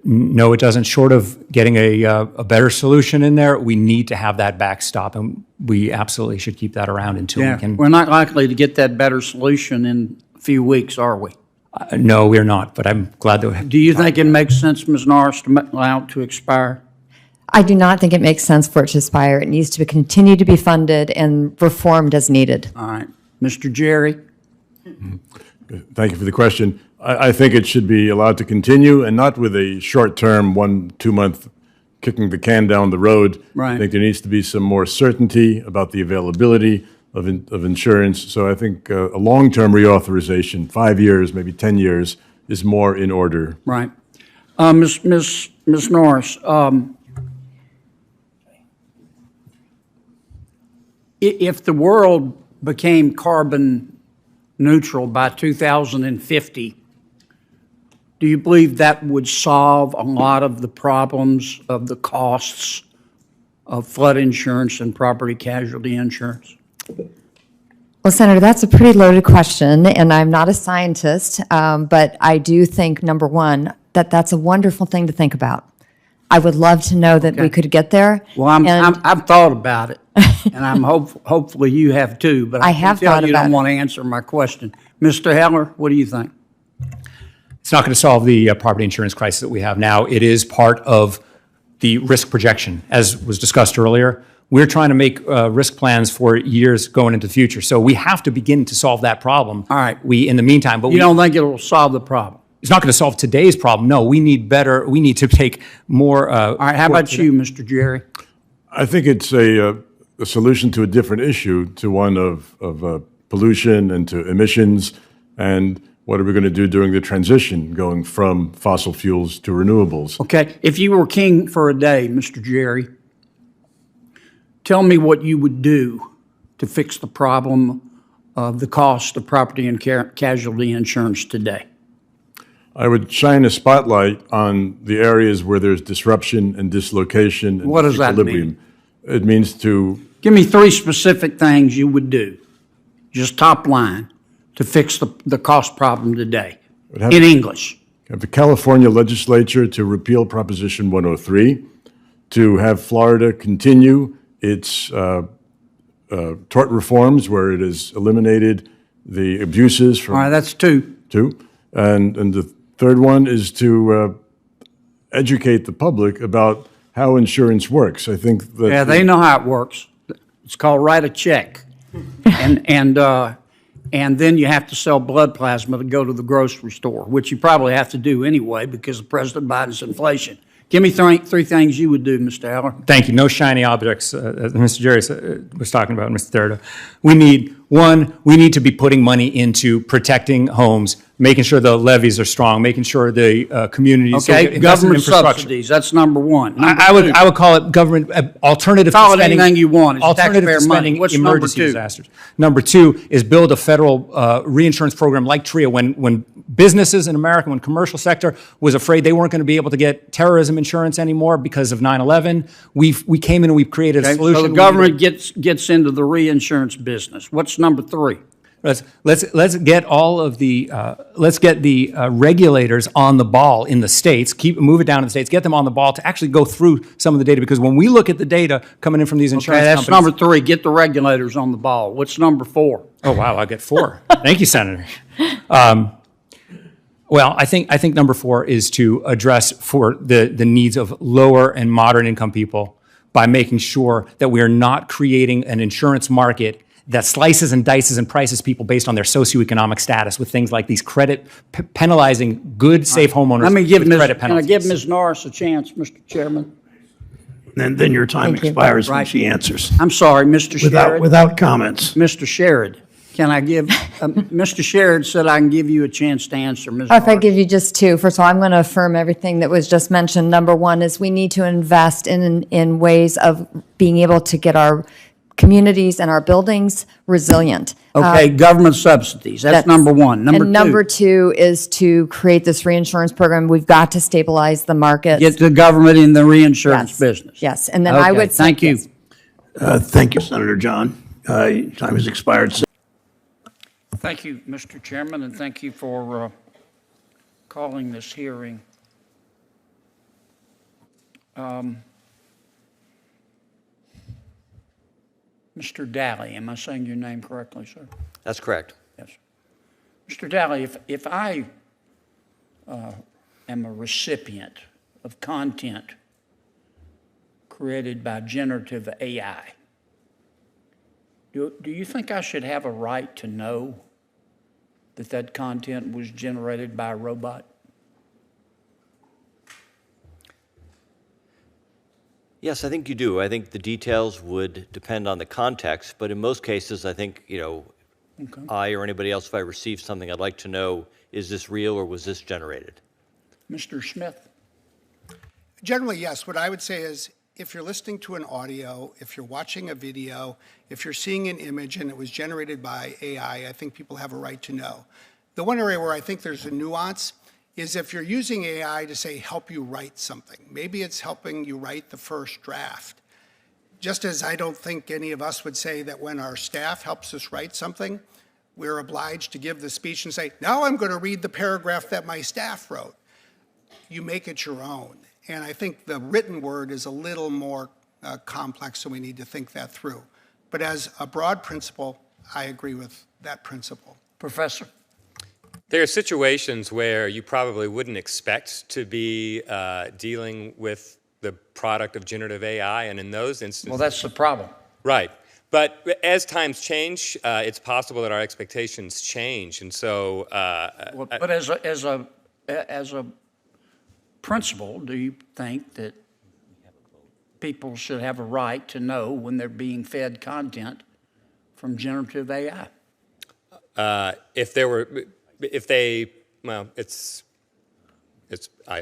No, it doesn't. Short of getting a better solution in there, we need to have that backstop, and we absolutely should keep that around until we can. We're not likely to get that better solution in a few weeks, are we? No, we're not, but I'm glad to. Do you think it makes sense, Ms. Norris, to allow it to expire? I do not think it makes sense for it to expire. It needs to continue to be funded and reformed as needed. All right. Mr. Jerry? Thank you for the question. I think it should be allowed to continue, and not with a short-term, 1-2 month kicking the can down the road. Right. I think there needs to be some more certainty about the availability of insurance. So I think a long-term reauthorization, 5 years, maybe 10 years, is more in order. Right. Ms. Norris, if the world became carbon neutral by 2050, do you believe that would solve a lot of the problems of the costs of flood insurance and property casualty insurance? Well, Senator, that's a pretty loaded question, and I'm not a scientist, but I do think, number one, that that's a wonderful thing to think about. I would love to know that we could get there. Well, I've thought about it, and I'm hopefully you have too. But I have can tell thought you about don't it. want to answer my question, Mr. Heller. What do you think? It's not going to solve the property insurance crisis that we have now. It is part of the risk projection, as was discussed earlier. We're trying to make risk plans for years going into the future. So we have to begin to solve that problem. All right. In the meantime, but You don't think it will solve the problem? It's not going to solve today's problem. No, we need to take more. All right. How about you, Mr. Jerry? I think it's a solution to a different issue, to one of pollution and to emissions, and what are we going to do during the transition going from fossil fuels to renewables? Okay. If you were king for a day, Mr. Jerry, tell me what you would do to fix the problem of the cost of property and casualty insurance today. I would shine a spotlight on the areas where there's disruption and dislocation and What does that equilibrium. mean? It means to Give me 3 specific things you would do, just top line, to fix the cost problem today, in English. have the California legislature to repeal Proposition 103, to have Florida continue its tort reforms where it has eliminated the abuses from. All right, that's 2. 2. And the third one is to educate the public about how insurance works. I think that. Yeah, they know how it works. It's called write a check. And then you have to sell blood plasma to go to the grocery store, which you probably have to do anyway because of President Biden's inflation. Give me 3 things you would do, Mr. Heller. Thank you. No shiny objects, as Mr. Jerry was talking about, Mr. Therido. We need to be putting money into protecting homes, making sure the levees are strong, making sure the communities Okay, government subsidies, that's number 1. I would call it government alternative Call to it spending. anything you want. It's Alternative taxpayer to money. spending What's number emergency 2? disasters. Number 2 is build a federal reinsurance program like TRIA. When businesses in America, when commercial sector was afraid they weren't going to be able to get terrorism insurance anymore because of 9/11, we came in and we've created a solution. So the government gets into the reinsurance business. What's number 3? Let's get all of the regulators on the ball in the states. Move it down to the states. Get them on the ball to actually go through some of the data, because when we look at the data coming in from these insurance Okay, that's companies, number 3. Get the regulators on the ball. What's number 4? Oh wow, I get 4. Thank you, Senator. Well, I think number 4 is to address for the needs of lower and moderate income people by making sure that we are not creating an insurance market that slices and dices and prices people based on their socioeconomic status with things like these credit penalizing good, safe homeowners. Let me give with credit Can I penalties. give Ms. Norris a chance, Mr. Chairman? And then your time Thank you. expires when Right. she answers. I'm sorry, Mr. Sherrod. Without comments. Mr. Sherrod. Can I give, Mr. Sherrod said I can give you a chance to answer, Ms. If I Marks. give you just two, first of all, I'm going to affirm everything that was just mentioned. Number one is we need to invest in ways of being able to get our communities and our buildings resilient. Okay, government subsidies, that's number one. And number two is to create this reinsurance program. We've got to stabilize the markets. Get the government in the reinsurance business. Yes, and then I Okay, would say. thank you. Thank you, Senator John. Time has expired. Thank you, Mr. Chairman, and thank you for calling this hearing. Mr. Daly, am I saying your name correctly, sir? That's correct. Yes. Mr. Daly, if I am a recipient of content created by generative AI, do you think I should have a right to know that that content was generated by a robot? Yes, I think you do. I think the details would depend on the context, but in most cases, I think, Okay. I or anybody else, if I receive something, I'd like to know, is this real or was this generated? Mr. Smith? Generally, yes. What I would say is, if you're listening to an audio, if you're watching a video, if you're seeing an image and it was generated by AI, I think people have a right to know. The one area where I think there's a nuance is if you're using AI to say, help you write something. Maybe it's helping you write the first draft. Just as I don't think any of us would say that when our staff helps us write something, we're obliged to give the speech and say, now I'm going to read the paragraph that my staff wrote. You make it your own. And I think the written word is a little more complex, so we need to think that through. But as a broad principle, I agree with that principle. Professor? There are situations where you probably wouldn't expect to be dealing with the product of generative AI, and in those instances... Well, that's the problem. Right. But as times change, it's possible that our expectations change, and so... But as a principle, do you think that people should have a right to know when they're being fed content from generative AI? I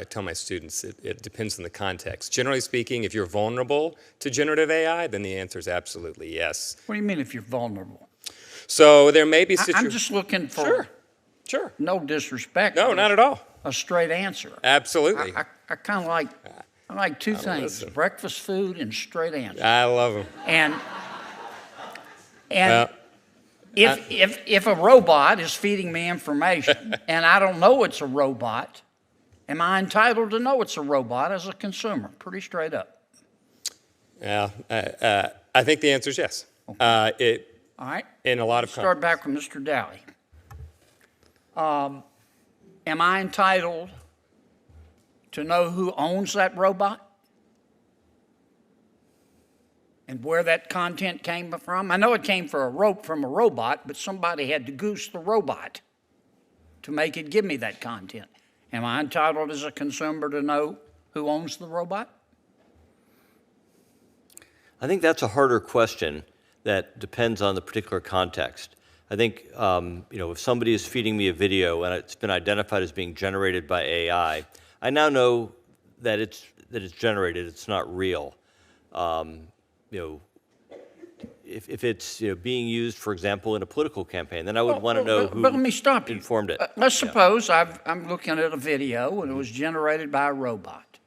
tell my students, it depends on the context. Generally speaking, if you're vulnerable to generative AI, then the answer is absolutely yes. What do you mean if you're vulnerable? So there may be situations... I'm just looking for... Sure. No disrespect. No, not at all. A straight answer. Absolutely. I kind of like two things, breakfast food and straight answers. I love them. And if a robot is feeding me information and I don't know it's a robot, am I entitled to know it's a robot as a consumer? Pretty straight up. Yeah, I think the answer is yes. Okay. All right. In a lot of Start back with Mr. Daly. Am I entitled to know who owns that robot and where that content came from? I know it came from a robot, but somebody had to goose the robot to make it give me that content. Am I entitled as a consumer to know who owns the robot? I think that's a harder question that depends on the particular context. I think, if somebody is feeding me a video and it's been identified as being generated by AI, I now know that it's generated, it's not real. If it's being used, for example, in a political campaign, then I would want to know who But let me stop you. informed it. Let's suppose I'm looking at a video and it was generated by a robot.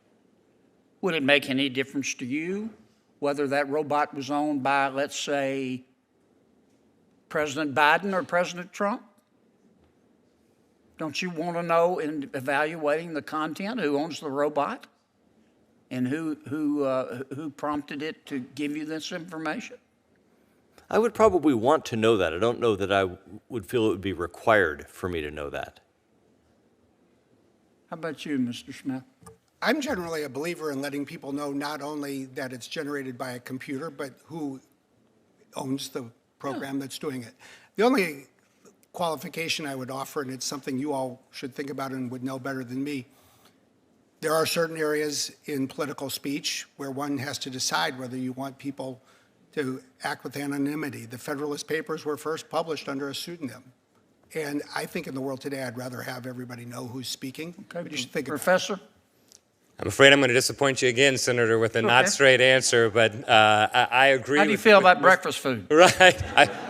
Would it make any difference to you whether that robot was owned by, let's say, President Biden or President Trump? Don't you want to know in evaluating the content who owns the robot and who prompted it to give you this information? I would probably want to know that. I don't know that I would feel it would be required for me to know that. How about you, Mr. Smith? I'm generally a believer in letting people know not only that it's generated by a computer, but who owns the program that's doing it. The only qualification I would offer, and it's something you all should think about and would know better than me, there are certain areas in political speech where one has to decide whether you want people to act with anonymity. The Federalist Papers were first published under a pseudonym. And I think in the world today, I'd rather have everybody know who's speaking. Okay, But you should think about it. Professor? I'm afraid I'm going to disappoint you again, Senator, with a not straight answer, but I agree. How do you feel about breakfast food? Right.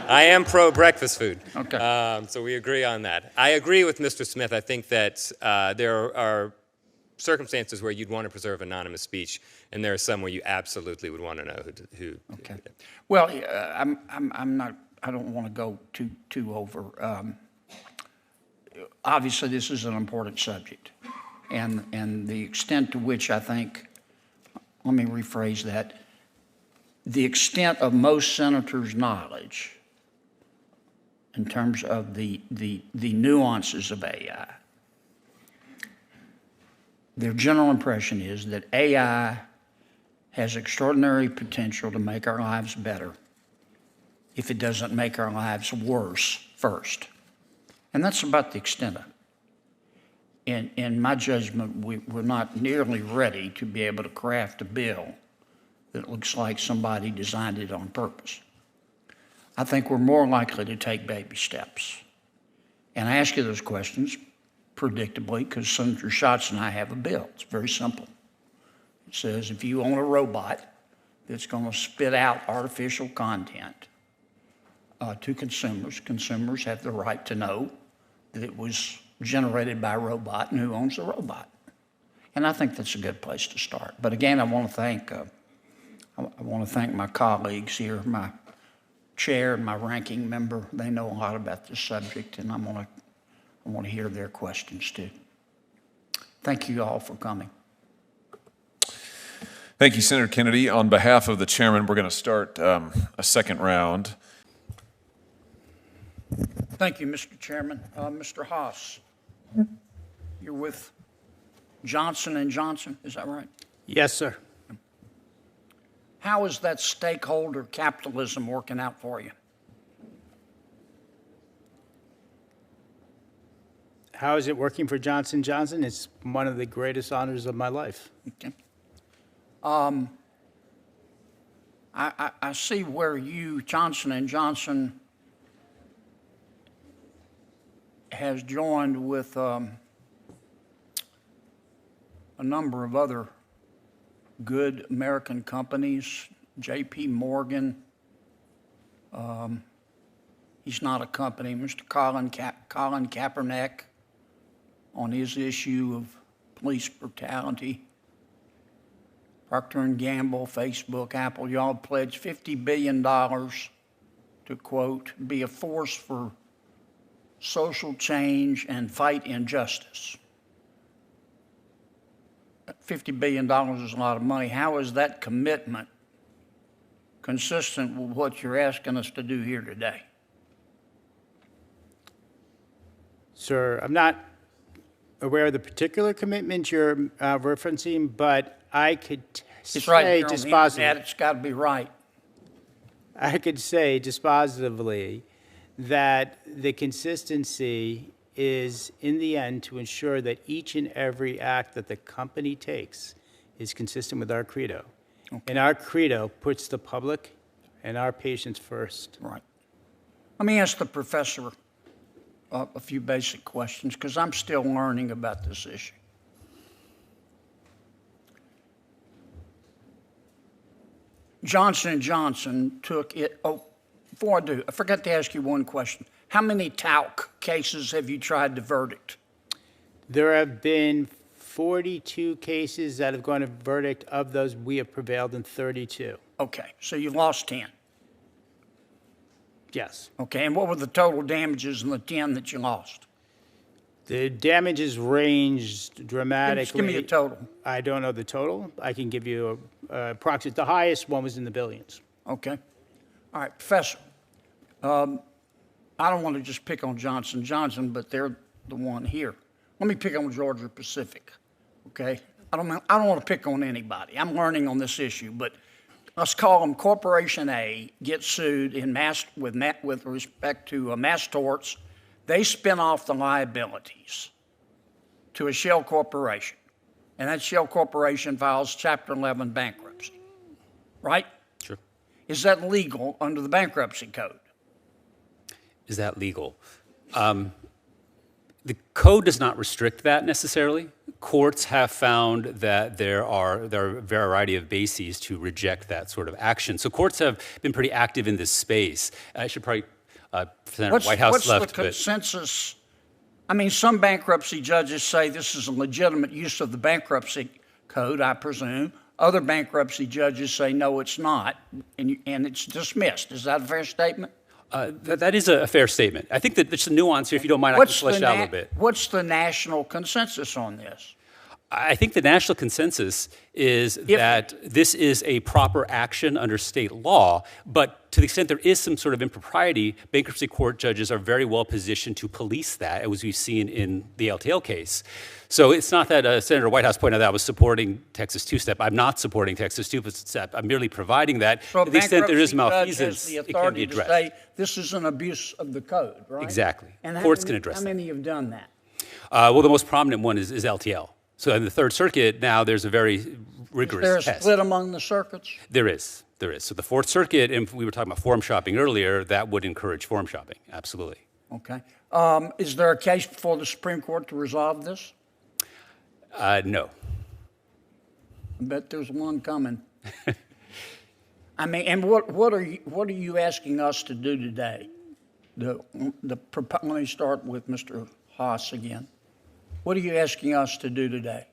I am pro-breakfast food. Okay. So we agree on that. I agree with Mr. Smith. I think that there are circumstances where you'd want to preserve anonymous speech, and there are some where you absolutely would want to know who. Okay. Well, I'm not. I don't want to go too over. Obviously, this is an important subject, and the extent to which I think. Let me rephrase that. The extent of most senators' knowledge in terms of the nuances of AI. Their general impression is that AI has extraordinary potential to make our lives better if it doesn't make our lives worse first. And that's about the extent of it. In my judgment, we're not nearly ready to be able to craft a bill that looks like somebody designed it on purpose. I think we're more likely to take baby steps. And I ask you those questions predictably because Senator Schatz and I have a bill. It's very simple. It says if you own a robot that's going to spit out artificial content to consumers, consumers have the right to know that it was generated by a robot and who owns the robot. And I think that's a good place to start. But again, I want to thank my colleagues here, my chair and my ranking member. They know a lot about this subject, and I want to hear their questions too. Thank you all for coming. Thank you, Senator Kennedy. On behalf of the chairman, we're going to start a second round. Thank you, Mr. Chairman. Mr. Haas, you're with Johnson & Johnson, is that right? Yes, sir. How is that stakeholder capitalism working out for you? How is it working for Johnson & Johnson? It's one of the greatest honors of my life. Okay. I see where you, Johnson & Johnson, has joined with a number of other good American companies, J.P. Morgan. He's not a company. Mr. Colin Kaepernick on his issue of police brutality. Procter & Gamble, Facebook, Apple, y'all pledged $50 billion to, quote, be a force for social change and fight injustice. $50 billion is a lot of money. How is that commitment consistent with what you're asking us to do here today? Sir, I'm not aware of the particular commitment you're referencing, but I could It's right say here on the internet. It's got to be right. I could say dispositively that the consistency is, in the end, to ensure that each and every act that the company takes is consistent with our credo. Okay. And our credo puts the public and our patients first. Right. Let me ask the professor a few basic questions, because I'm still learning about this issue. Johnson & Johnson took it, before I do, I forgot to ask you one question. How many talc cases have you tried to verdict? There have been 42 cases that have gone to verdict. Of those, we have prevailed in 32. Okay, so you lost 10. Yes. Okay, and what were the total damages in the 10 that you lost? The damages ranged dramatically. Just give me a total. I don't know the total. I can give you a approximate. The highest one was in the billions. Okay. All right, Professor. I don't want to just pick on Johnson & Johnson, but they're the one here. Let me pick on Georgia Pacific, okay? I don't want to pick on anybody. I'm learning on this issue, but let's call them Corporation A gets sued in with respect to mass torts. They spin off the liabilities to a shell corporation, and that shell corporation files Chapter 11 bankruptcy, right? Sure. Is that legal under the bankruptcy code? Is that legal? The code does not restrict that necessarily. Courts have found that there are a variety of bases to reject that sort of action. So courts have been pretty active in this space. I should probably, Senator Whitehouse left. What's the consensus? I mean, some bankruptcy judges say this is a legitimate use of the bankruptcy code, I presume. Other bankruptcy judges say, no, it's not, and it's dismissed. Is that a fair statement? That is a fair statement. I think that there's a nuance here. If you don't mind, I can flesh it out a little bit. What's the national consensus on this? I think the national consensus is that this is a proper action under state law, but to the extent there is some sort of impropriety, bankruptcy court judges are very well positioned to police that, as we've seen in the LTL case. So it's not that Senator Whitehouse pointed out that I was supporting Texas two-step. I'm not supporting Texas two-step. I'm merely providing that. So to the extent there is malfeasance, the it can be authority to addressed. say this is an abuse of the code, right? Exactly. And Courts can address that. How many have done that? Well, the most prominent one is LTL. So in the Third Circuit now, there's a very rigorous test. Is there a test. split among the circuits? There is. So the Fourth Circuit, and we were talking about forum shopping earlier, that would encourage forum shopping, absolutely. Okay. Is there a case before the Supreme Court to resolve this? No. I bet there's one coming. I mean, and what are you asking us to do today? Let me start with Mr. Haas again. What are you asking us to do today?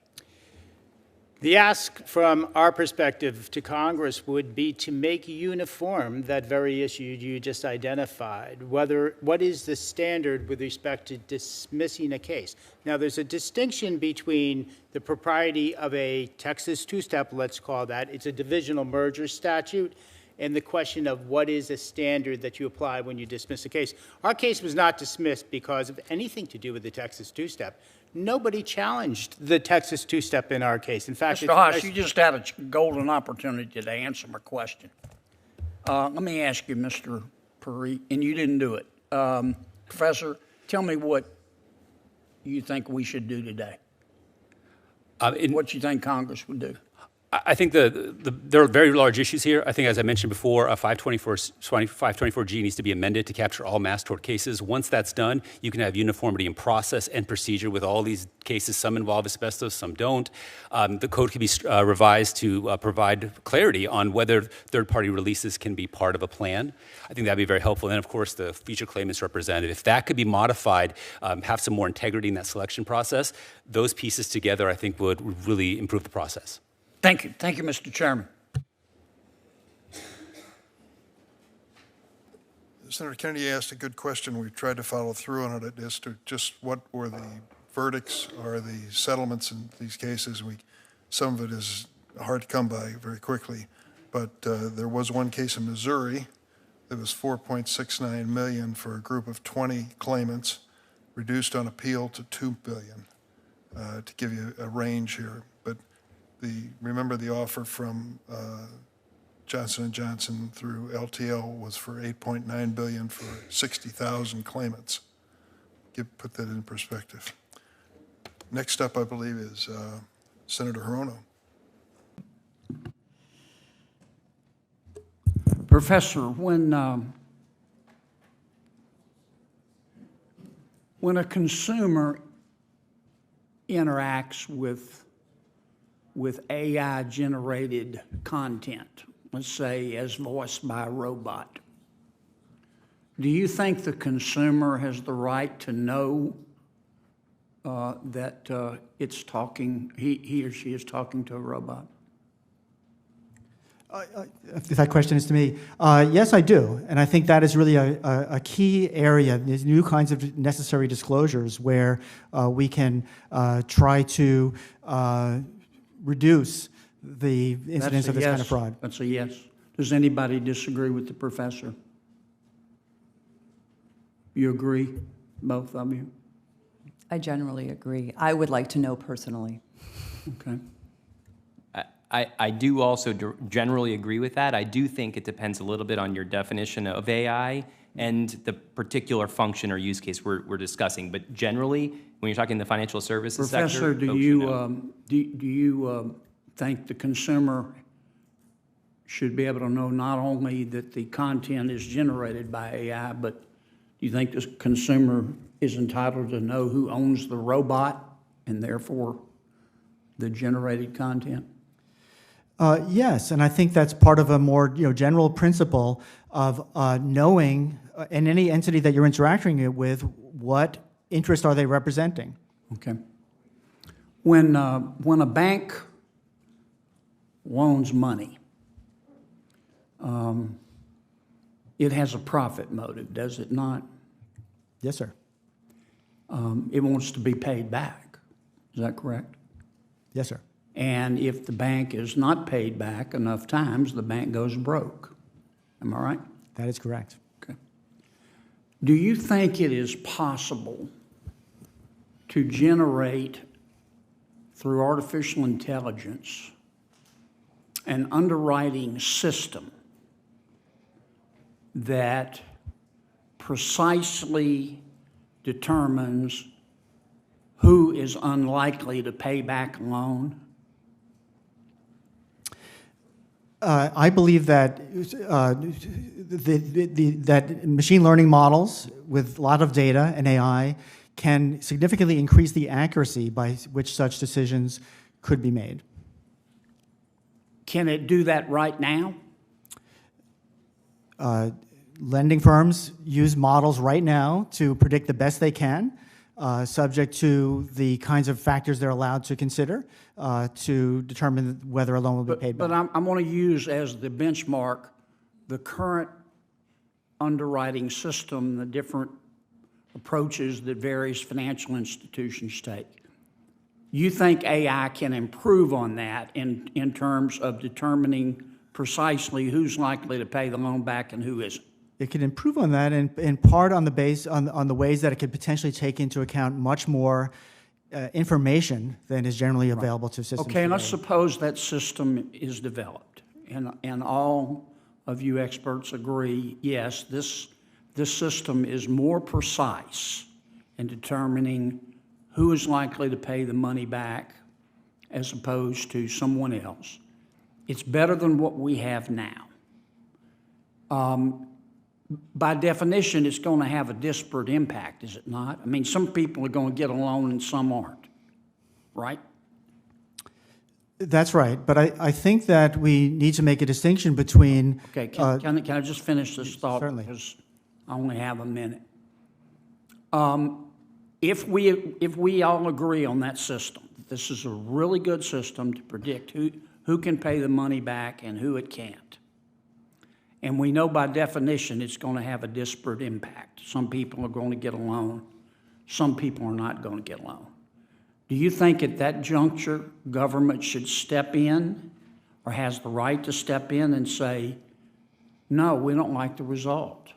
The ask from our perspective to Congress would be to make uniform that very issue you just identified. What is the standard with respect to dismissing a case? Now, there's a distinction between the propriety of a Texas two-step, let's call that. It's a divisional merger statute, and the question of what is a standard that you apply when you dismiss a case. Our case was not dismissed because of anything to do with the Texas two-step. Nobody challenged the Texas two-step in our case. In fact, Mr. Haas, you just had a golden opportunity to answer my question. Let me ask you, Mr. Puri, and you didn't do it. Professor, tell me what you think we should do today. What you think Congress would do. I think there are very large issues here. I think, as I mentioned before, 524G needs to be amended to capture all mass tort cases. Once that's done, you can have uniformity in process and procedure with all these cases. Some involve asbestos, some don't. The code can be revised to provide clarity on whether third-party releases can be part of a plan. I think that'd be very helpful. And then, of course, the future claimants representative. If that could be modified, have some more integrity in that selection process, those pieces together, I think, would really improve the process. Thank you. Thank you, Mr. Chairman. Senator Kennedy asked a good question. We've tried to follow through on it as to just what were the verdicts or the settlements in these cases. Some of it is hard to come by very quickly, but there was one case in Missouri that was $4.69 million for a group of 20 claimants, reduced on appeal to $2 billion, to give you a range here. But remember the offer from Johnson & Johnson through LTL was for $8.9 billion for 60,000 claimants. Put that in perspective. Next up, I believe, is Senator Hirono. Professor, when a consumer interacts with AI-generated content, let's say as voiced by a robot, do you think the consumer has the right to know that it's talking, he or she is talking to a robot? If that question is to me, yes, I do. And I think that is really a key area, these new kinds of necessary disclosures where we can try to reduce the incidence of this kind of fraud. That's a yes. Does anybody disagree with the professor? You agree, both of you? I generally agree. I would like to know personally. Okay. I do also generally agree with that. I do think it depends a little bit on your definition of AI and the particular function or use case we're discussing. But generally, when you're talking the financial services sector, Professor, do you think the consumer should be able to know not only that the content is generated by AI, but do you think the consumer is entitled to know who owns the robot and therefore the generated content? Yes, and I think that's part of a more general principle of knowing in any entity that you're interacting with, what interest are they representing? Okay. When a bank loans money, it has a profit motive, does it not? Yes, sir. It wants to be paid back. Is that correct? Yes, sir. And if the bank is not paid back enough times, the bank goes broke. Am I right? That is correct. Okay. Do you think it is possible to generate, through artificial intelligence, an underwriting system that precisely determines who is unlikely to pay back a loan? I believe that that machine learning models with a lot of data and AI can significantly increase the accuracy by which such decisions could be made. Can it do that right now? Lending firms use models right now to predict the best they can, subject to the kinds of factors they're allowed to consider to determine whether a loan will be paid back. But I'm going to use as the benchmark the current underwriting system, the different approaches that various financial institutions take. You think AI can improve on that in terms of determining precisely who's likely to pay the loan back and who isn't? It can improve on that in part on the ways that it could potentially take into account much more information than is generally available to systems. Okay, and let's suppose that system is developed, and all of you experts agree, yes, this system is more precise in determining who is likely to pay the money back as opposed to someone else. It's better than what we have now. By definition, it's going to have a disparate impact, is it not? I mean, some people are going to get a loan and some aren't, right? That's right, but I think that we need to make a distinction between... Okay, can I just finish this thought? Certainly. Because I only have a minute. If we all agree on that system, this is a really good system to predict who can pay the money back and who it can't. And we know by definition it's going to have a disparate impact. Some people are going to get a loan. Some people are not going to get a loan. Do you think at that juncture government should step in or has the right to step in and say, no, we don't like the result?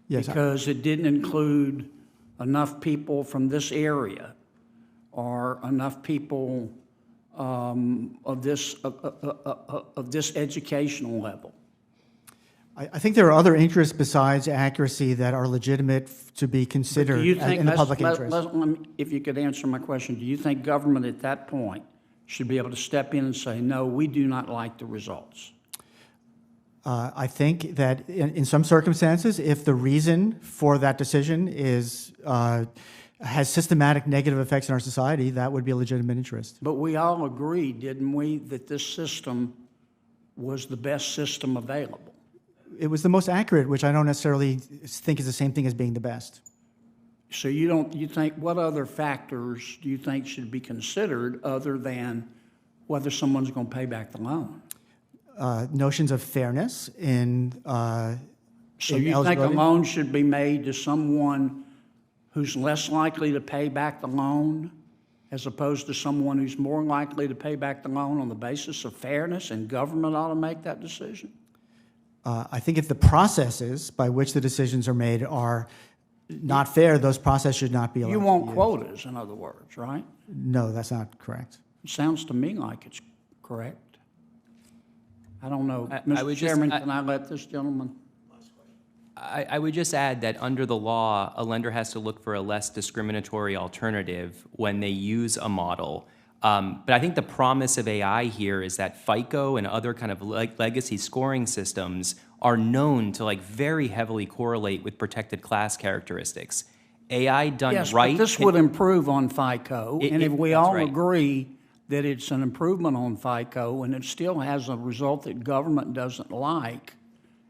Yes. Because it didn't include enough people from this area or enough people of this educational level. I think there are other interests besides accuracy that are legitimate to be considered in the public interest. If you could answer my question, do you think government at that point should be able to step in and say, no, we do not like the results? I think that in some circumstances, if the reason for that decision has systematic negative effects in our society, that would be a legitimate interest. But we all agreed, didn't we, that this system was the best system available? It was the most accurate, which I don't necessarily think is the same thing as being the best. So you think, what other factors do you think should be considered other than whether someone's going to pay back the loan? Notions of fairness in So you think a loan should be made to someone who's less likely to pay back the loan as opposed to someone who's more likely to pay back the loan on the basis of fairness, and government ought to make that decision? I think if the processes by which the decisions are made are not fair, those processes should not be allowed. You want quotas, in other words, right? No, that's not correct. It sounds to me like it's correct. I don't know. Mr. Chairman, can I let this gentleman? I would just add that under the law, a lender has to look for a less discriminatory alternative when they use a model. But I think the promise of AI here is that FICO and other kind of legacy scoring systems are known to like very heavily correlate with protected class characteristics. AI done Yes, right. but this would improve on FICO, and if we that's all right. agree that it's an improvement on FICO and it still has a result that government doesn't like,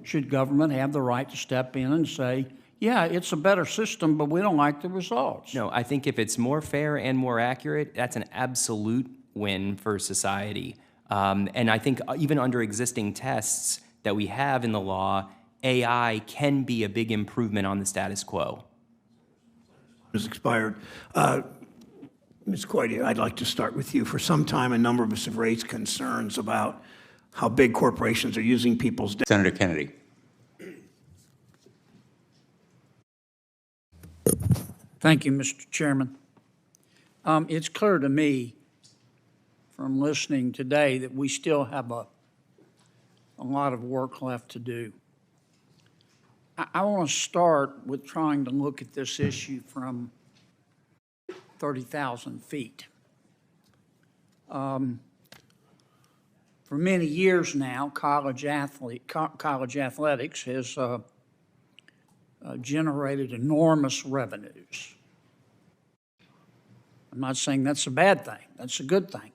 should government have the right to step in and say, yeah, it's a better system, but we don't like the results? No, I think if it's more fair and more accurate, that's an absolute win for society. And I think even under existing tests that we have in the law, AI can be a big improvement on the status quo. Has expired. Ms. Coitier, I'd like to start with you. For some time, a number of us have raised concerns about how big corporations are using people's data. Senator Kennedy. Thank you, Mr. Chairman. It's clear to me from listening today that we still have a lot of work left to do. I want to start with trying to look at this issue from 30,000 feet. For many years now, college athletics has generated enormous revenues. I'm not saying that's a bad thing. That's a good thing.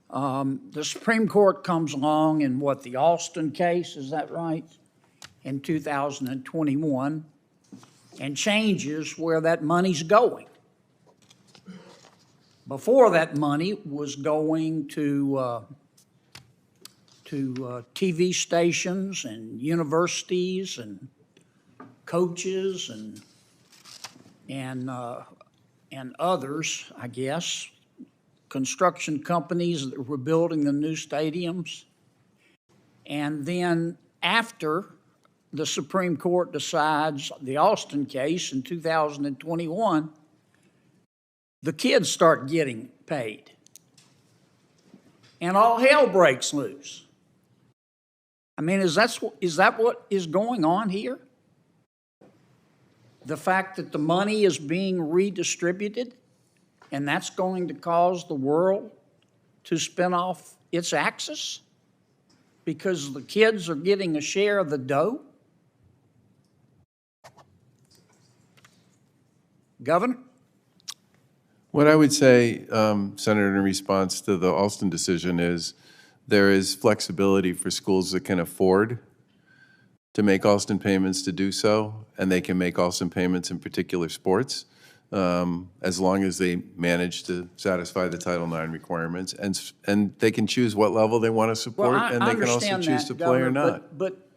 The Supreme Court comes along in what, the Alston case, is that right? In 2021, and changes where that money's going. Before, that money was going to TV stations and universities and coaches and others, I guess, construction companies that were building the new stadiums. And then after the Supreme Court decides the Alston case in 2021, the kids start getting paid. And all hell breaks loose. I mean, is that what is going on here? The fact that the money is being redistributed, and that's going to cause the world to spin off its axis because the kids are getting a share of the dough? Governor? What I would say, Senator, in response to the Alston decision is there is flexibility for schools that can afford to make Alston payments to do so, and they can make Alston payments in particular sports as long as they manage to satisfy the Title IX requirements. And they can choose what level they want to support, and they can also choose to play or not. But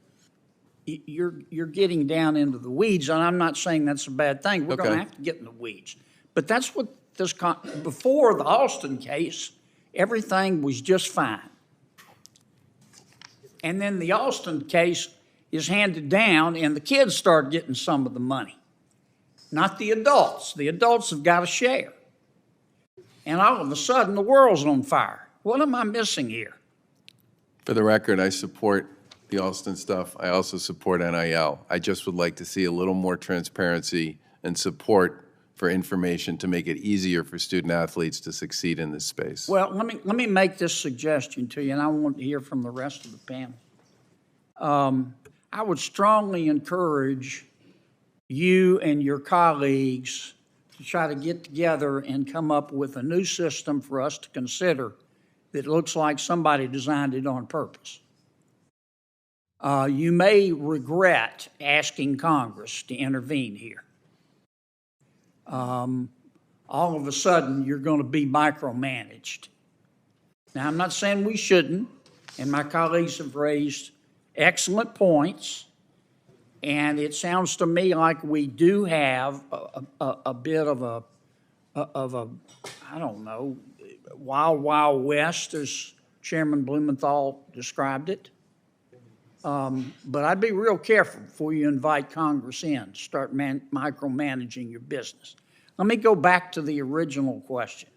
you're getting down into the weeds, and I'm not saying that's a bad thing. We're going to have to get in the weeds. But that's what before the Alston case, everything was just fine. And then the Alston case is handed down, and the kids start getting some of the money, not the adults. The adults have got a share. And all of a sudden, the world's on fire. What am I missing here? For the record, I support the Alston stuff. I also support NIL. I just would like to see a little more transparency and support for information to make it easier for student athletes to succeed in this space. Well, let me make this suggestion to you, and I want to hear from the rest of the panel. I would strongly encourage you and your colleagues to try to get together and come up with a new system for us to consider that looks like somebody designed it on purpose. You may regret asking Congress to intervene here. All of a sudden, you're going to be micromanaged. Now, I'm not saying we shouldn't, and my colleagues have raised excellent points, and it sounds to me like we do have a bit of a I don't know, wild, wild west, as Chairman Blumenthal described it. But I'd be real careful before you invite Congress in to start micromanaging your business. Let me go back to the original question.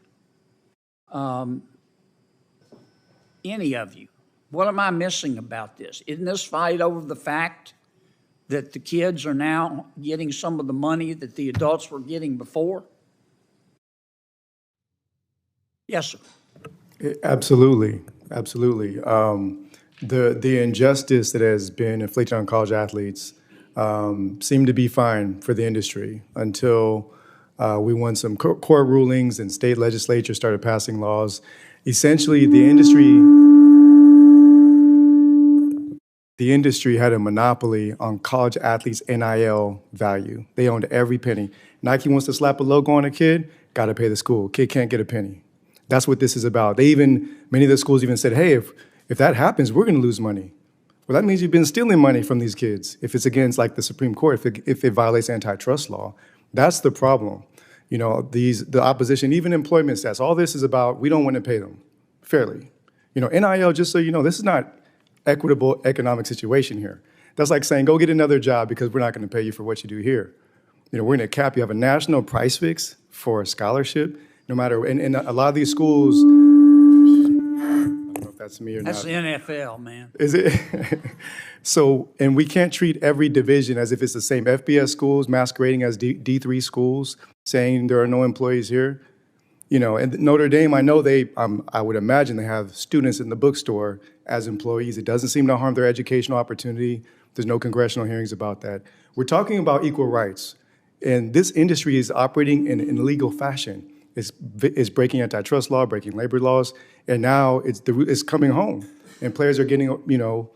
Any of you, what am I missing about this? Isn't this fight over the fact that the kids are now getting some of the money that the adults were getting before? Yes, sir. Absolutely, absolutely. The injustice that has been inflicted on college athletes seemed to be fine for the industry until we won some court rulings and state legislatures started passing laws. Essentially, the industry had a monopoly on college athletes' NIL value. They owned every penny. Nike wants to slap a logo on a kid, got to pay the school. Kid can't get a penny. That's what this is about. Many of the schools even said, hey, if that happens, we're going to lose money. Well, that means you've been stealing money from these kids. If it's against like the Supreme Court, if it violates antitrust law, that's the problem. You know, the opposition, even employment stats, all this is about, we don't want to pay them fairly. You know, NIL, just so you know, this is not equitable economic situation here. That's like saying, go get another job because we're not going to pay you for what you do here. You know, we're going to cap you. Have a national price fix for a scholarship, no matter, and a lot of these schools, I don't know if that's me or That's not. the NFL, man. Is it? So, and we can't treat every division as if it's the same. FBS schools masquerading as D3 schools, saying there are no employees here. You know, and Notre Dame, I know I would imagine they have students in the bookstore as employees. It doesn't seem to harm their educational opportunity. There's no congressional hearings about that. We're talking about equal rights. And this industry is operating in illegal fashion. It's breaking antitrust law, breaking labor laws, and now it's coming home. And players are getting, you know,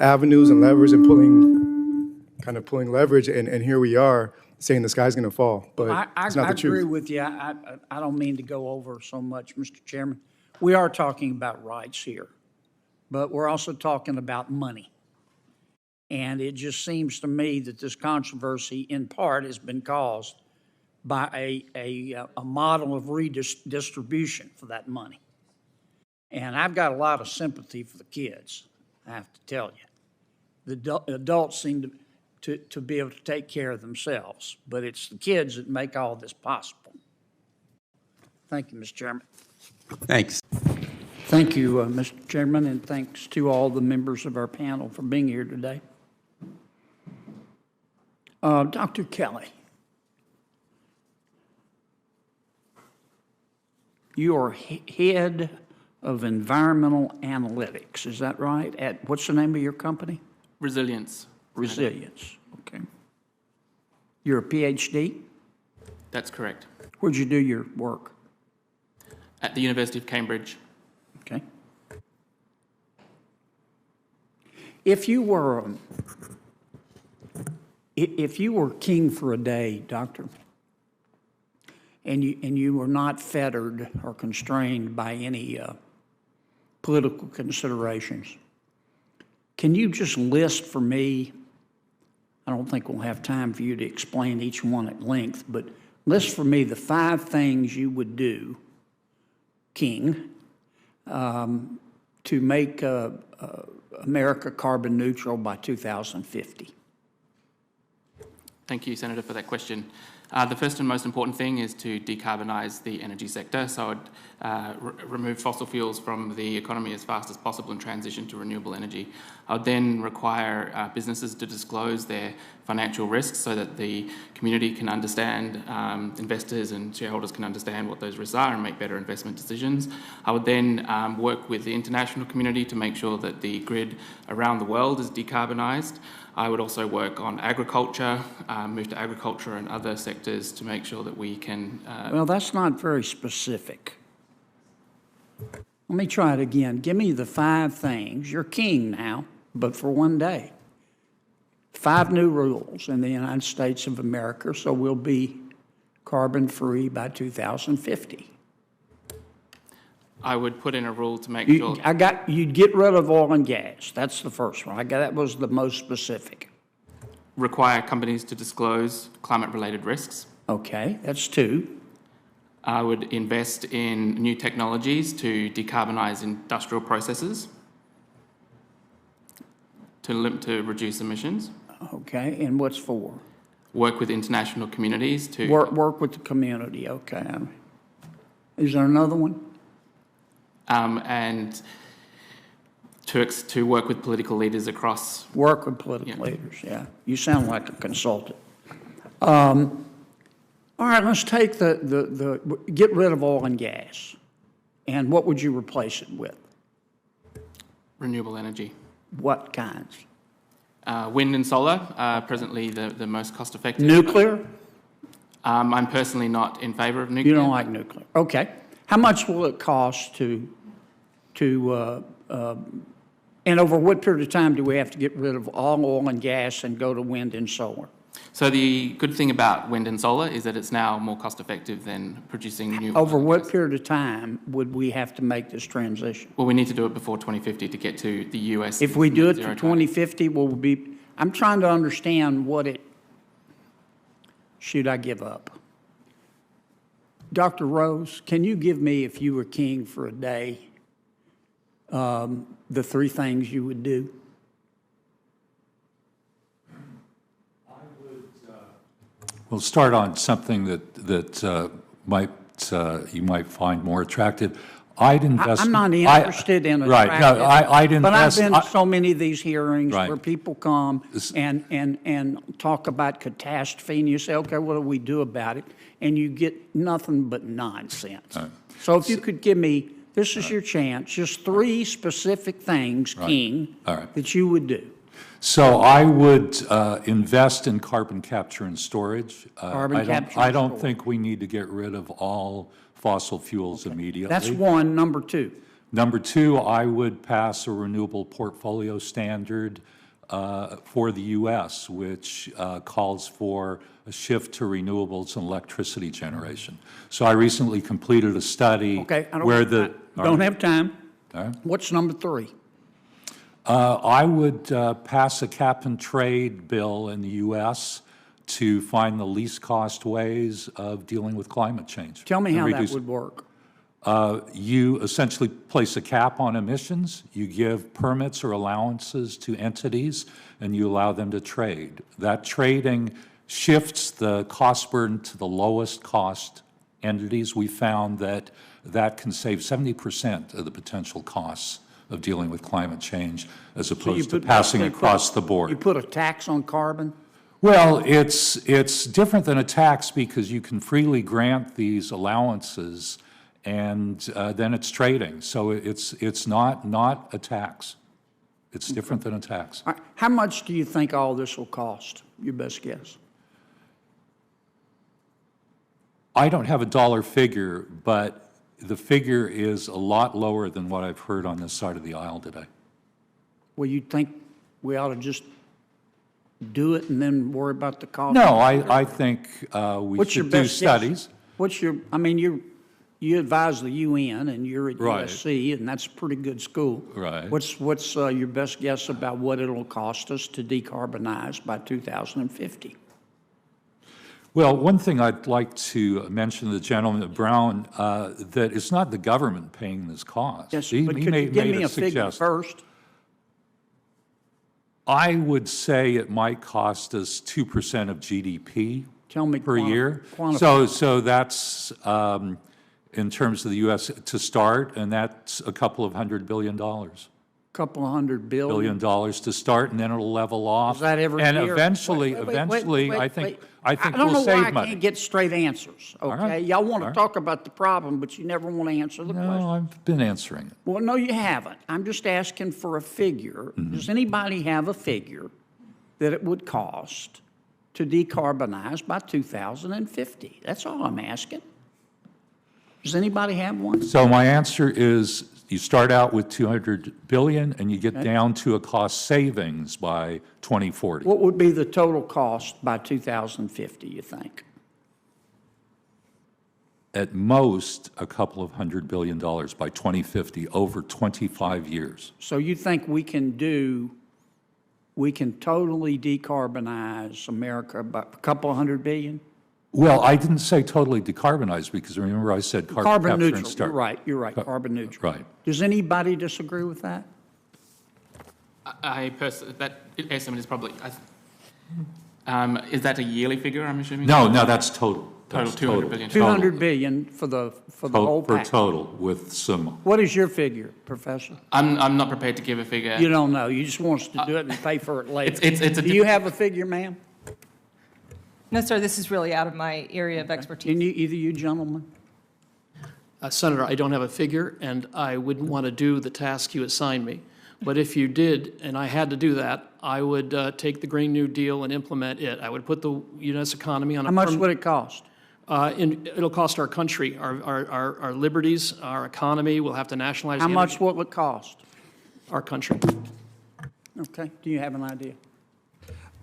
avenues and levers and pulling leverage, and here we are saying the sky's going to fall, but it's not the truth. I agree with you. I don't mean to go over so much, Mr. Chairman. We are talking about rights here, but we're also talking about money. And it just seems to me that this controversy, in part, has been caused by a model of redistribution for that money. And I've got a lot of sympathy for the kids, I have to tell you. The adults seem to be able to take care of themselves, but it's the kids that make all this possible. Thank you, Mr. Chairman. Thanks. Thank you, Mr. Chairman, and thanks to all the members of our panel for being here today. Dr. Kelly, you are head of environmental analytics, is that right? What's the name of your company? Resilience. Resilience, okay. You're a PhD? That's correct. Where'd you do your work? At the University of Cambridge. Okay. If you were king for a day, doctor, and you were not fettered or constrained by any political considerations, can you just list for me, I don't think we'll have time for you to explain each one at length, but list for me the 5 things you would do, king, to make America carbon neutral by 2050. Thank you, Senator, for that question. The first and most important thing is to decarbonise the energy sector. So I'd remove fossil fuels from the economy as fast as possible and transition to renewable energy. I would then require businesses to disclose their financial risks so that the community can understand, investors and shareholders can understand what those risks are and make better investment decisions. I would then work with the international community to make sure that the grid around the world is decarbonised. I would also work on agriculture, move to agriculture and other sectors to make sure that we can... Well, that's not very specific. Let me try it again. Give me the 5 things. You're king now, but for one day. 5 new rules in the United States of America, so we'll be carbon-free by 2050. I would put in a rule to make sure... You'd get rid of oil and gas. That's the first one. That was the most specific. Require companies to disclose climate-related risks. Okay, that's 2. I would invest in new technologies to decarbonise industrial processes to reduce emissions. Okay, and what's 4? Work with international communities to... Work with the community, okay. Is there another one? And to work with political leaders across... Work with political leaders, yeah. You sound like a consultant. All right, let's take get rid of oil and gas. And what would you replace it with? Renewable energy. What kinds? Wind and solar are presently the most cost-effective. Nuclear? I'm personally not in favour of nuclear. You don't like nuclear. Okay. How much will it cost and over what period of time do we have to get rid of all oil and gas and go to wind and solar? So the good thing about wind and solar is that it's now more cost-effective than producing new. Over what period of time would we have to make this transition? Well, we need to do it before 2050 to get to the US. If we do it zero to 2050, will we be, I'm trying to understand what it, should I give up? Dr. Rose, can you give me, if you were king for a day, the 3 things you would do? We'll start on something that you might find more attractive. I'd invest. I'm not interested in attractive. Right. No, I'd invest. But I've been to so many of these hearings Right. where people come and talk about catastrophe, and you say, okay, what do we do about it? And you get nothing but nonsense. Right. So if you could give me, this is your chance, just 3 specific things, King, that you would do. So I would invest in carbon capture and storage. I don't think we need to get rid of all fossil fuels immediately. That's one. Number 2. Number 2, I would pass a renewable portfolio standard for the U.S., which calls for a shift to renewables and electricity generation. So I recently completed a study where the... Don't have time. All right. What's number 3? I would pass a cap and trade bill in the U.S. to find the least cost ways of dealing with climate change. Tell me how that would work. You essentially place a cap on emissions, you give permits or allowances to entities, and you allow them to trade. That trading shifts the cost burden to the lowest cost entities. We found that that can save 70% of the potential costs of dealing with climate change as opposed to passing across the board. You put a tax on carbon? Well, it's different than a tax because you can freely grant these allowances and then it's trading. So it's not a tax. It's different than a tax. All right. How much do you think all this will cost? Your best guess. I don't have a dollar figure, but the figure is a lot lower than what I've heard on this side of the aisle today. Well, you think we ought to just do it and then worry about the cost? No, I think we should do studies. What's your, I mean, you advise the UN and you're at USC, and that's a pretty good school. Right. What's your best guess about what it'll cost us to decarbonize by 2050? Well, one thing I'd like to mention to the gentleman, Brown, that it's not the government paying this cost. Yes, but could you give me a figure first? I would say it might cost us 2% of GDP per year. So that's in terms of the U.S. to start, and that's a couple of $100 billion. Couple of $100 billion to start, and then it'll level off. Is that every and year? eventually, I think I don't we'll know save why money. I can't get straight answers. Okay, right. y'all want to talk about the problem, but you never want to answer the question. No, I've been answering it. Well, no, you haven't. I'm just asking for a figure. Does anybody have a figure that it would cost to decarbonize by 2050? That's all I'm asking. Does anybody have one? So my answer is you start out with $200 billion and you get down to a cost savings by 2040. What would be the total cost by 2050, you think? At most, a couple of $100 billion by 2050 over 25 years. So you think we can totally decarbonize America by a couple of $100 billion? Well, I didn't say totally decarbonize because remember I said carbon capture neutral. and start. You're right, carbon neutral. Right. Does anybody disagree with that? I personally, that estimate is probably, is that a yearly figure, I'm assuming? No, that's total. Total, 200 billion. 200 billion for the whole package. For total with some. What is your figure, Professor? I'm not prepared to give a figure. You don't know. You just want us to do it and pay for it later. Do you have a figure, ma'am? No, sir, this is really out of my area of expertise. Can you, either you gentlemen? Senator, I don't have a figure, and I wouldn't want to do the task you assigned me. But if you did, and I had to do that, I would take the Green New Deal and implement it. I would put the U.S. economy on a... How much would it cost? It'll cost our country, our liberties, our economy. We'll have to nationalize... How much will it cost? Our country. Okay. Do you have an idea?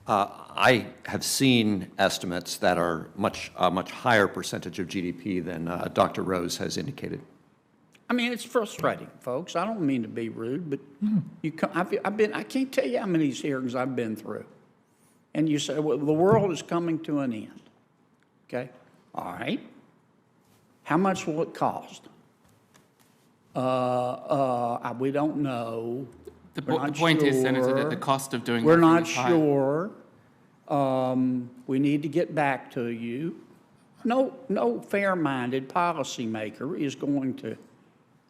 I have seen estimates that are a much higher percentage of GDP than Dr. Rose has indicated. I mean, it's frustrating, folks. I don't mean to be rude, but I can't tell you how many hearings I've been through. And you say, well, the world is coming to an end. Okay? All right. How much will it cost? We don't know. The point is, Senator, that the cost of doing we're nothing not is high. sure. We need to get back to you. No fair-minded policymaker is going to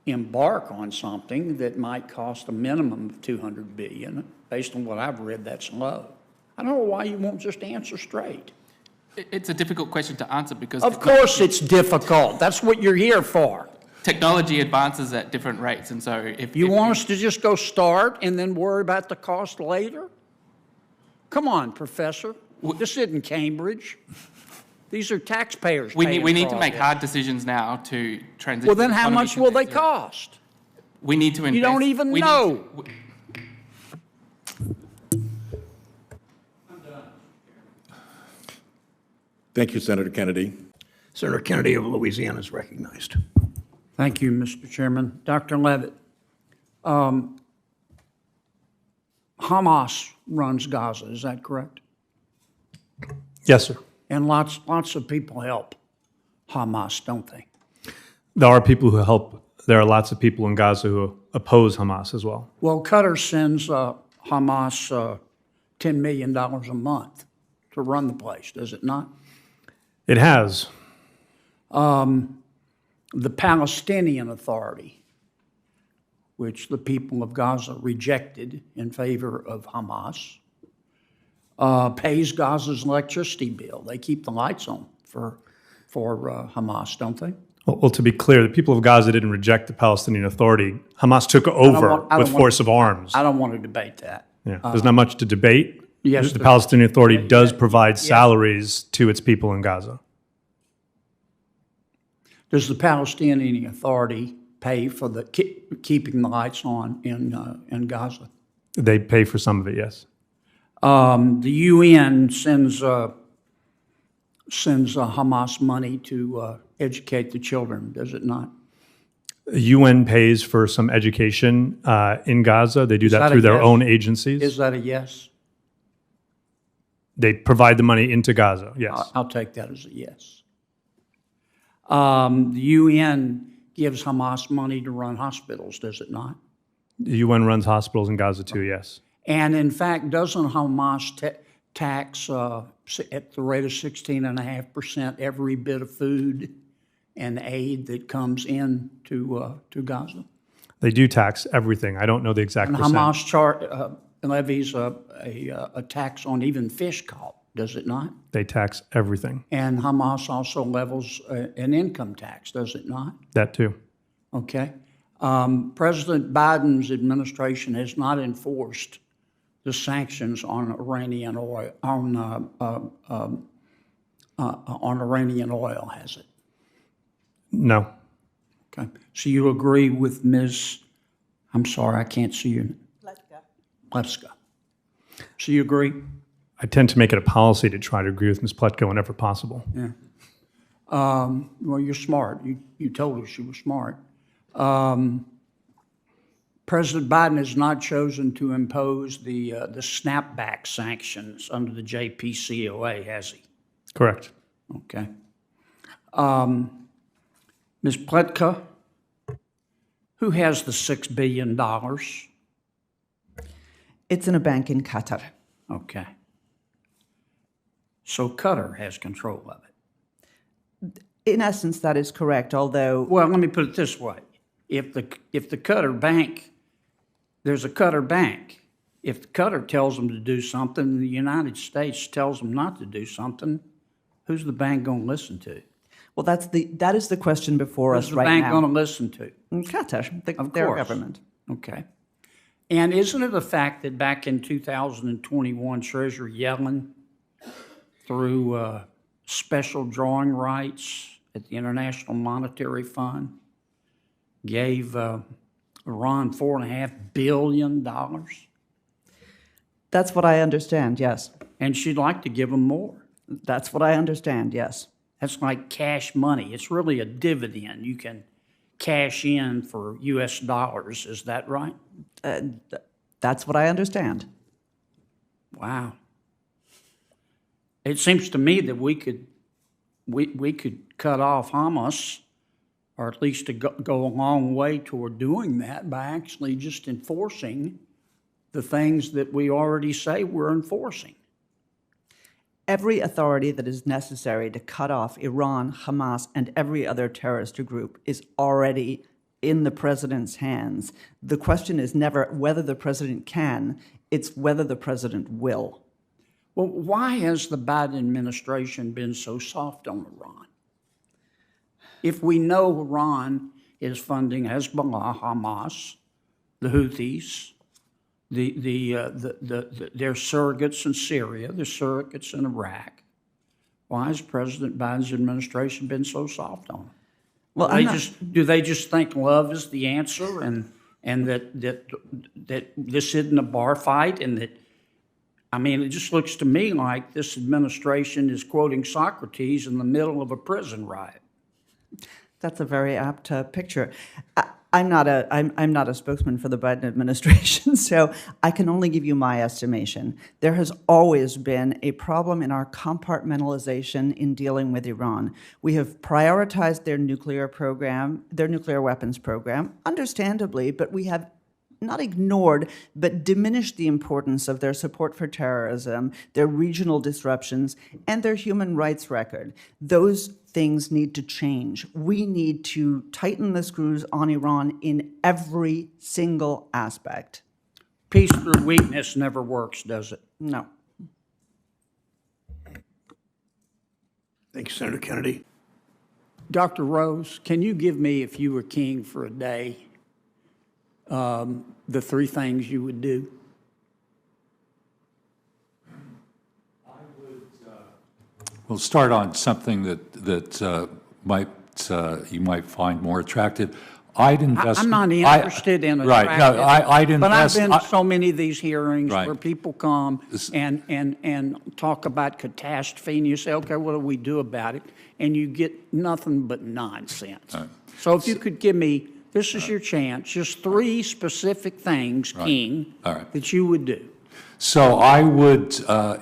embark on something that might cost a minimum of $200 billion. Based on what I've read, that's low. I don't know why you won't just answer straight. It's a difficult question to answer because... Of course it's difficult. That's what you're here for. Technology advances at different rates, and so if... You want us to just go start and then worry about the cost later? Come on, Professor. This isn't Cambridge. These are taxpayers We paying need for to all make this. hard decisions now to transition... Well, then the how economy much will they to net zero. cost? We need to invest... You don't even know. Thank you, Senator Kennedy. Senator Kennedy of Louisiana is recognized. Thank you, Mr. Chairman. Dr. Levitt, Hamas runs Gaza, is that correct? Yes, sir. And lots of people help Hamas, don't they? There are people who help. There are lots of people in Gaza who oppose Hamas as well. Well, Qatar sends Hamas $10 million a month to run the place, does it not? It has. The Palestinian Authority, which the people of Gaza rejected in favor of Hamas, pays Gaza's electricity bill. They keep the lights on for Hamas, don't they? Well, to be clear, the people of Gaza didn't reject the Palestinian Authority. Hamas took over with force of arms. I don't want to debate that. Yeah, there's not much to debate. Yes, the Palestinian Authority does provide salaries to its people in Gaza. Does the Palestinian Authority pay for the keeping the lights on in Gaza? They pay for some of it, yes. The UN sends Hamas money to educate the children, does it not? The UN pays for some education in Gaza. They do that through their own agencies. Is that a yes? They provide the money into Gaza, yes. I'll take that as a yes. The UN gives Hamas money to run hospitals, does it not? The UN runs hospitals in Gaza too, yes. And in fact, doesn't Hamas tax at the rate of 16.5% every bit of food and aid that comes in to Gaza? They do tax everything. I don't know the exact And percent. Hamas levies a tax on even fish caught, does it not? They tax everything. And Hamas also levels an income tax, does it not? That too. Okay. President Biden's administration has not enforced the sanctions on Iranian oil, on Iranian oil, has it? No. Okay. So you agree with Ms. I'm sorry, I can't see you. Pletka. So you agree? I tend to make it a policy to try to agree with Ms. Pletka whenever possible. Yeah. Well, you're smart. You told us you were smart. President Biden has not chosen to impose the snapback sanctions under the JPCOA, has he? Correct. Okay. Ms. Pletka, who has the $6 billion? It's in a bank in Qatar. Okay. So Qatar has control of it. In essence, that is correct, although... Well, let me put it this way. If the Qatar bank, there's a Qatar bank. If Qatar tells them to do something and the United States tells them not to do something, who's the bank going to listen to? Well, that is the question before us right now. Who's the bank going to listen to? Qatar, Of their course. government. Okay. And isn't it a fact that back in 2021, Treasurer Yellen, through special drawing rights at the International Monetary Fund, gave Iran $4.5 billion? That's what I understand, yes. And she'd like to give them more. That's what I understand, yes. That's like cash money. It's really a dividend. You can cash in for U.S. dollars. Is that right? That's what I understand. Wow. It seems to me that we could cut off Hamas, or at least to go a long way toward doing that by actually just enforcing the things that we already say we're enforcing. Every authority that is necessary to cut off Iran, Hamas, and every other terrorist group is already in the president's hands. The question is never whether the president can, it's whether the president will. Well, why has the Biden administration been so soft on Iran? If we know Iran is funding Hezbollah, Hamas, the Houthis, their surrogates in Syria, their surrogates in Iraq, why has President Biden's administration been so soft on them? Well, do they just think love is the answer, and that this isn't a bar fight, and that, I mean, it just looks to me like this administration is quoting Socrates in the middle of a prison riot. That's a very apt picture. I'm not a spokesman for the Biden administration, so I can only give you my estimation. There has always been a problem in our compartmentalization in dealing with Iran. We have prioritized their nuclear program, their nuclear weapons program, understandably, but we have not ignored, but diminished the importance of their support for terrorism, their regional disruptions, and their human rights record. Those things need to change. We need to tighten the screws on Iran in every single aspect. Peace through weakness never works, does it? No. Thank you, Senator Kennedy. Dr. Rose, can you give me, if you were king for a day, the three things you would do? We'll start on something that you might find more attractive. I'd invest. I'm not interested in attractive. Right. No, I'd invest. But I've been to so many of these hearings Right. where people come and talk about catastrophe, and you say, okay, what do we do about it? And you get nothing but nonsense. Right. So if you could give me, this is your chance, just three specific things, King, that you would do. So I would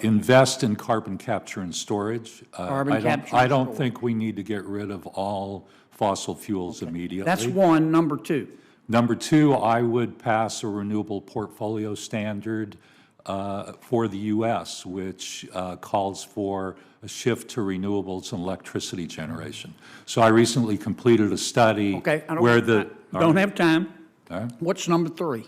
invest in carbon capture and storage. I don't think we need to get rid of all fossil fuels immediately. That's one. Number two. Number two, I would pass a renewable portfolio standard for the U.S., which calls for a shift to renewables and electricity generation. So I recently completed a study where the... Don't have time. All right. What's number three?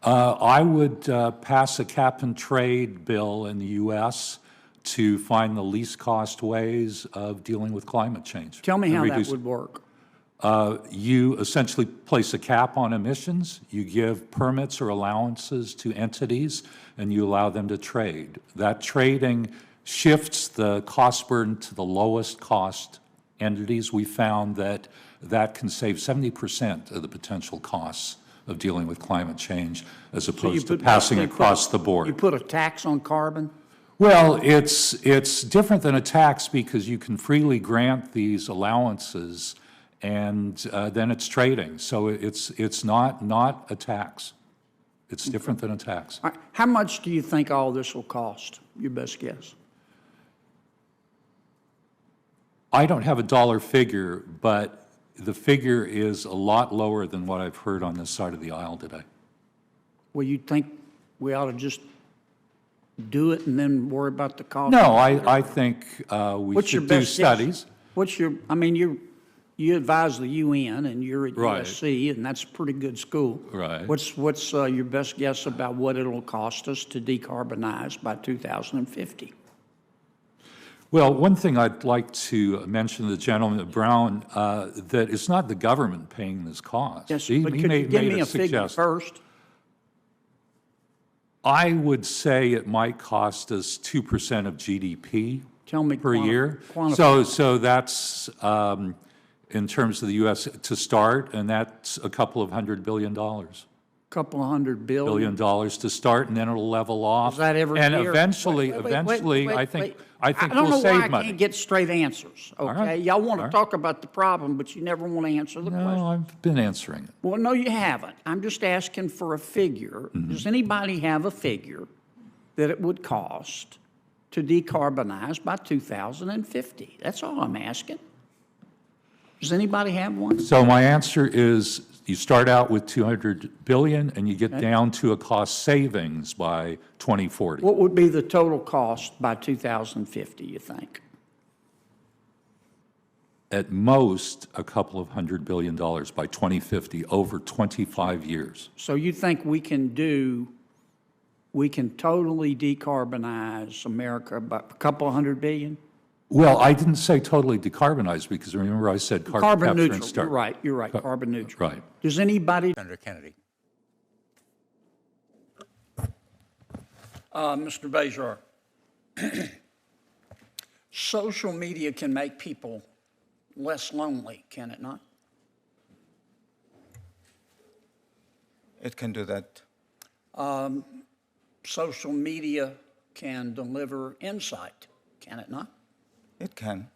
I would pass a cap and trade bill in the U.S. to find the least cost ways of dealing with climate change. Tell me how that would work. You essentially place a cap on emissions, you give permits or allowances to entities, and you allow them to trade. That trading shifts the cost burden to the lowest cost entities. We found that can save 70% of the potential costs of dealing with climate change as opposed to passing across the board. You put a tax on carbon? Well, it's different than a tax because you can freely grant these allowances and then it's trading. So it's not a tax. It's different than a tax. All right. How much do you think all this will cost? Your best guess. I don't have a dollar figure, but the figure is a lot lower than what I've heard on this side of the aisle today. Well, you think we ought to just do it and then worry about the cost? No, I think we should do studies. What's your, I mean, you advise the UN and you're at USC, and that's a pretty good school. Right. What's your best guess about what it'll cost us to decarbonize by 2050? Well, one thing I'd like to mention to the gentleman, Brown, that it's not the government paying this cost. Yes, but could you give me a figure first? I would say it might cost us 2% of GDP per year. So that's in terms of the U.S. to start, and that's a couple of $100 billion. Couple of $100 billion To start, and then it'll level off. Is that every and year? eventually, I think we'll save money. I don't know why I can't get straight answers, okay? right. Y'all want to All right. talk about the problem, but you never want to answer the question. No, I've been answering it. Well, no, you haven't. I'm just asking for a figure. Does anybody have a figure that it would cost to decarbonize by 2050? That's all I'm asking. Does anybody have one? So my answer is you start out with $200 billion and you get down to a cost savings by 2040. What would be the total cost by 2050, you think? At most, a couple of $100 billion by 2050 over 25 years. So you think we can totally decarbonize America by a couple of $100 billion? Well, I didn't say totally decarbonize because remember I said carbon capture neutral. and start. You're right, carbon neutral. Right. Does anybody? Senator Kennedy. Mr. Bejar, social media can make people less lonely, can it not? It can do that. Social media can deliver insight, can it not? It can.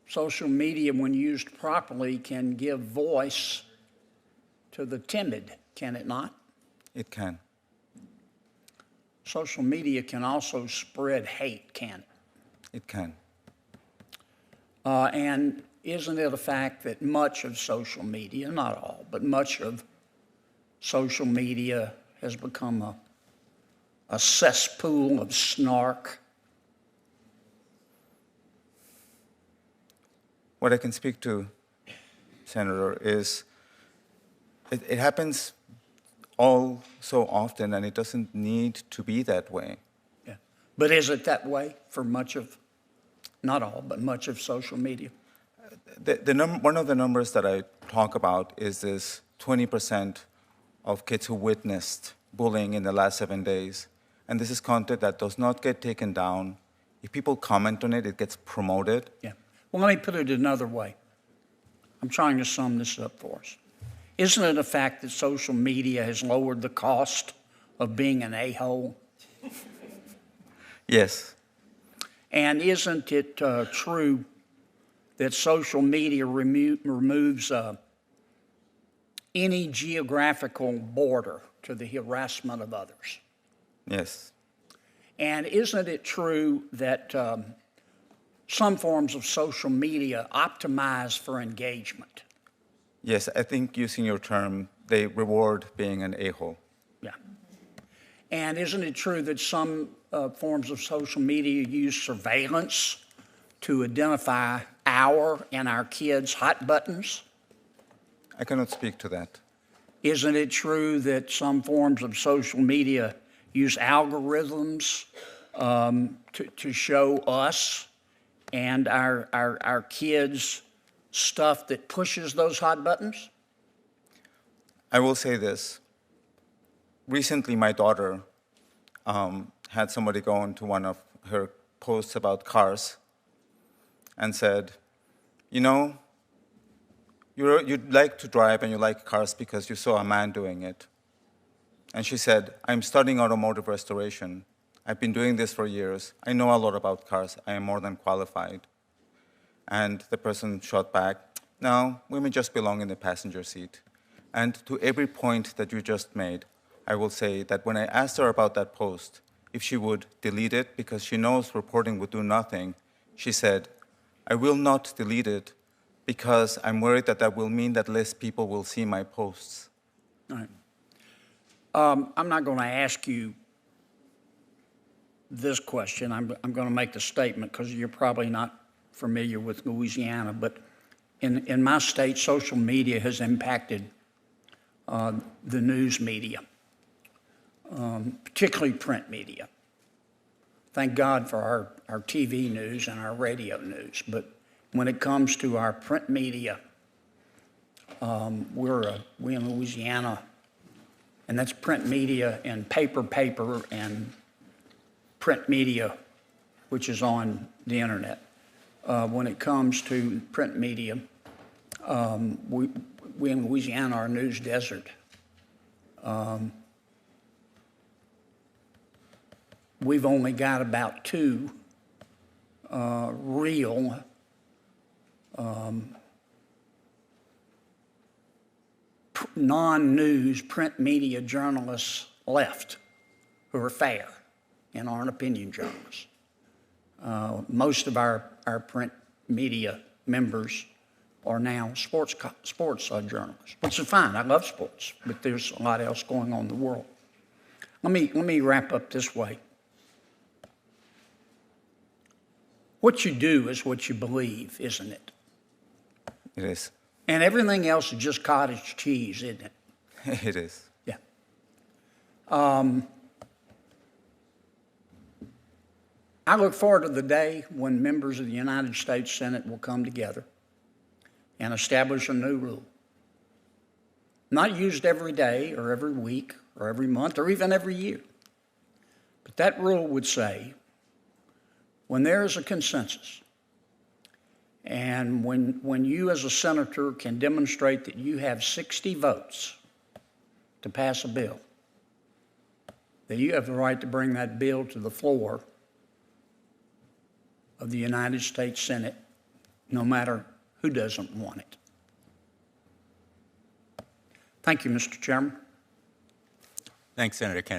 Social media, when used properly, can give voice to the timid, can it not? It can. Social media can also spread hate, can it? It can. And isn't it a fact that much of social media, not all, but much of social media has become a cesspool of snark? What I can speak to, Senator, is it happens all so often, and it doesn't need to be that way. Yeah. But is it that way for much of, not all, but much of social media? One of the numbers that I talk about is this 20% of kids who witnessed bullying in the last 7 days. And this is content that does not get taken down. If people comment on it, it gets promoted. Yeah. Well, let me put it another way. I'm trying to sum this up for us. Isn't it a fact that social media has lowered the cost of being an a-hole? Yes. And isn't it true that social media removes any geographical border to the harassment of others? Yes. And isn't it true that some forms of social media optimize for engagement? Yes, I think using your term, they reward being an a-hole. Yeah. And isn't it true that some forms of social media use surveillance to identify our and our kids' hot buttons? I cannot speak to that. Isn't it true that some forms of social media use algorithms to show us and our kids stuff that pushes those hot buttons? I will say this. Recently, my daughter had somebody go into one of her posts about cars and said, you know, you like to drive and you like cars because you saw a man doing it. And she said, I'm studying automotive restoration. I've been doing this for years. I know a lot about cars. I am more than qualified. And the person shot back, no, women just belong in the passenger seat. And to every point that you just made, I will say that when I asked her about that post, if she would delete it because she knows reporting would do nothing, she said, I will not delete it because I'm worried that that will mean that less people will see my posts. All right. I'm not going to ask you this question. I'm going to make the statement because you're probably not familiar with Louisiana, but in my state, social media has impacted the news media, particularly print media. thank God for our TV news and our radio news. But when it comes to our print media, we in Louisiana, and that's print media and paper, and print media, which is on the internet. When it comes to print media, we in Louisiana are a news desert. We've only got about 2 real non-news print media journalists left who are fair and aren't opinion journalists. Most of our print media members are now sports journalists, which is fine. I love sports, but there's a lot else going on in the world. Let me wrap up this way. What you do is what you believe, isn't it? It is. And everything else is just cottage cheese, isn't it? It is. Yeah. I look forward to the day when members of the United States Senate will come together and establish a new rule. Not used every day or every week or every month or even every year. But that rule would say, when there is a consensus, and when you as a senator can demonstrate that you have 60 votes to pass a bill, that you have the right to bring that bill to the floor of the United States Senate, no matter who doesn't want it. Thank you, Mr. Chairman. Thanks, Senator Kennedy.